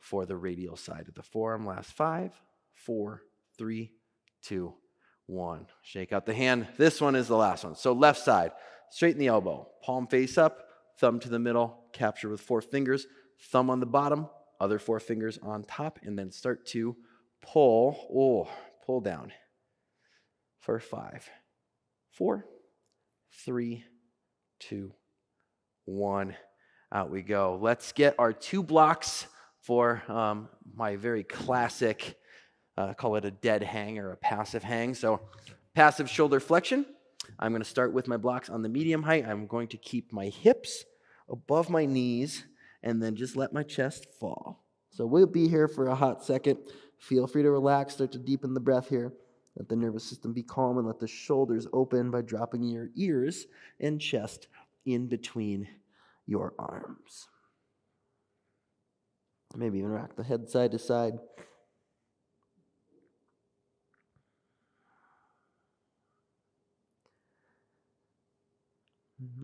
for the radial side of the forearm. Last 5, 4, 3, 2, 1. Shake out the hand. This one is the last one. So left side, straighten the elbow, palm face up, thumb to the middle, capture with 4 fingers, thumb on the bottom, other 4 fingers on top, and then start to pull down for 5, 4, 3, 2, 1. Out we go. Let's get our 2 blocks for my very classic, call it a dead hang or a passive hang. So passive shoulder flexion. I'm going to start with my blocks on the medium height. I'm going to keep my hips above my knees and then just let my chest fall. So we'll be here for a hot second. Feel free to relax, start to deepen the breath here. Let the nervous system be calm and let the shoulders open by dropping your ears and chest in between your arms. Maybe even rock the head side to side.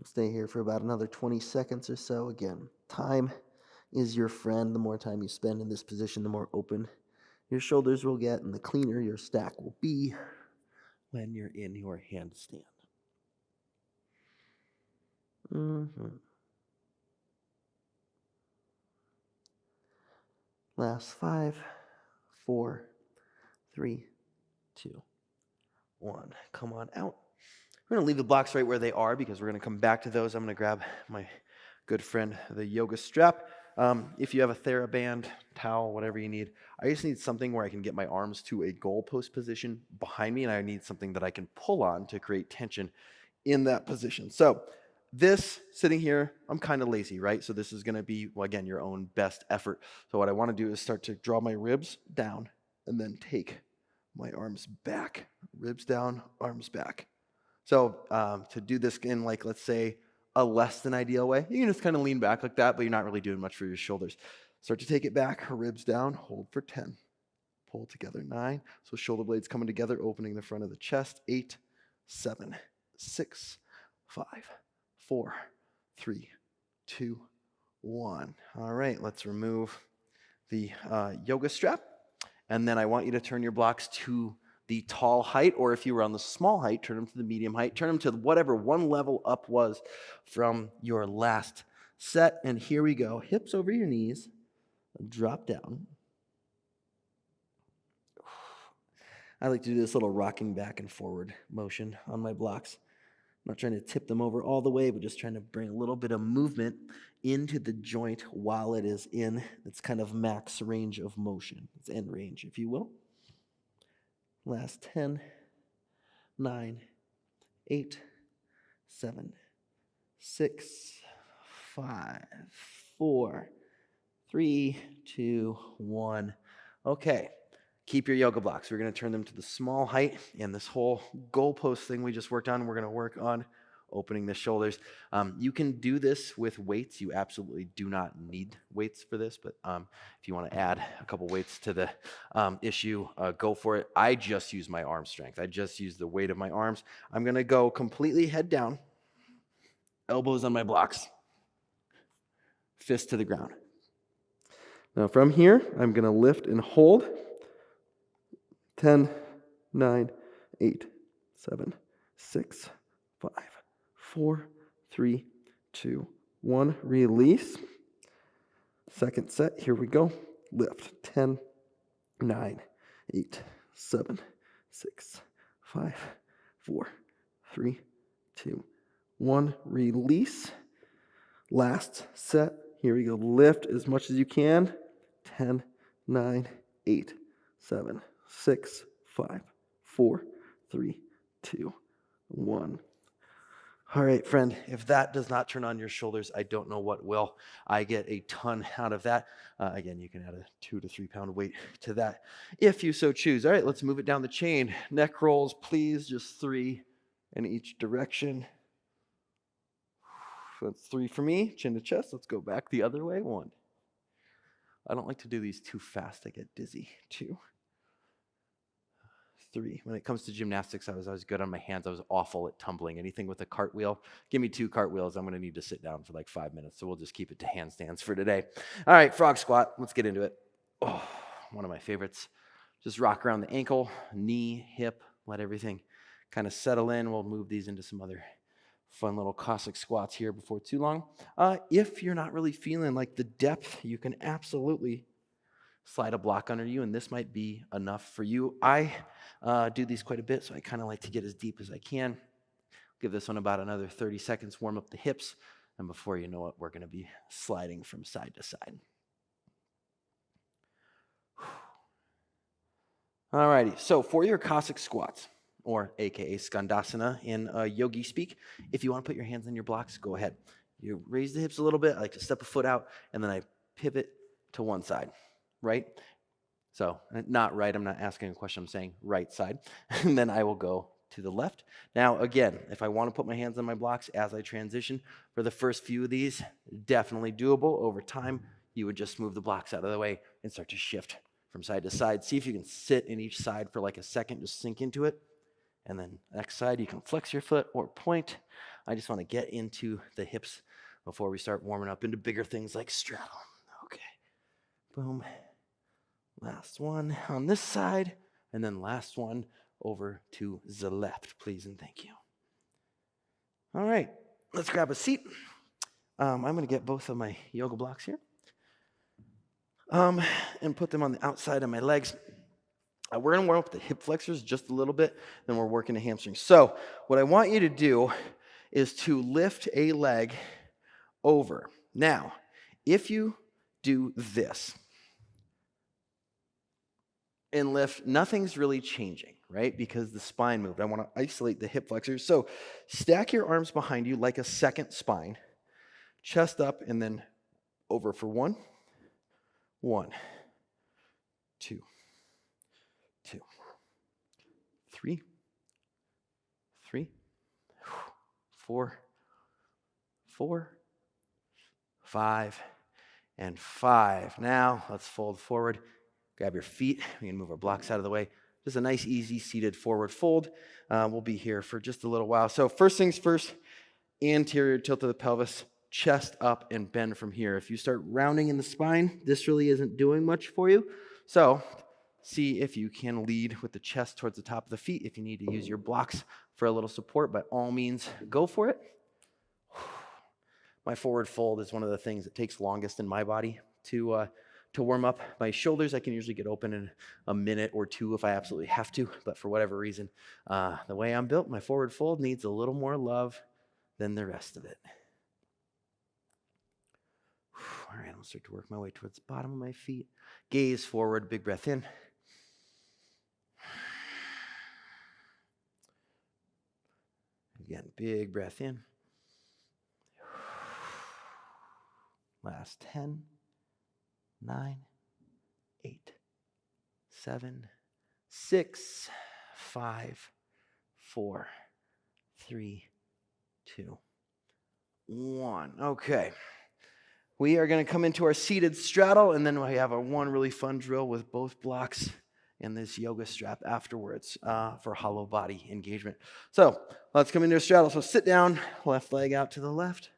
Stay here for about another 20 seconds or so. Again, time is your friend. The more time you spend in this position, the more open your shoulders will get, and the cleaner your stack will be when you're in your handstand. Last 5, 4, 3, 2, 1. Come on out. We're going to leave the blocks right where they are because we're going to come back to those. I'm going to grab my good friend, the yoga strap. If you have a TheraBand, towel, whatever you need, I just need something where I can get my arms to a goalpost position behind me, and I need something that I can pull on to create tension in that position. So this sitting here, I'm kind of lazy, right? So this is going to be, well, again, your own best effort. So what I want to do is start to draw my ribs down and then take my arms back. Ribs down, arms back. So to do this in, like, let's say a less than ideal way, you can just kind of lean back like that, but you're not really doing much for your shoulders. Start to take it back, ribs down, hold for 10. Pull together, 9. So shoulder blades coming together, opening the front of the chest, 8, 7, 6, 5, 4, 3, 2, 1. All right, let's remove the yoga strap. And then I want you to turn your blocks to the tall height, or if you were on the small height, turn them to the medium height. Turn them to whatever one level up was from your last set. And here we go. Hips over your knees. Drop down. I like to do this little rocking back and forward motion on my blocks. I'm not trying to tip them over all the way, but just trying to bring a little bit of movement into the joint while it is in its kind of max range of motion, its end range, if you will. Last 10, 9, 8, 7, 6, 5, 4, 3, 2, 1. Okay. Keep your yoga blocks. We're going to turn them to the small height, and this whole goalpost thing we just worked on, we're going to work on opening the shoulders. You can do this with weights. You absolutely do not need weights for this, but if you want to add a couple weights to the issue, go for it. I just use my arm strength. I just use the weight of my arms. I'm going to go completely head down, elbows on my blocks, fist to the ground. Now from here, I'm going to lift and hold. 10, 9, 8, 7, 6, 5, 4, 3, 2, 1. Release. Second set. Here we go. Lift. 10, 9, 8, 7, 6, 5, 4, 3, 2, 1. Release. Last set. Here we go. Lift as much as you can. 10, 9, 8, 7, 6, 5, 4, 3, 2, 1. All right, friend, if that does not turn on your shoulders, I don't know what will. I get a ton out of that. Again, you can add a 2 to 3 pound weight to that if you so choose. All right, let's move it down the chain. Neck rolls, please, just 3 in each direction. That's 3 for me, chin to chest. Let's go back the other way. 1. I don't like to do these too fast. I get dizzy. 2. 3. When it comes to gymnastics, I was always good on my hands. I was awful at tumbling. Anything with a cartwheel, give me 2 cartwheels. I'm going to need to sit down for like 5 minutes. So we'll just keep it to handstands for today. All right, frog squat. Let's get into it. Oh, one of my favorites. Just rock around the ankle, knee, hip. Let everything kind of settle in. We'll move these into some other fun little Cossack squats here before too long. If you're not really feeling like the depth, you can absolutely slide a block under you, and this might be enough for you. I do these quite a bit, so I kind of like to get as deep as I can. Give this one about another 30 seconds, warm up the hips, and before you know it, we're going to be sliding from side to side. All righty, so for your Cossack squats, or aka Skandasana in yogi speak, if you want to put your hands on your blocks, go ahead. You raise the hips a little bit. I like to step a foot out, and then I pivot to one side. Right? So not right, I'm not asking a question, I'm saying right side. And then I will go to the left. Now, again, if I want to put my hands on my blocks as I transition, for the first few of these, definitely doable. Over time, you would just move the blocks out of the way and start to shift from side to side. See if you can sit in each side for like a second, just sink into it. And then next side, you can flex your foot or point. I just want to get into the hips before we start warming up into bigger things like straddle. Boom. Last one on this side, and then last one over to the left, please and thank you. All right, let's grab a seat. I'm going to get both of my yoga blocks here and put them on the outside of my legs. We're going to warm up the hip flexors just a little bit, then we're working the hamstrings. So what I want you to do is to lift a leg over. Now, if you do this and lift, nothing's really changing, right? Because the spine moved. I want to isolate the hip flexors. So stack your arms behind you like a second spine. Chest up and then over for 1, 2, 3, 4, 5, and 5. Now let's fold forward. Grab your feet. We can move our blocks out of the way. Just a nice, easy, seated forward fold. We'll be here for just a little while. So first things first, anterior tilt of the pelvis, chest up and bend from here. If you start rounding in the spine, this really isn't doing much for you. So see if you can lead with the chest towards the top of the feet. If you need to use your blocks for a little support, by all means, go for it. My forward fold is one of the things that takes longest in my body to warm up. My shoulders, I can usually get open in a minute or two if I absolutely have to, but for whatever reason, the way I'm built, my forward fold needs a little more love than the rest of it. All right, I'm going to start to work my way towards the bottom of my feet. Gaze forward, big breath in. Again, big breath in. Last 10, 9, 8, 7, 6, 5, 4, 3, 2, 1. Okay. We are going to come into our seated straddle, and then we have one really fun drill with both blocks and this yoga strap afterwards for hollow body engagement. So let's come into a straddle. So sit down, left leg out to the left,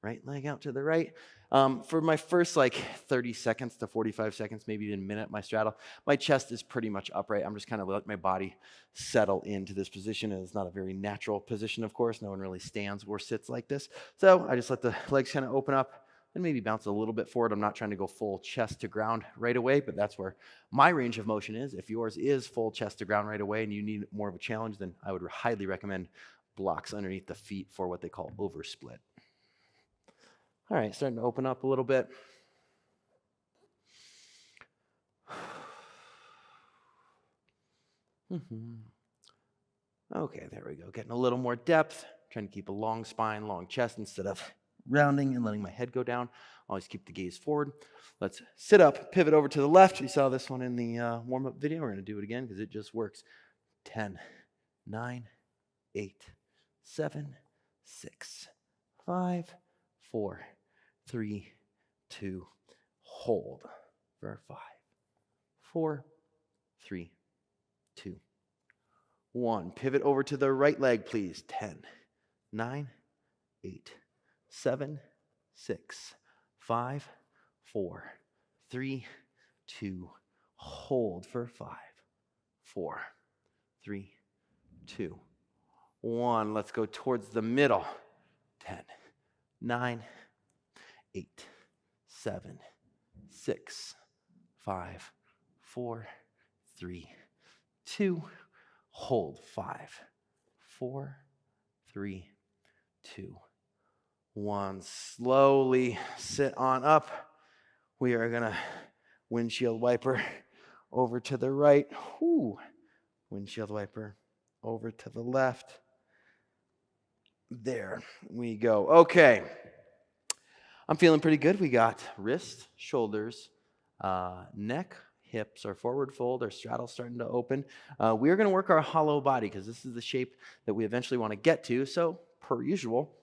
right leg out to the right. For my first 30 seconds to 45 seconds, maybe a minute, my straddle, my chest is pretty much upright. I'm just kind of letting my body settle into this position. And it's not a very natural position, of course. No one really stands or sits like this. So I just let the legs kind of open up and maybe bounce a little bit forward. I'm not trying to go full chest to ground right away, but that's where my range of motion is. If yours is full chest to ground right away and you need more of a challenge, then I would highly recommend blocks underneath the feet for what they call oversplit. All right, starting to open up a little bit. Okay, there we go. Getting a little more depth. Trying to keep a long spine, long chest instead of rounding and letting my head go down. Always keep the gaze forward. Let's sit up, pivot over to the left. You saw this one in the warm-up video. We're going to do it again because it just works. 10, 9, 8, 7, 6, 5, 4, 3, 2, hold for 5, 4, 3, 2, 1. Pivot over to the right leg, please. 10, 9, 8, 7, 6, 5, 4, 3, 2, hold for 5, 4, 3, 2, 1. Let's go towards the middle. 10, 9, 8, 7, 6, 5, 4, 3, 2, hold 5, 4, 3, 2, 1. Slowly sit on up. We are going to windshield wiper over to the right. Whew. Windshield wiper over to the left. There we go. Okay. I'm feeling pretty good. We got wrists, shoulders, neck, hips, our forward fold, our straddle starting to open. We're going to work our hollow body because this is the shape that we eventually want to get to. So, per usual,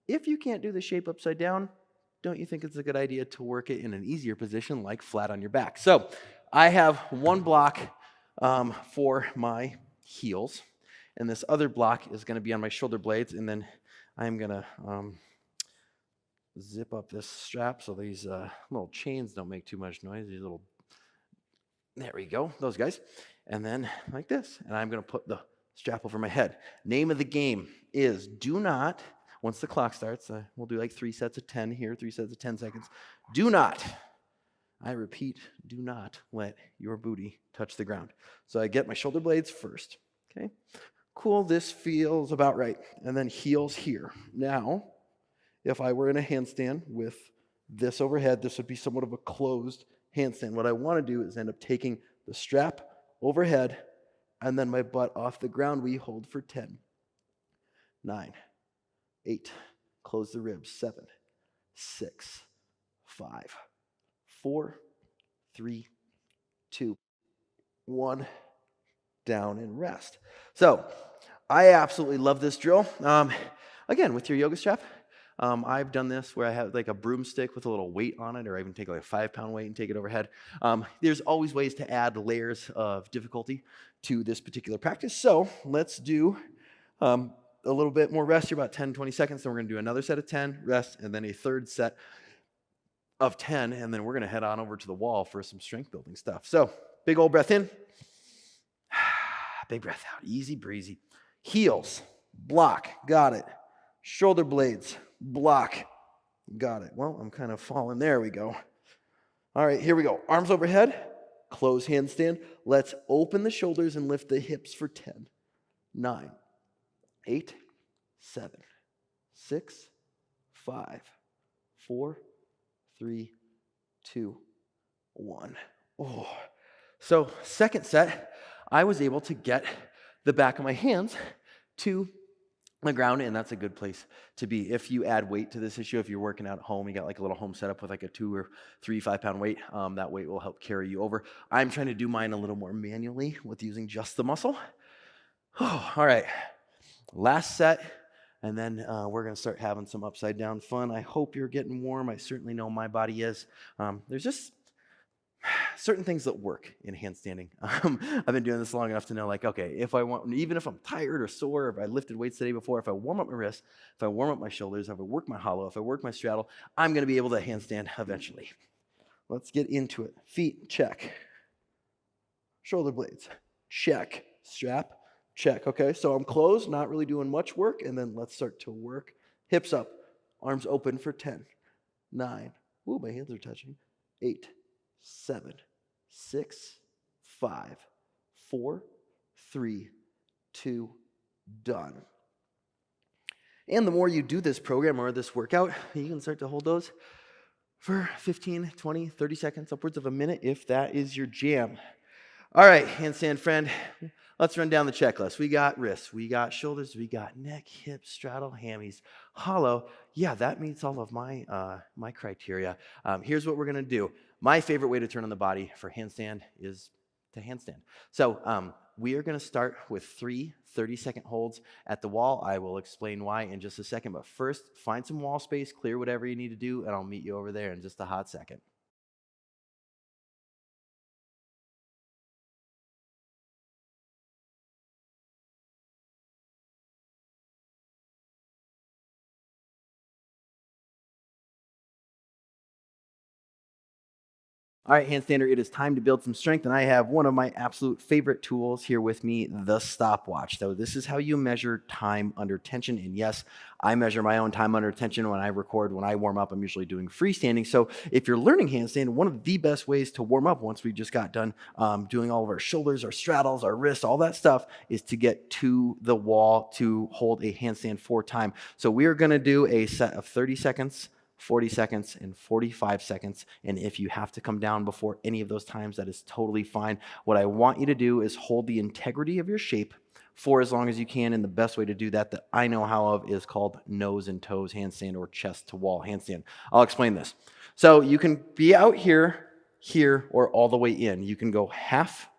if you can't do the shape upside down, don't you think it's a good idea to work it in an easier position like flat on your back? So, I have one block for my heels, and this other block is going to be on my shoulder blades, and then I'm going to zip up this strap so these little chains don't make too much noise. These little, there we go, those guys. And then like this, and I'm going to put the strap over my head. Name of the game is do not, once the clock starts, we'll do like 3 sets of 10 here, 3 sets of 10 seconds. Do not, I repeat, do not let your booty touch the ground. So I get my shoulder blades first, okay? Cool, this feels about right. And then heels here. Now, if I were in a handstand with this overhead, this would be somewhat of a closed handstand. What I want to do is end up taking the strap overhead and then my butt off the ground. We hold for 10, 9, 8, close the ribs, 7, 6, 5, 4, 3, 2, 1, down and rest. So I absolutely love this drill. Again, with your yoga strap, I've done this where I have like a broomstick with a little weight on it, or I even take like a 5-pound weight and take it overhead. There's always ways to add layers of difficulty to this particular practice. So let's do a little bit more rest here, about 10, 20 seconds. Then we're going to do another set of 10, rest, and then a third set of 10. And then we're going to head on over to the wall for some strength building stuff. So big old breath in. Big breath out. Easy breezy. Heels, block, got it. Shoulder blades, block, got it. Well, I'm kind of falling. There we go. All right, here we go. Arms overhead, close handstand. Let's open the shoulders and lift the hips for 10, 9, 8, 7, 6, 5, 4, 3, 2, 1. Oh. So second set, I was able to get the back of my hands to the ground, and that's a good place to be. If you add weight to this issue, if you're working out at home, you got like a little home setup with like a 2 or 3, 5-pound weight, that weight will help carry you over. I'm trying to do mine a little more manually with using just the muscle. Oh, all right, last set, and then we're going to start having some upside down fun. I hope you're getting warm. I certainly know my body is. There's just certain things that work in handstanding. I've been doing this long enough to know, like, okay, if I want, even if I'm tired or sore, if I lifted weights today before, if I warm up my wrists, if I warm up my shoulders, if I work my hollow, if I work my straddle, I'm going to be able to handstand eventually. Let's get into it. Feet, check. Shoulder blades, check. Strap, check. Okay, so I'm closed, not really doing much work, and then let's start to work. Hips up, arms open for 10, 9, ooh, my hands are touching, 8, 7, 6, 5, 4, 3, 2, done. And the more you do this program or this workout, you can start to hold those for 15, 20, 30 seconds, upwards of a minute, if that is your jam. All right, handstand friend, let's run down the checklist. We got wrists, we got shoulders, we got neck, hips, straddle, hammies, hollow. Yeah, that meets all of my my criteria. Here's what we're going to do. My favorite way to turn on the body for handstand is to handstand. So we are going to start with 3 30-second holds at the wall. I will explain why in just a second. But first, find some wall space, clear whatever you need to do, and I'll meet you over there in just a hot second. All right, handstander, it is time to build some strength, and I have one of my absolute favorite tools here with me, the stopwatch. So this is how you measure time under tension, and yes, I measure my own time under tension when I record. When I warm up, I'm usually doing freestanding. So if you're learning handstand, one of the best ways to warm up once we just got done doing all of our shoulders, our straddles, our wrists, all that stuff, is to get to the wall to hold a handstand for time. So we are going to do a set of 30 seconds, 40 seconds, and 45 seconds. And if you have to come down before any of those times, that is totally fine. What I want you to do is hold the integrity of your shape for as long as you can. And the best way to do that I know how of is called nose and toes handstand or chest to wall handstand. I'll explain this. So you can be out here, here, or all the way in. You can go half,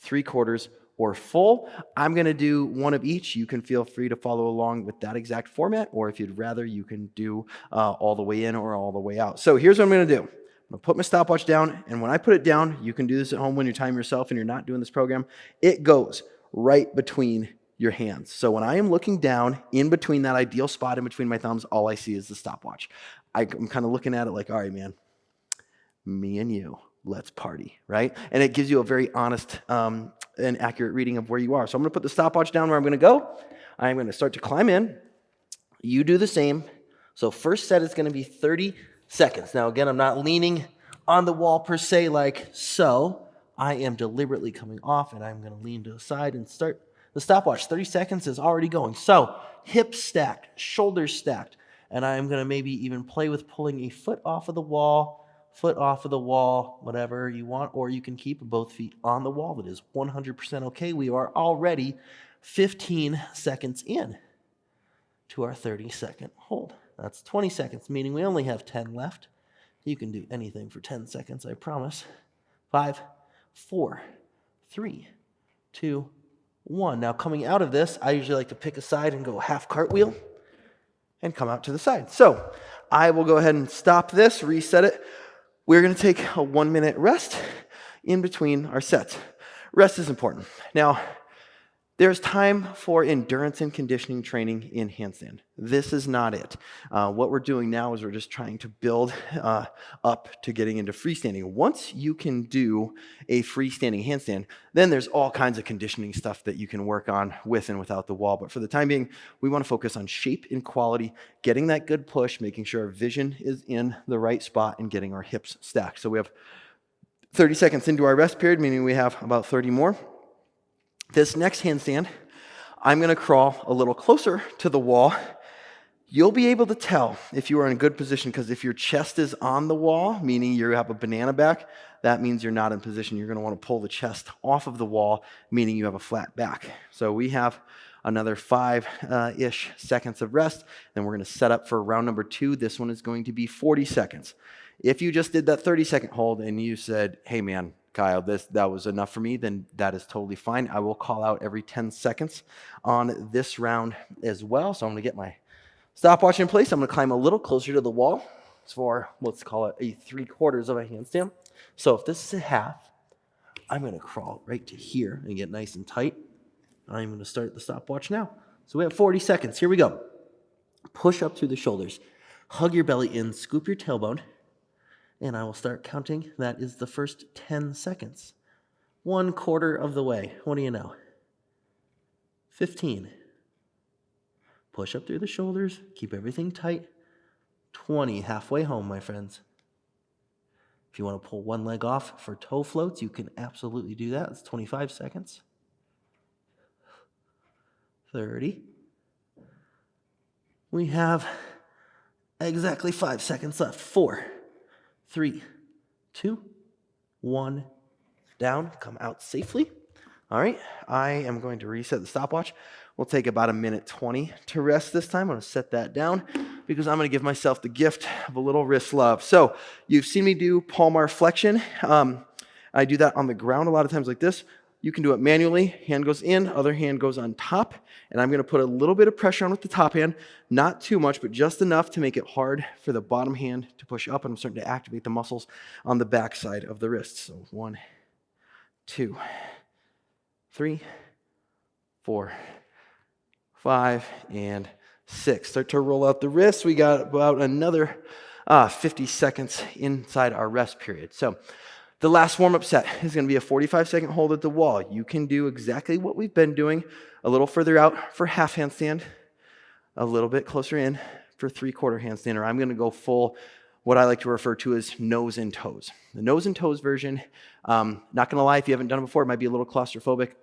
3/4, or full. I'm going to do one of each. You can feel free to follow along with that exact format, or if you'd rather, you can do all the way in or all the way out. So here's what I'm going to do. I'm going to put my stopwatch down, and when I put it down, you can do this at home when you time yourself and you're not doing this program, it goes right between your hands. So when I am looking down in between that ideal spot in between my thumbs, all I see is the stopwatch. I'm kind of looking at it like, all right, man, me and you, let's party, right? And it gives you a very honest and accurate reading of where you are. So I'm going to put the stopwatch down where I'm going to go. I'm going to start to climb in. You do the same. So first set is going to be 30 seconds. Now, again, I'm not leaning on the wall per se like so. I am deliberately coming off, and I'm going to lean to the side and start the stopwatch. 30 seconds is already going. So hips stacked, shoulders stacked, and I'm going to maybe even play with pulling a foot off of the wall, whatever you want, or you can keep both feet on the wall. That is 100% okay. We are already 15 seconds in to our 30-second hold. That's 20 seconds, meaning we only have 10 left. You can do anything for 10 seconds, I promise. 5, 4, 3, 2, 1. Now, coming out of this, I usually like to pick a side and go half cartwheel and come out to the side. So I will go ahead and stop this, reset it. We're going to take a 1-minute rest in between our sets. Rest is important. Now, there's time for endurance and conditioning training in handstand. This is not it. What we're doing now is we're just trying to build up to getting into freestanding. Once you can do a freestanding handstand, then there's all kinds of conditioning stuff that you can work on with and without the wall. But for the time being, we want to focus on shape and quality, getting that good push, making sure our vision is in the right spot, and getting our hips stacked. So we have 30 seconds into our rest period, meaning we have about 30 more. This next handstand, I'm going to crawl a little closer to the wall. You'll be able to tell if you are in a good position, because if your chest is on the wall, meaning you have a banana back, that means you're not in position. You're going to want to pull the chest off of the wall, meaning you have a flat back. So we have another 5-ish seconds of rest, then we're going to set up for round number 2. This one is going to be 40 seconds. If you just did that 30-second hold and you said, hey man, Kyle, that was enough for me, then that is totally fine. I will call out every 10 seconds on this round as well. So I'm going to get my stopwatch in place. I'm going to climb a little closer to the wall for, let's call it, a 3/4 of a handstand. So if this is a half, I'm going to crawl right to here and get nice and tight. I'm going to start the stopwatch now. So we have 40 seconds. Here we go. Push up through the shoulders. Hug your belly in. Scoop your tailbone. And I will start counting. That is the first 10 seconds. 1/4 of the way. What do you know? 15. Push up through the shoulders. Keep everything tight. 20. Halfway home, my friends. If you want to pull one leg off for toe floats, you can absolutely do that. It's 25 seconds. 30. We have exactly 5 seconds left. 4, 3, 2, 1, down, come out safely. All right, I am going to reset the stopwatch. We'll take about 1:20 to rest this time. I'm going to set that down because I'm going to give myself the gift of a little wrist love. So you've seen me do palmar flexion. I do that on the ground a lot of times like this. You can do it manually. Hand goes in, other hand goes on top. And I'm going to put a little bit of pressure on with the top hand. Not too much, but just enough to make it hard for the bottom hand to push up. And I'm starting to activate the muscles on the back side of the wrist. So 1, 2, 3, 4, 5, and 6. Start to roll out the wrists. We got about another 50 seconds inside our rest period. So the last warm-up set is going to be a 45-second hold at the wall. You can do exactly what we've been doing, a little further out for half handstand, a little bit closer in for 3/4 handstand, or I'm going to go full, what I like to refer to as nose and toes. The nose and toes version, not going to lie, if you haven't done it before, it might be a little claustrophobic.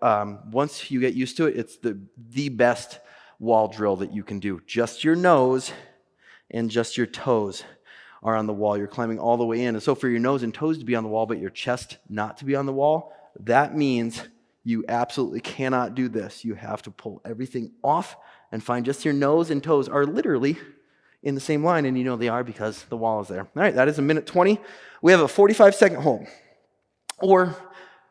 Once you get used to it, it's the best wall drill that you can do. Just your nose and just your toes are on the wall. You're climbing all the way in. And so for your nose and toes to be on the wall, but your chest not to be on the wall, that means you absolutely cannot do this. You have to pull everything off and find just your nose and toes are literally in the same line, and you know they are because the wall is there. All right, that is 1:20. We have a 45-second hold, or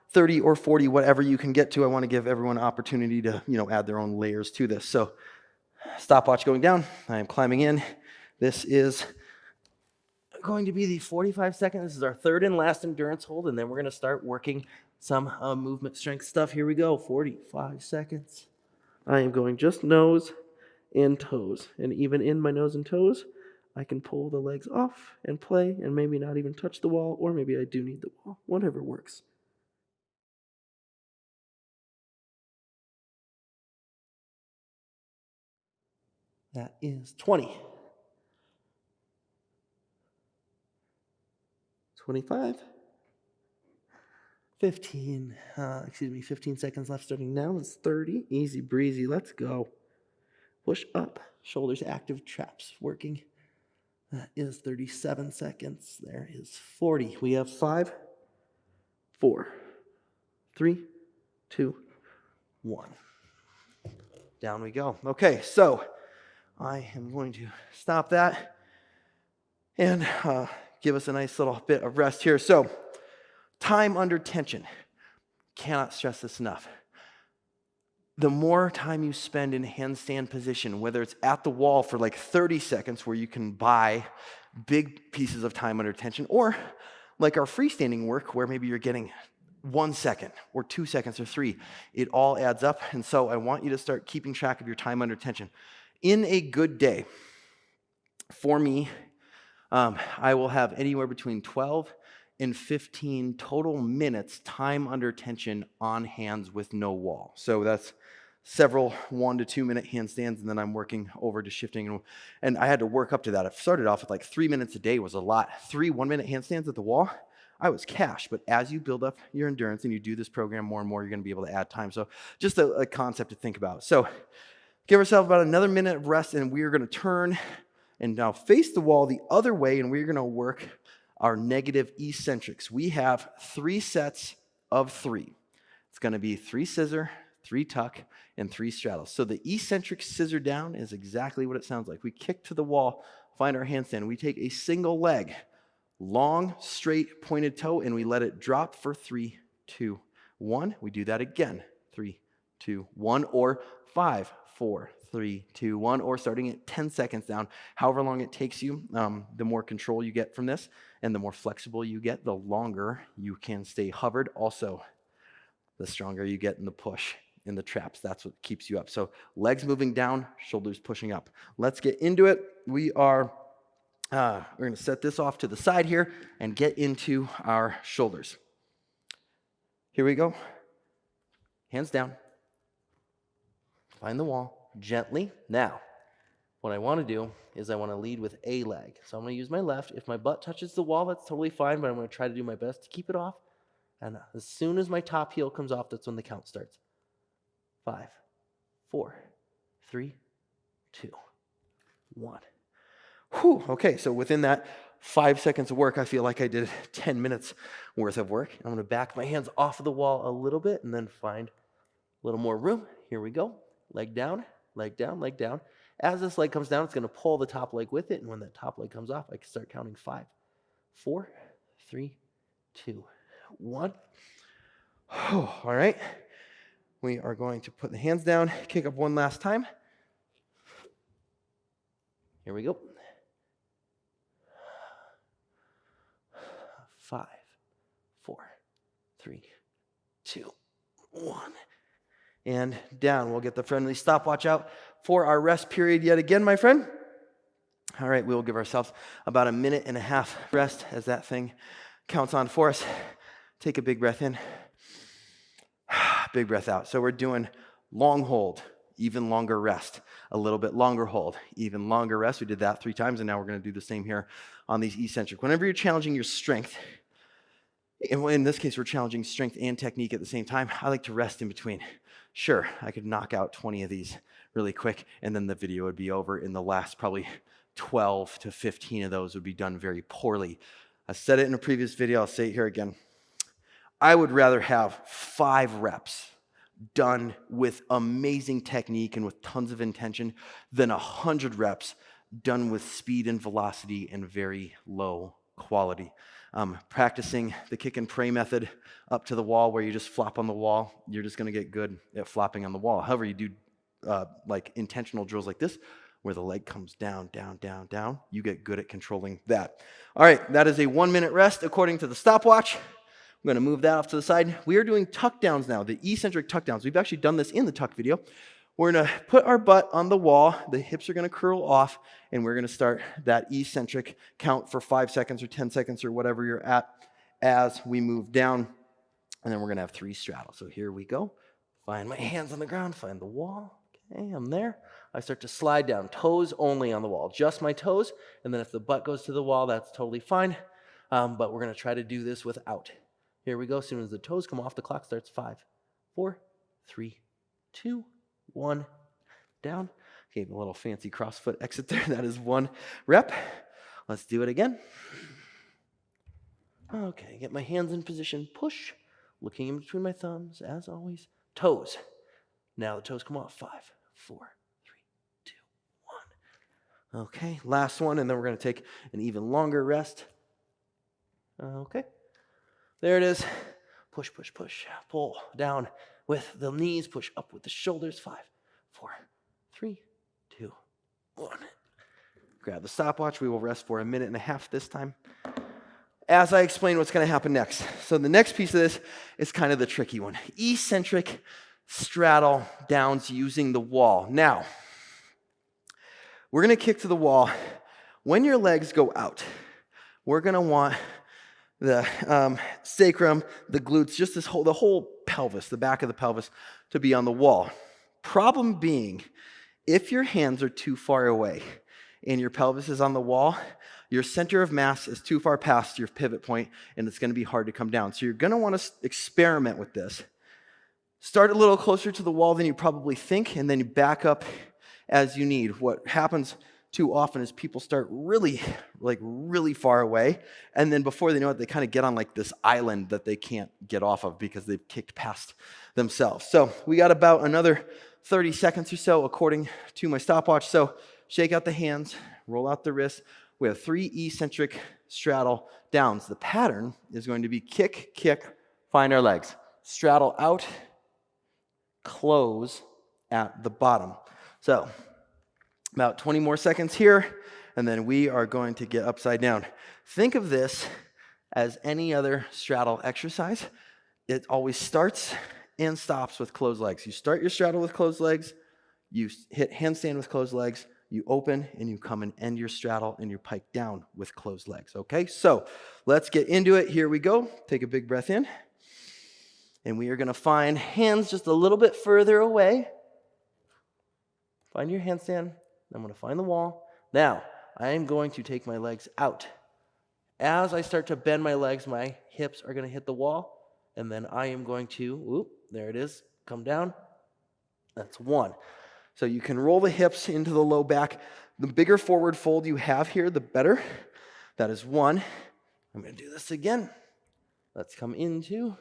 30 or 40, whatever you can get to. I want to give everyone an opportunity to, add their own layers to this. So stopwatch going down. I am climbing in. This is going to be the 45-second. This is our third and last endurance hold, and then we're going to start working some movement strength stuff. Here we go, 45 seconds. I am going just nose and toes, and even in my nose and toes, I can pull the legs off and play and maybe not even touch the wall, or maybe I do need the wall. Whatever works. That is 20. 25. 15. 15 seconds left starting now. It's 30. Easy breezy. Let's go. Push up. Shoulders active. Traps working. That is 37 seconds. There is 40. We have 5, 4, 3, 2, 1. Down we go. Okay, so I am going to stop that and give us a nice little bit of rest here. So, time under tension. Cannot stress this enough. The more time you spend in handstand position, whether it's at the wall for like 30 seconds where you can buy big pieces of time under tension, or like our freestanding work where maybe you're getting 1 second or 2 seconds or 3, it all adds up. And so I want you to start keeping track of your time under tension. In a good day, for me, I will have anywhere between 12 and 15 total minutes time under tension on hands with no wall. So that's several 1 to 2 minute handstands, and then I'm working over to shifting. And I had to work up to that. I started off with like 3 minutes a day was a lot. 3 1-minute handstands at the wall, I was cash. But as you build up your endurance and you do this program more and more, you're going to be able to add time. So just a concept to think about. So give ourselves about another minute of rest, and we are going to turn and now face the wall the other way, and we're going to work our negative eccentrics. We have 3 sets of 3. It's going to be 3 scissor, 3 tuck, and 3 straddles. So the eccentric scissor down is exactly what it sounds like. We kick to the wall, find our handstand. We take a single leg, long, straight, pointed toe, and we let it drop for 3, 2, 1. We do that again. 3, 2, 1, or 5, 4, 3, 2, 1, or starting at 10 seconds down. However long it takes you, the more control you get from this, and the more flexible you get, the longer you can stay hovered. Also, the stronger you get in the push, in the traps. That's what keeps you up. So legs moving down, shoulders pushing up. Let's get into it. We're going to set this off to the side here and get into our shoulders. Here we go. Hands down. Find the wall gently. Now, what I want to do is I want to lead with a leg. So I'm going to use my left. If my butt touches the wall, that's totally fine, but I'm going to try to do my best to keep it off. And as soon as my top heel comes off, that's when the count starts. 5, 4, 3, 2, 1. Whew. Okay, so within that 5 seconds of work, I feel like I did 10 minutes worth of work. I'm going to back my hands off of the wall a little bit and then find a little more room. Here we go. Leg down, leg down, leg down. As this leg comes down, it's going to pull the top leg with it. And when that top leg comes off, I can start counting 5, 4, 3, 2, 1. All right. We are going to put the hands down, kick up one last time. Here we go. 5, 4, 3, 2, 1. And down. We'll get the friendly stopwatch out for our rest period yet again, my friend. All right, we will give ourselves about a minute and a half rest as that thing counts on for us. Take a big breath in. Big breath out. So we're doing long hold, even longer rest, a little bit longer hold, even longer rest. We did that 3 times, and now we're going to do the same here on these eccentric. Whenever you're challenging your strength, and in this case, we're challenging strength and technique at the same time, I like to rest in between. Sure, I could knock out 20 of these really quick, and then the video would be over. In the last probably 12 to 15 of those would be done very poorly. I said it in a previous video. I'll say it here again. I would rather have 5 reps done with amazing technique and with tons of intention than 100 reps done with speed and velocity and very low quality. Practicing the kick and pray method up to the wall where you just flop on the wall, you're just going to get good at flopping on the wall. However, you do like intentional drills like this where the leg comes down, down, down, down, you get good at controlling that. All right, that is a 1-minute rest according to the stopwatch. I'm going to move that off to the side. We are doing tuck downs now, the eccentric tuck downs. We've actually done this in the tuck video We're going to put our butt on the wall. The hips are going to curl off, and we're going to start that eccentric count for 5 seconds or 10 seconds or whatever you're at as we move down. And then we're going to have 3 straddles. So here we go. Find my hands on the ground, find the wall. Okay, I'm there. I start to slide down, toes only on the wall, just my toes. And then if the butt goes to the wall, that's totally fine. But we're going to try to do this without. Here we go. As soon as the toes come off, the clock starts. 5, 4, 3, 2, 1. Down. Okay, a little fancy CrossFit exit there. That is 1 rep. Let's do it again. Okay, get my hands in position. Push. Looking in between my thumbs, as always. Toes. Now the toes come off. 5, 4, 3, 2, 1. Okay, last one, and then we're going to take an even longer rest. Okay, there it is. Push, push, push. Pull down with the knees. Push up with the shoulders. 5, 4, 3, 2, 1. Grab the stopwatch. We will rest for 1.5 minutes this time, as I explain what's going to happen next. So the next piece of this is kind of the tricky one. Eccentric straddle downs using the wall. Now, we're going to kick to the wall. When your legs go out, we're going to want the sacrum, the glutes, just the whole pelvis, the back of the pelvis, to be on the wall. Problem being, if your hands are too far away and your pelvis is on the wall, your center of mass is too far past your pivot point, and it's going to be hard to come down. So you're going to want to experiment with this. Start a little closer to the wall than you probably think, and then you back up as you need. What happens too often is people start really far away, and then before they know it, they kind of get on like this island that they can't get off of because they've kicked past themselves. So we got about another 30 seconds or so according to my stopwatch. So shake out the hands, roll out the wrists. We have 3 eccentric straddle downs. The pattern is going to be kick, kick, find our legs. Straddle out, close at the bottom. So about 20 more seconds here, and then we are going to get upside down. Think of this as any other straddle exercise. It always starts and stops with closed legs. You start your straddle with closed legs, you hit handstand with closed legs, you open and you come and end your straddle and your pike down with closed legs, okay? So let's get into it. Here we go. Take a big breath in. And we are going to find hands just a little bit further away. Find your handstand. I'm going to find the wall. Now, I am going to take my legs out. As I start to bend my legs, my hips are going to hit the wall. And then I am going to, there it is, come down. That's 1. So you can roll the hips into the low back. The bigger forward fold you have here, the better. That is 1. I'm going to do this again. Let's come into.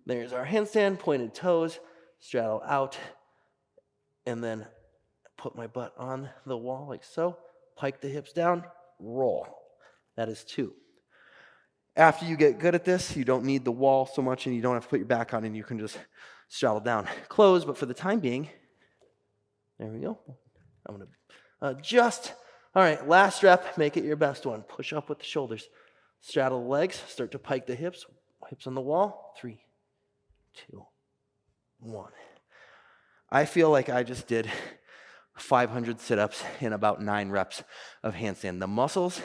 There's our handstand, pointed toes, straddle out, and then put my butt on the wall like so. Pike the hips down, roll. That is 2. After you get good at this, you don't need the wall so much and you don't have to put your back on and you can just straddle down. Close, but for the time being, there we go. I'm going to adjust. All right, last rep, make it your best one. Push up with the shoulders. Straddle the legs, start to pike the hips. Hips on the wall. 3, 2, 1. I feel like I just did 500 sit-ups in about 9 reps of handstand. The muscles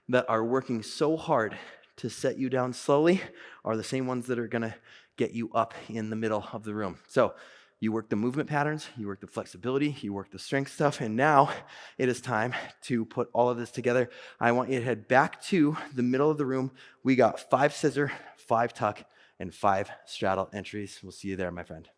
that are working so hard to set you down slowly are the same ones that are going to get you up in the middle of the room. So you work the movement patterns, you work the flexibility, you work the strength stuff, and now it is time to put all of this together. I want you to head back to the middle of the room. We got 5 scissor, 5 tuck, and 5 straddle entries. We'll see you there, my friend.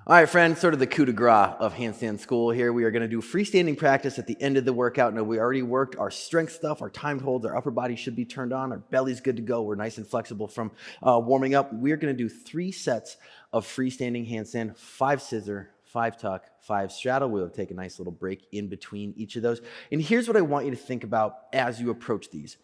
All right, friends, sort of the coup de grace of handstand school here. We are going to do freestanding practice at the end of the workout. Now, we already worked our strength stuff, our timed holds, our upper body should be turned on, our belly's good to go. We're nice and flexible from warming up. We're going to do 3 sets of freestanding handstand, 5 scissor, 5 tuck, 5 straddle. We'll take a nice little break in between each of those. And here's what I want you to think about as you approach these.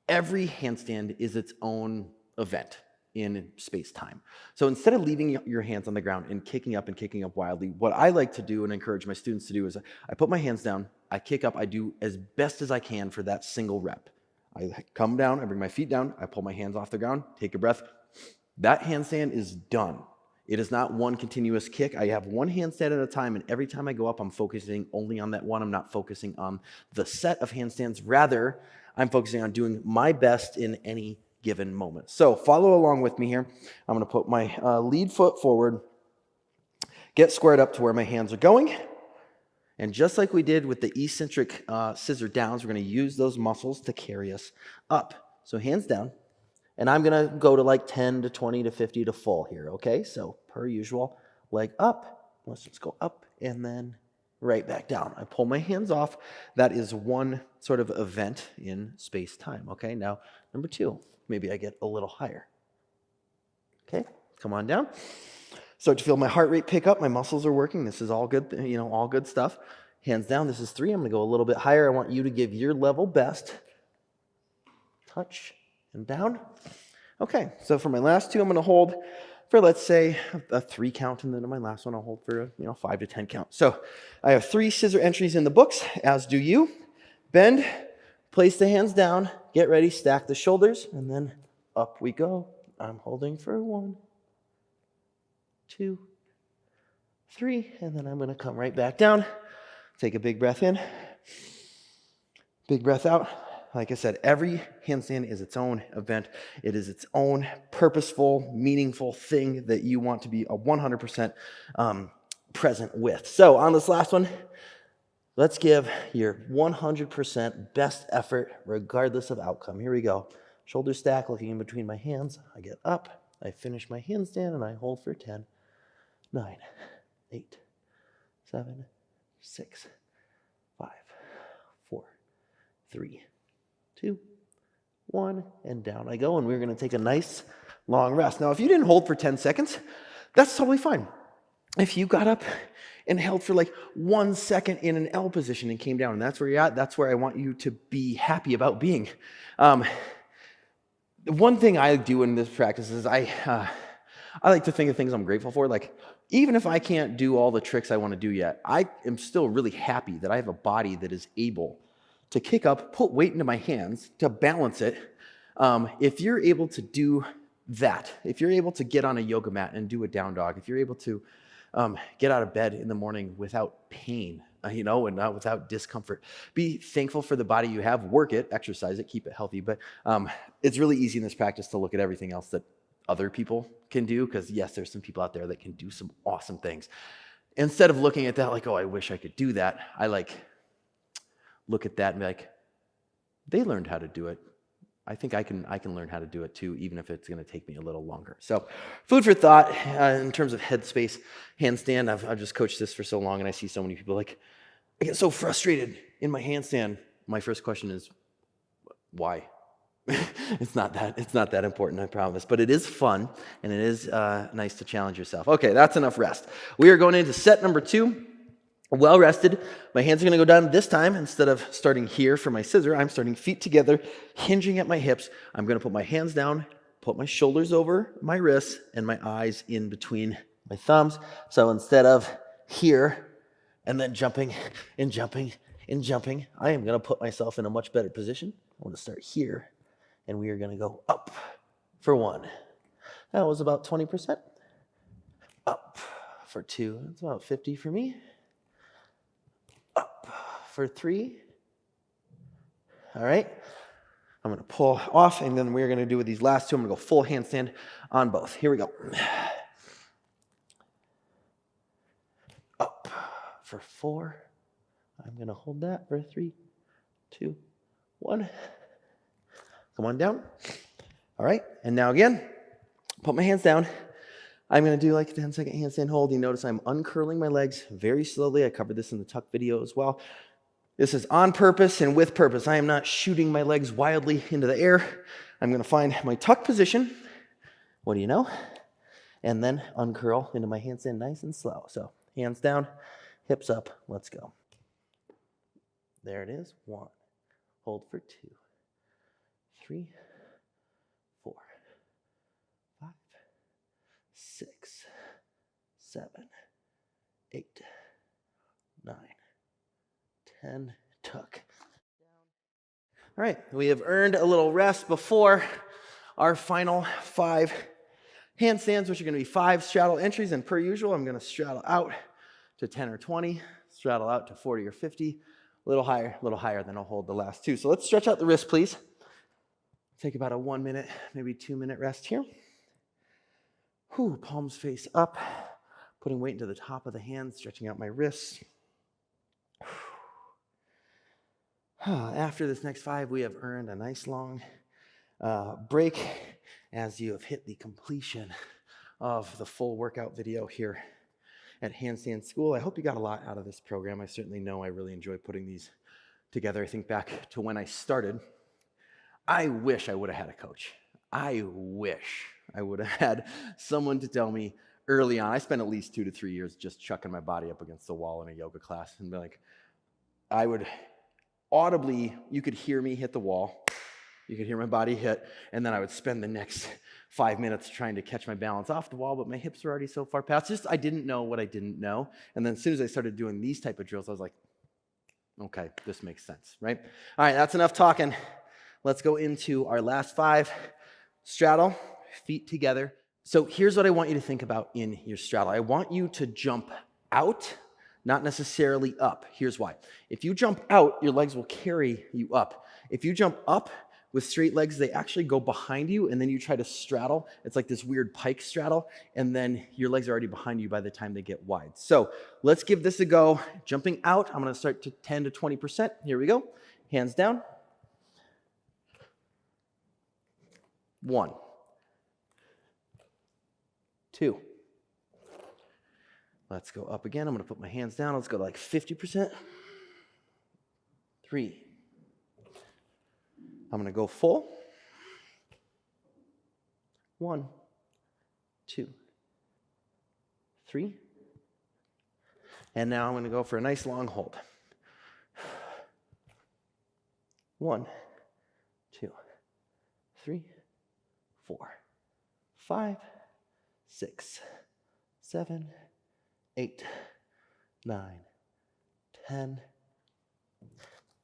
Every handstand is its own event. in space-time. So instead of leaving your hands on the ground and kicking up wildly, what I like to do and encourage my students to do is I put my hands down, I kick up, I do as best as I can for that single rep. I come down, I bring my feet down, I pull my hands off the ground, take a breath. That handstand is done. It is not one continuous kick. I have one handstand at a time, and every time I go up, I'm focusing only on that one. I'm not focusing on the set of handstands. Rather, I'm focusing on doing my best in any given moment. So follow along with me here. I'm going to put my lead foot forward, get squared up to where my hands are going. And just like we did with the eccentric scissor downs, we're going to use those muscles to carry us up. So hands down. And I'm going to go to like 10 to 20 to 50 to full here, okay? So per usual, leg up. Let's just go up and then right back down. I pull my hands off. That is one sort of event in space-time, okay? Now, number 2, maybe I get a little higher. Okay, come on down. Start to feel my heart rate pick up. My muscles are working. This is all good, all good stuff. Hands down. This is 3. I'm going to go a little bit higher. I want you to give your level best. Touch and down. Okay, so for my last 2, I'm going to hold for, let's say, a 3 count, and then in my last one, I'll hold for a 5 to 10 count. So I have 3 scissor entries in the books, as do you. Bend, place the hands down, get ready, stack the shoulders, and then up we go. I'm holding for 1, 2, 3, and then I'm going to come right back down. Take a big breath in, big breath out. Like I said, every handstand is its own event. It is its own purposeful, meaningful thing that you want to be 100% present with. So on this last one, let's give your 100% best effort regardless of outcome. Here we go. Shoulder stack, looking in between my hands. I get up, I finish my handstand, and I hold for 10, 9, 8, 7, 6, 5, 4, 3, 2, 1, and down I go. And we're going to take a nice long rest. Now, if you didn't hold for 10 seconds, that's totally fine. If you got up and held for like 1 second in an L position and came down, and that's where you're at, that's where I want you to be happy about being. One thing I do in this practice is I like to think of things I'm grateful for. Like, even if I can't do all the tricks I want to do yet, I am still really happy that I have a body that is able to kick up, put weight into my hands, to balance it. If you're able to do that, if you're able to get on a yoga mat and do a down dog, if you're able to get out of bed in the morning without pain, and not without discomfort, be thankful for the body you have, work it, exercise it, keep it healthy. But it's really easy in this practice to look at everything else that other people can do, because yes, there's some people out there that can do some awesome things. Instead of looking at that like, oh, I wish I could do that, I look at that and be like, they learned how to do it. I think I can learn how to do it too, even if it's going to take me a little longer. So food for thought in terms of headspace, handstand. I've just coached this for so long, and I see so many people like, I get so frustrated in my handstand. My first question is, why? It's not that important, I promise. But it is fun, and it is nice to challenge yourself. Okay, that's enough rest. We are going into set number 2. Well rested. My hands are going to go down this time. Instead of starting here for my scissor, I'm starting feet together, hinging at my hips. I'm going to put my hands down, put my shoulders over my wrists, and my eyes in between my thumbs. So instead of here and then jumping and jumping and jumping, I am going to put myself in a much better position. I'm going to start here, and we are going to go up for 1. That was about 20%. Up for 2. That's about 50 for me. Up for 3. All right. I'm going to pull off, and then we're going to do with these last 2. I'm going to go full handstand on both. Here we go. Up for 4. I'm going to hold that for 3, 2, 1. Come on down. All right. And now again, put my hands down. I'm going to do like a 10-second handstand hold. You notice I'm uncurling my legs very slowly. I covered this in the tuck video as well. This is on purpose and with purpose. I am not shooting my legs wildly into the air. I'm going to find my tuck position. What do you know? And then uncurl into my handstand nice and slow. So hands down, hips up. Let's go. There it is. 1. Hold for 2, 3, 4, 5, 6, 7, 8, 9, 10. Tuck. All right, we have earned a little rest before our final 5 handstands, which are going to be 5 straddle entries. And per usual, I'm going to straddle out to 10 or 20, straddle out to 40 or 50, a little higher, then I'll hold the last 2. So let's stretch out the wrist, please. Take about a 1 minute, maybe 2 minute rest here. Palms face up, putting weight into the top of the hands, stretching out my wrists. After this next 5, we have earned a nice long break as you have hit the completion of the full workout video here at Handstand School. I hope you got a lot out of this program. I certainly know I really enjoy putting these together. I think back to when I started. I wish I would have had a coach. I wish I would have had someone to tell me early on. I spent at least 2 to 3 years just chucking my body up against the wall in a yoga class and be like, I would audibly, you could hear me hit the wall. You could hear my body hit, and then I would spend the next 5 minutes trying to catch my balance off the wall, but my hips were already so far past. Just I didn't know what I didn't know. And then as soon as I started doing these type of drills, I was like, okay, this makes sense, right? All right, that's enough talking. Let's go into our last 5. Straddle, feet together. So here's what I want you to think about in your straddle. I want you to jump out, not necessarily up. Here's why. If you jump out, your legs will carry you up. If you jump up with straight legs, they actually go behind you, and then you try to straddle. It's like this weird pike straddle, and then your legs are already behind you by the time they get wide. So let's give this a go. Jumping out, I'm going to start to 10 to 20%. Here we go. Hands down. 1, 2. Let's go up again. I'm going to put my hands down. Let's go to like 50%. 3. I'm going to go full. 1, 2, 3. And now I'm going to go for a nice long hold. 1, 2, 3, 4, 5, 6, 7, 8, 9, 10.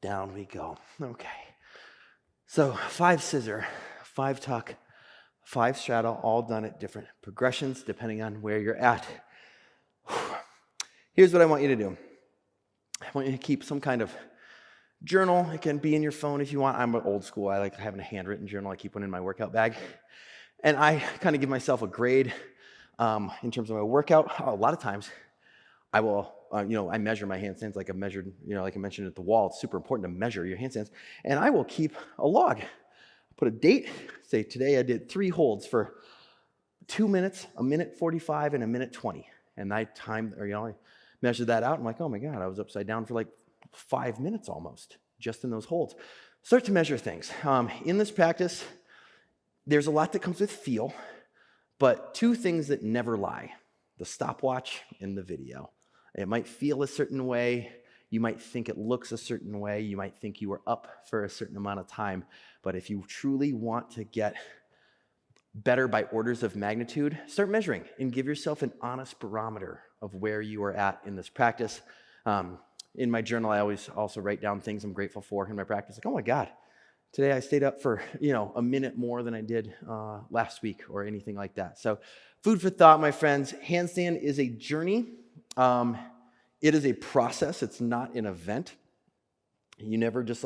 Down we go. Okay. So 5 scissor, 5 tuck, 5 straddle, all done at different progressions depending on where you're at. Here's what I want you to do. I want you to keep some kind of journal. It can be in your phone if you want. I'm old school. I like having a handwritten journal. I keep one in my workout bag. And I kind of give myself a grade in terms of my workout. A lot of times I will, I measure my handstands like I measured, like I mentioned at the wall. It's super important to measure your handstands. And I will keep a log. Put a date. Say today I did 3 holds for 2 minutes, a minute 45, and a minute 20. And I timed, I measured that out. I'm like, oh my God, I was upside down for like 5 minutes almost, just in those holds. Start to measure things. In this practice, there's a lot that comes with feel, but 2 things that never lie: the stopwatch and the video. It might feel a certain way. You might think it looks a certain way. You might think you were up for a certain amount of time. But if you truly want to get better by orders of magnitude, start measuring and give yourself an honest barometer of where you are at in this practice. In my journal, I always also write down things I'm grateful for in my practice. Like, oh my God, today I stayed up for, a minute more than I did last week or anything like that. So food for thought, my friends. Handstand is a journey. It is a process. It's not an event. You never just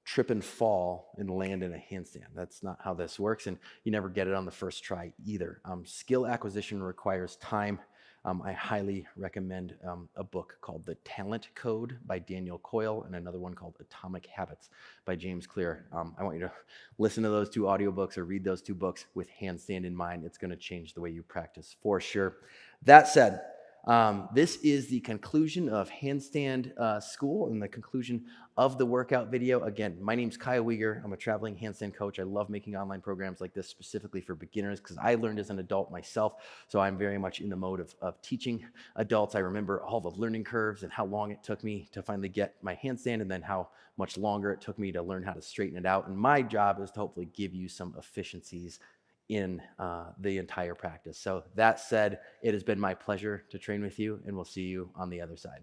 trip and fall and land in a handstand. That's not how this works. And you never get it on the first try either. Skill acquisition requires time. I highly recommend a book called The Talent Code by Daniel Coyle and another one called Atomic Habits by James Clear. I want you to listen to those 2 audiobooks or read those 2 books with handstand in mind. It's going to change the way you practice for sure. That said, this is the conclusion of Handstand School and the conclusion of the workout video. Again, my name's Kyle Weger. I'm a traveling handstand coach. I love making online programs like this specifically for beginners because I learned as an adult myself, so I'm very much in the mode of teaching adults. I remember all the learning curves and how long it took me to finally get my handstand and then how much longer it took me to learn how to straighten it out. And my job is to hopefully give you some efficiencies in the entire practice. So that said, it has been my pleasure to train with you, and we'll see you on the other side.